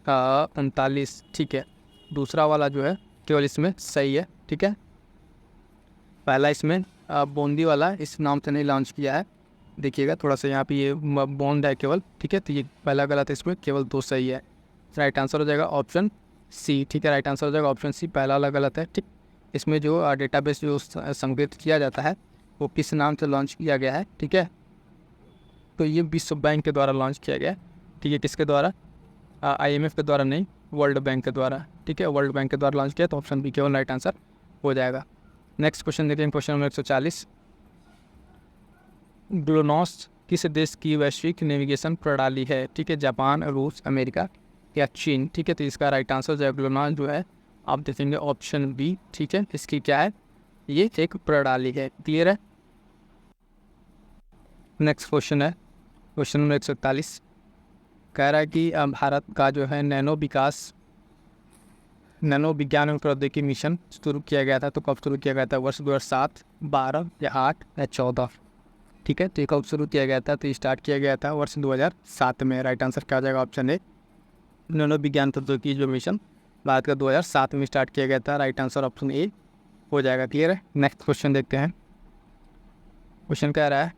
Speaker 1: 39, ठीक है। दूसरा वाला जो है केवल इसमें सही है, ठीक है, पहला इसमें बूंदी वाला इस नाम से नहीं लॉन्च किया है। देखिएगा थोड़ा सा यहाँ पे ये बॉन्ड है केवल, ठीक है। तो ये पहला गलत है, इसमें केवल 2 सही है। राइट आंसर हो जाएगा ऑप्शन सी, ठीक है। राइट आंसर हो जाएगा ऑप्शन सी, पहला वाला गलत है, ठीक। इसमें जो डेटाबेस जो संग्रहित किया जाता है वो किस नाम से लॉन्च किया गया है, ठीक है। तो ये विश्व बैंक के द्वारा लॉन्च किया गया है, ठीक है। किसके द्वारा? IMF के द्वारा नहीं, वर्ल्ड बैंक के द्वारा, ठीक है। वर्ल्ड बैंक के द्वारा लॉन्च किया, तो ऑप्शन बी केवल राइट आंसर हो जाएगा। नेक्स्ट क्वेश्चन देखते हैं, क्वेश्चन नंबर 140। ग्लोनास किस देश की वैश्विक नेविगेशन प्रणाली है, ठीक है। जापान, रूस, अमेरिका या चीन, ठीक है। तो इसका राइट आंसर जो है ग्लोनास जो है आप देखेंगे ऑप्शन बी, ठीक है। इसकी क्या है? ये एक प्रणाली है। क्लियर है? नेक्स्ट क्वेश्चन है क्वेश्चन नंबर 141। कह रहा है कि भारत का जो है नैनो विज्ञान एवं प्रौद्योगिकी मिशन शुरू किया गया था, तो कब शुरू किया गया था? वर्ष 2007, 12 या 8 या 14, ठीक है। तो ये कब शुरू किया गया था? तो स्टार्ट किया गया था वर्ष 2007 में। राइट आंसर क्या हो जाएगा? ऑप्शन ए, नैनो विज्ञान प्रौद्योगिकी जो मिशन भारत का 2007 में स्टार्ट किया गया था। राइट आंसर ऑप्शन ए हो जाएगा। क्लियर है? नेक्स्ट क्वेश्चन देखते हैं। क्वेश्चन कह रहा है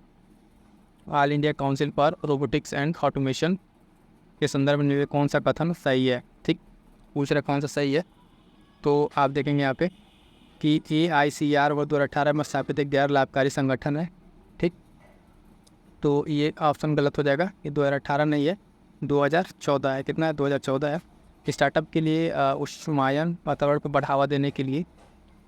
Speaker 1: all India council for robotics and automation के संदर्भ में कौन सा कथन सही है, ठीक। पूछ रहा कौन सा सही है, तो आप देखेंगे यहाँ पे कि AICR वर्ष 2018 में स्थापित एक गैर लाभकारी संगठन है, ठीक। तो ये ऑप्शन गलत हो जाएगा, ये 2018 नहीं है, 2014 है। कितना है? 2014 है। स्टार्टअप के लिए उष्मायन वातावरण को बढ़ावा देने के लिए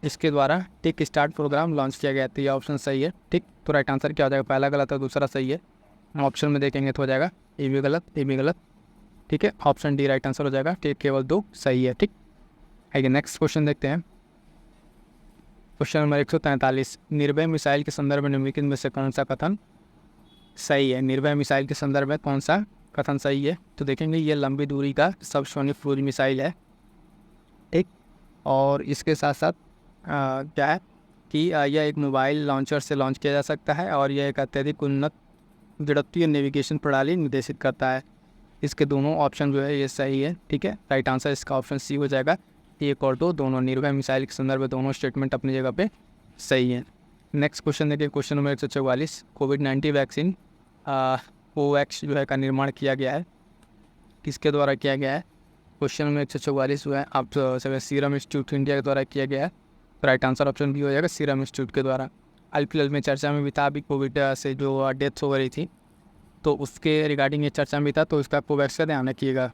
Speaker 1: इसके द्वारा टेक स्टार्ट प्रोग्राम लॉन्च किया गया, तो ये ऑप्शन सही है, ठीक। तो राइट आंसर क्या हो जाएगा? पहला गलत है, दूसरा सही है। ऑप्शन में देखेंगे तो हो जाएगा ए भी गलत, ए भी गलत, ठीक है। ऑप्शन डी राइट आंसर हो जाएगा, ठीक। केवल 2 सही है, ठीक। आइए नेक्स्ट क्वेश्चन देखते हैं। Question number 143। निर्भय मिसाइल के संदर्भ में निम्नलिखित में से कौन सा कथन सही है? निर्भय मिसाइल के संदर्भ में कौन सा कथन सही है? तो देखेंगे ये लंबी दूरी का सबसोनिक क्रूज मिसाइल है, ठीक। और इसके साथ साथ क्या है कि यह एक मोबाइल लॉन्चर से लॉन्च किया जा सकता है, और यह एक अत्यधिक उन्नत जड़त्वीय नेविगेशन प्रणाली निर्देशित करता है। इसके दोनों ऑप्शन जो है ये सही है, ठीक है। राइट आंसर इसका ऑप्शन सी हो जाएगा। 1 और 2 दोनों निर्भय मिसाइल के संदर्भ में दोनों स्टेटमेंट अपनी जगह पे सही है। नेक्स्ट क्वेश्चन देखिए, क्वेश्चन नंबर 144। कोविड-19 वैक्सीन कोवैक्स जो है का निर्माण किया गया है, किसके द्वारा किया गया है? क्वेश्चन नंबर 144 जो है आप सीरम इंस्टीट्यूट इंडिया के द्वारा किया गया है। राइट आंसर ऑप्शन बी हो जाएगा, सीरम इंस्टीट्यूट के द्वारा। IPL में चर्चा में भी था, अभी कोविड से जो डेथ हो रही थी, तो उसके रिगार्डिंग ये चर्चा में था, तो इसका कोवैक्स का ध्यान रखिएगा।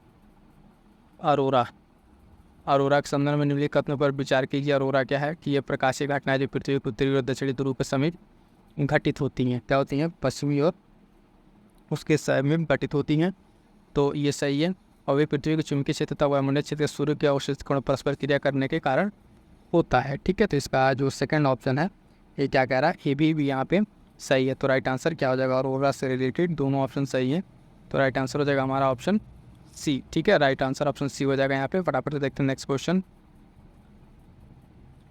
Speaker 1: अरोरा के संदर्भ में निम्नलिखित कथनों पर विचार कीजिए। अरोरा क्या है कि ये प्रकाशीय घटनाएं जो पृथ्वी के उत्तरी और दक्षिणी ध्रुव के समीप घटित होती हैं। क्या होती हैं? पश्चिमी और उसके समीप घटित होती हैं, तो ये सही है। और वे पृथ्वी के चुंबकीय क्षेत्र तथा वायुमंडलीय क्षेत्र के सूर्य के अवशिष्ट कण परस्पर क्रिया करने के कारण होता है, ठीक है। तो इसका जो सेकंड ऑप्शन है ये क्या कह रहा है? ये भी यहाँ पे सही है। तो राइट आंसर क्या हो जाएगा? अरोरा से रिलेटेड दोनों ऑप्शन सही है, तो राइट आंसर हो जाएगा हमारा ऑप्शन सी, ठीक है। राइट आंसर ऑप्शन सी हो जाएगा यहाँ पे। फटाफट से देखते हैं नेक्स्ट क्वेश्चन।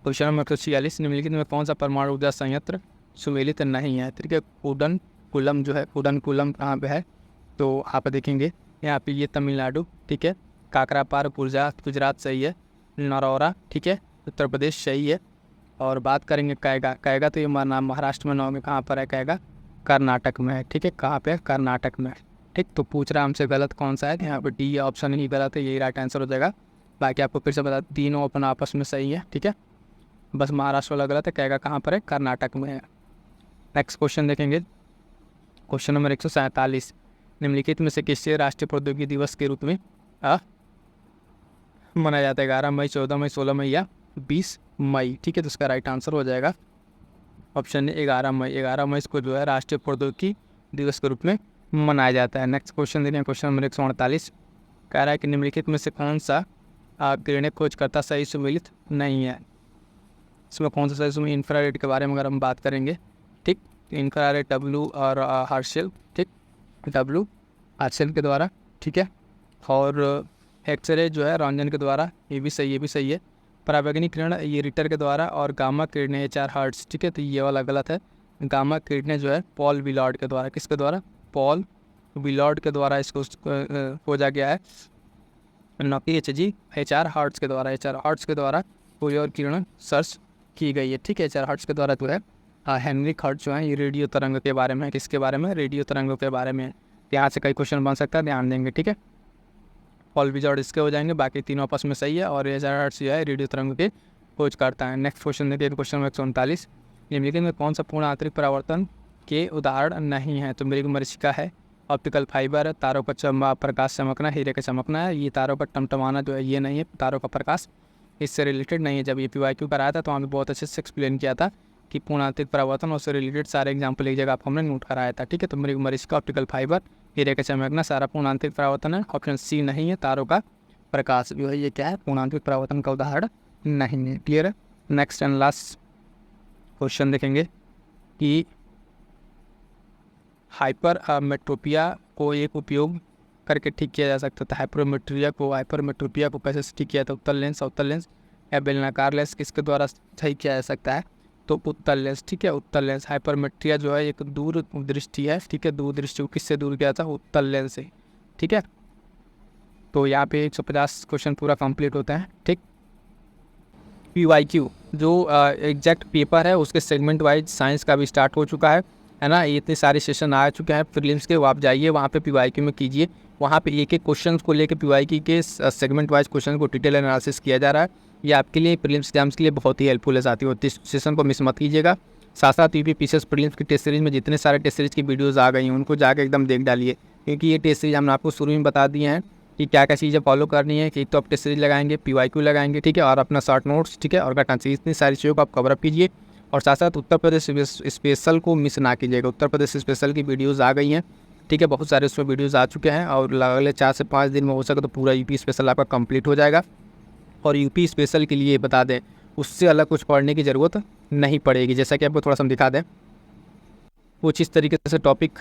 Speaker 1: Question number 146। निम्नलिखित में कौन सा परमाणु ऊर्जा संयंत्र सुमेलित नहीं है, ठीक है। कुडनकुलम जो है, कुडनकुलम कहाँ पे है? तो आप देखेंगे यहाँ पे ये तमिलनाडु, ठीक है। काकरापार गुजरात सही है। नरौरा, ठीक है, उत्तर प्रदेश सही है। और बात करेंगे कैगा तो ये महाराष्ट्र में में कहाँ पर है? कैगा कर्नाटक में है, ठीक है। कहाँ पे? कर्नाटक में, ठीक। तो पूछ रहा हमसे गलत कौन सा है? यहाँ पे डी ऑप्शन ही गलत है, यही राइट आंसर हो जाएगा। बाकी आपको फिर से बता, तीनों अपन आपस में सही है, ठीक है। बस महाराष्ट्र वाला गलत है। कैगा कहाँ पर है? कर्नाटक में है। नेक्स्ट क्वेश्चन देखेंगे, क्वेश्चन नंबर 147। निम्नलिखित में से किससे राष्ट्रीय प्रौद्योगिकी दिवस के रूप में मनाया जाता है? 11 मई, 14 मई, 16 मई या 20 मई, ठीक है। तो इसका राइट आंसर हो जाएगा ऑप्शन 11 मई। 11 मई को जो है राष्ट्रीय प्रौद्योगिकी दिवस के रूप में मनाया जाता है। नेक्स्ट क्वेश्चन देखिए, क्वेश्चन नंबर 148। कह रहा है कि निम्नलिखित में से कौन सा किरणें खोजकर्ता सही सुमेलित नहीं है? इसमें कौन सा सही सुमेलित? इंफ्रारेड के बारे में अगर हम बात करेंगे, ठीक। इंफ्रारेड W और हर्शेल, ठीक। W हर्शेल के द्वारा, ठीक है। और एक्सरे जो है रॉन्जन के द्वारा, ये भी सही, ये भी सही है। पराबैंगनी किरण ये रिटर के द्वारा, और गामा किरणें HR हर्ट्ज, ठीक है। तो ये वाला गलत है। गामा किरणें जो है पॉल विलॉर्ड के द्वारा, किसके द्वारा? पॉल विलॉर्ड के द्वारा इसको खोजा गया है, न कि HR हर्ट्ज के द्वारा। HR हर्ट्ज के द्वारा कोई और किरण सर्च की गई है, ठीक है। HR हर्ट्ज के द्वारा जो है हेनरी हर्ट्ज जो है ये रेडियो तरंग के बारे में, किसके बारे में, रेडियो तरंगों के बारे में। यहाँ से कई क्वेश्चन बन सकता है, ध्यान देंगे, ठीक है। पॉल विजॉर्ड इसके हो जाएंगे, बाकी तीनों आपस में सही है। और रेजर हर्ट्ज जो है रेडियो तरंग के खोज करता है। नेक्स्ट क्वेश्चन देखिए, क्वेश्चन नंबर 139, निम्नलिखित में कौन सा पूर्ण आंतरिक परावर्तन के उदाहरण नहीं है? तो मृगमरीचिका है, ऑप्टिकल फाइबर है, तारों का प्रकाश चमकना, हीरे का चमकना है, ये तारों का टमटमाना जो है ये नहीं है, तारों का प्रकाश इससे रिलेटेड नहीं है। जब ये PYQ कराया था तो हमें बहुत अच्छे से एक्सप्लेन किया था कि पूर्ण आंतरिक परावर्तन और उससे रिलेटेड सारे एग्जाम्पल एक जगह आपको हमने नोट कराया था, ठीक है। तो मृगमरीचिका, ऑप्टिकल फाइबर, हीरे का चमकना सारा पूर्ण आंतरिक परावर्तन है। ऑप्शन सी नहीं है, तारों का प्रकाश जो है ये क्या है, पूर्ण आंतरिक परावर्तन का उदाहरण नहीं है। क्लियर है। नेक्स्ट एंड लास्ट क्वेश्चन देखेंगे कि हाइपरमेट्रोपिया को एक उपयोग करके ठीक किया जा सकता था। हाइपरमेट्रोपिया को कैसे ठीक किया था? उत्तल लेंस या बेलनाकार लेंस, किसके द्वारा सही किया जा सकता है? तो उत्तल लेंस, ठीक है, उत्तल लेंस। हाइपरमेट्रिया जो है एक दूर दृष्टि है, ठीक है, दूर दृष्टि को किससे दूर किया था? उत्तल लेंस से, ठीक है। तो यहाँ पे 150 क्वेश्चन पूरा कंप्लीट होता है, ठीक। PYQ जो एग्जैक्ट पेपर है उसके सेगमेंट वाइज साइंस का भी स्टार्ट हो चुका है ना। ये इतने सारे सेशन आ चुके हैं प्रीलिम्स के, वो आप जाइए वहाँ पे PYQ में कीजिए, वहाँ पे एक एक क्वेश्चन को लेके PYQ के सेगमेंट वाइज क्वेश्चन को डिटेल एनालिसिस किया जा रहा है। ये आपके लिए प्रीलिम्स एग्जाम्स के लिए बहुत ही हेल्पफुल है साथियों। इस सेशन को मिस मत कीजिएगा। साथ साथ UP PCS प्रीलिम्स की टेस्ट सीरीज में जितने सारे टेस्ट सीरीज की वीडियोज़ आ गई हैं उनको जाकर एकदम देख डालिए, क्योंकि ये टेस्ट सीरीज हमने आपको शुरू में बता दिए हैं कि क्या क्या चीज़ें फॉलो करनी है। कि एक तो आप टेस्ट सीरीज लगाएंगे, PYQ लगाएंगे, ठीक है, और अपना शॉर्ट नोट्स, ठीक है, और घटना चीज, इतनी सारी चीज़ों को आप कवरअप कीजिए। और साथ साथ उत्तर प्रदेश स्पेशल को मिस ना कीजिएगा। उत्तर प्रदेश स्पेशल की वीडियोज़ आ गई हैं, ठीक है, बहुत सारे उसमें वीडियोज़ आ चुके हैं और अगले 4 से 5 दिन में हो सके तो पूरा UP स्पेशल आपका कंप्लीट हो जाएगा। और UP स्पेशल के लिए बता दें, उससे अलग कुछ पढ़ने की ज़रूरत नहीं पड़ेगी। जैसा कि आपको थोड़ा सा हम दिखा दें, कुछ इस तरीके से टॉपिक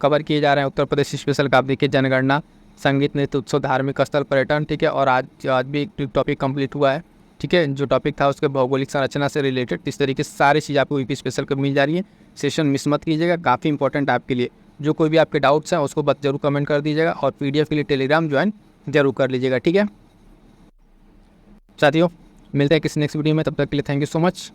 Speaker 1: कवर किए जा रहे हैं उत्तर प्रदेश स्पेशल का। आप देखिए, जनगणना, संगीत, नृत्य उत्सव, धार्मिक स्थल, पर्यटन, ठीक है। और आज भी एक टॉपिक कंप्लीट हुआ है, ठीक है, जो टॉपिक था उसके भौगोलिक संरचना से रिलेटेड। इस तरीके से सारी चीज़ आपको UP स्पेशल को मिल जा रही है। सेशन मिस मत कीजिएगा, काफ़ी इंपॉर्टेंट आपके लिए। जो कोई भी आपके डाउट्स हैं उसको जरूर कमेंट कर दीजिएगा और PDF के लिए टेलीग्राम ज्वाइन जरूर कर लीजिएगा, ठीक है साथियों। मिलते हैं किसी नेक्स्ट वीडियो में, तब तक के लिए थैंक यू सो मच।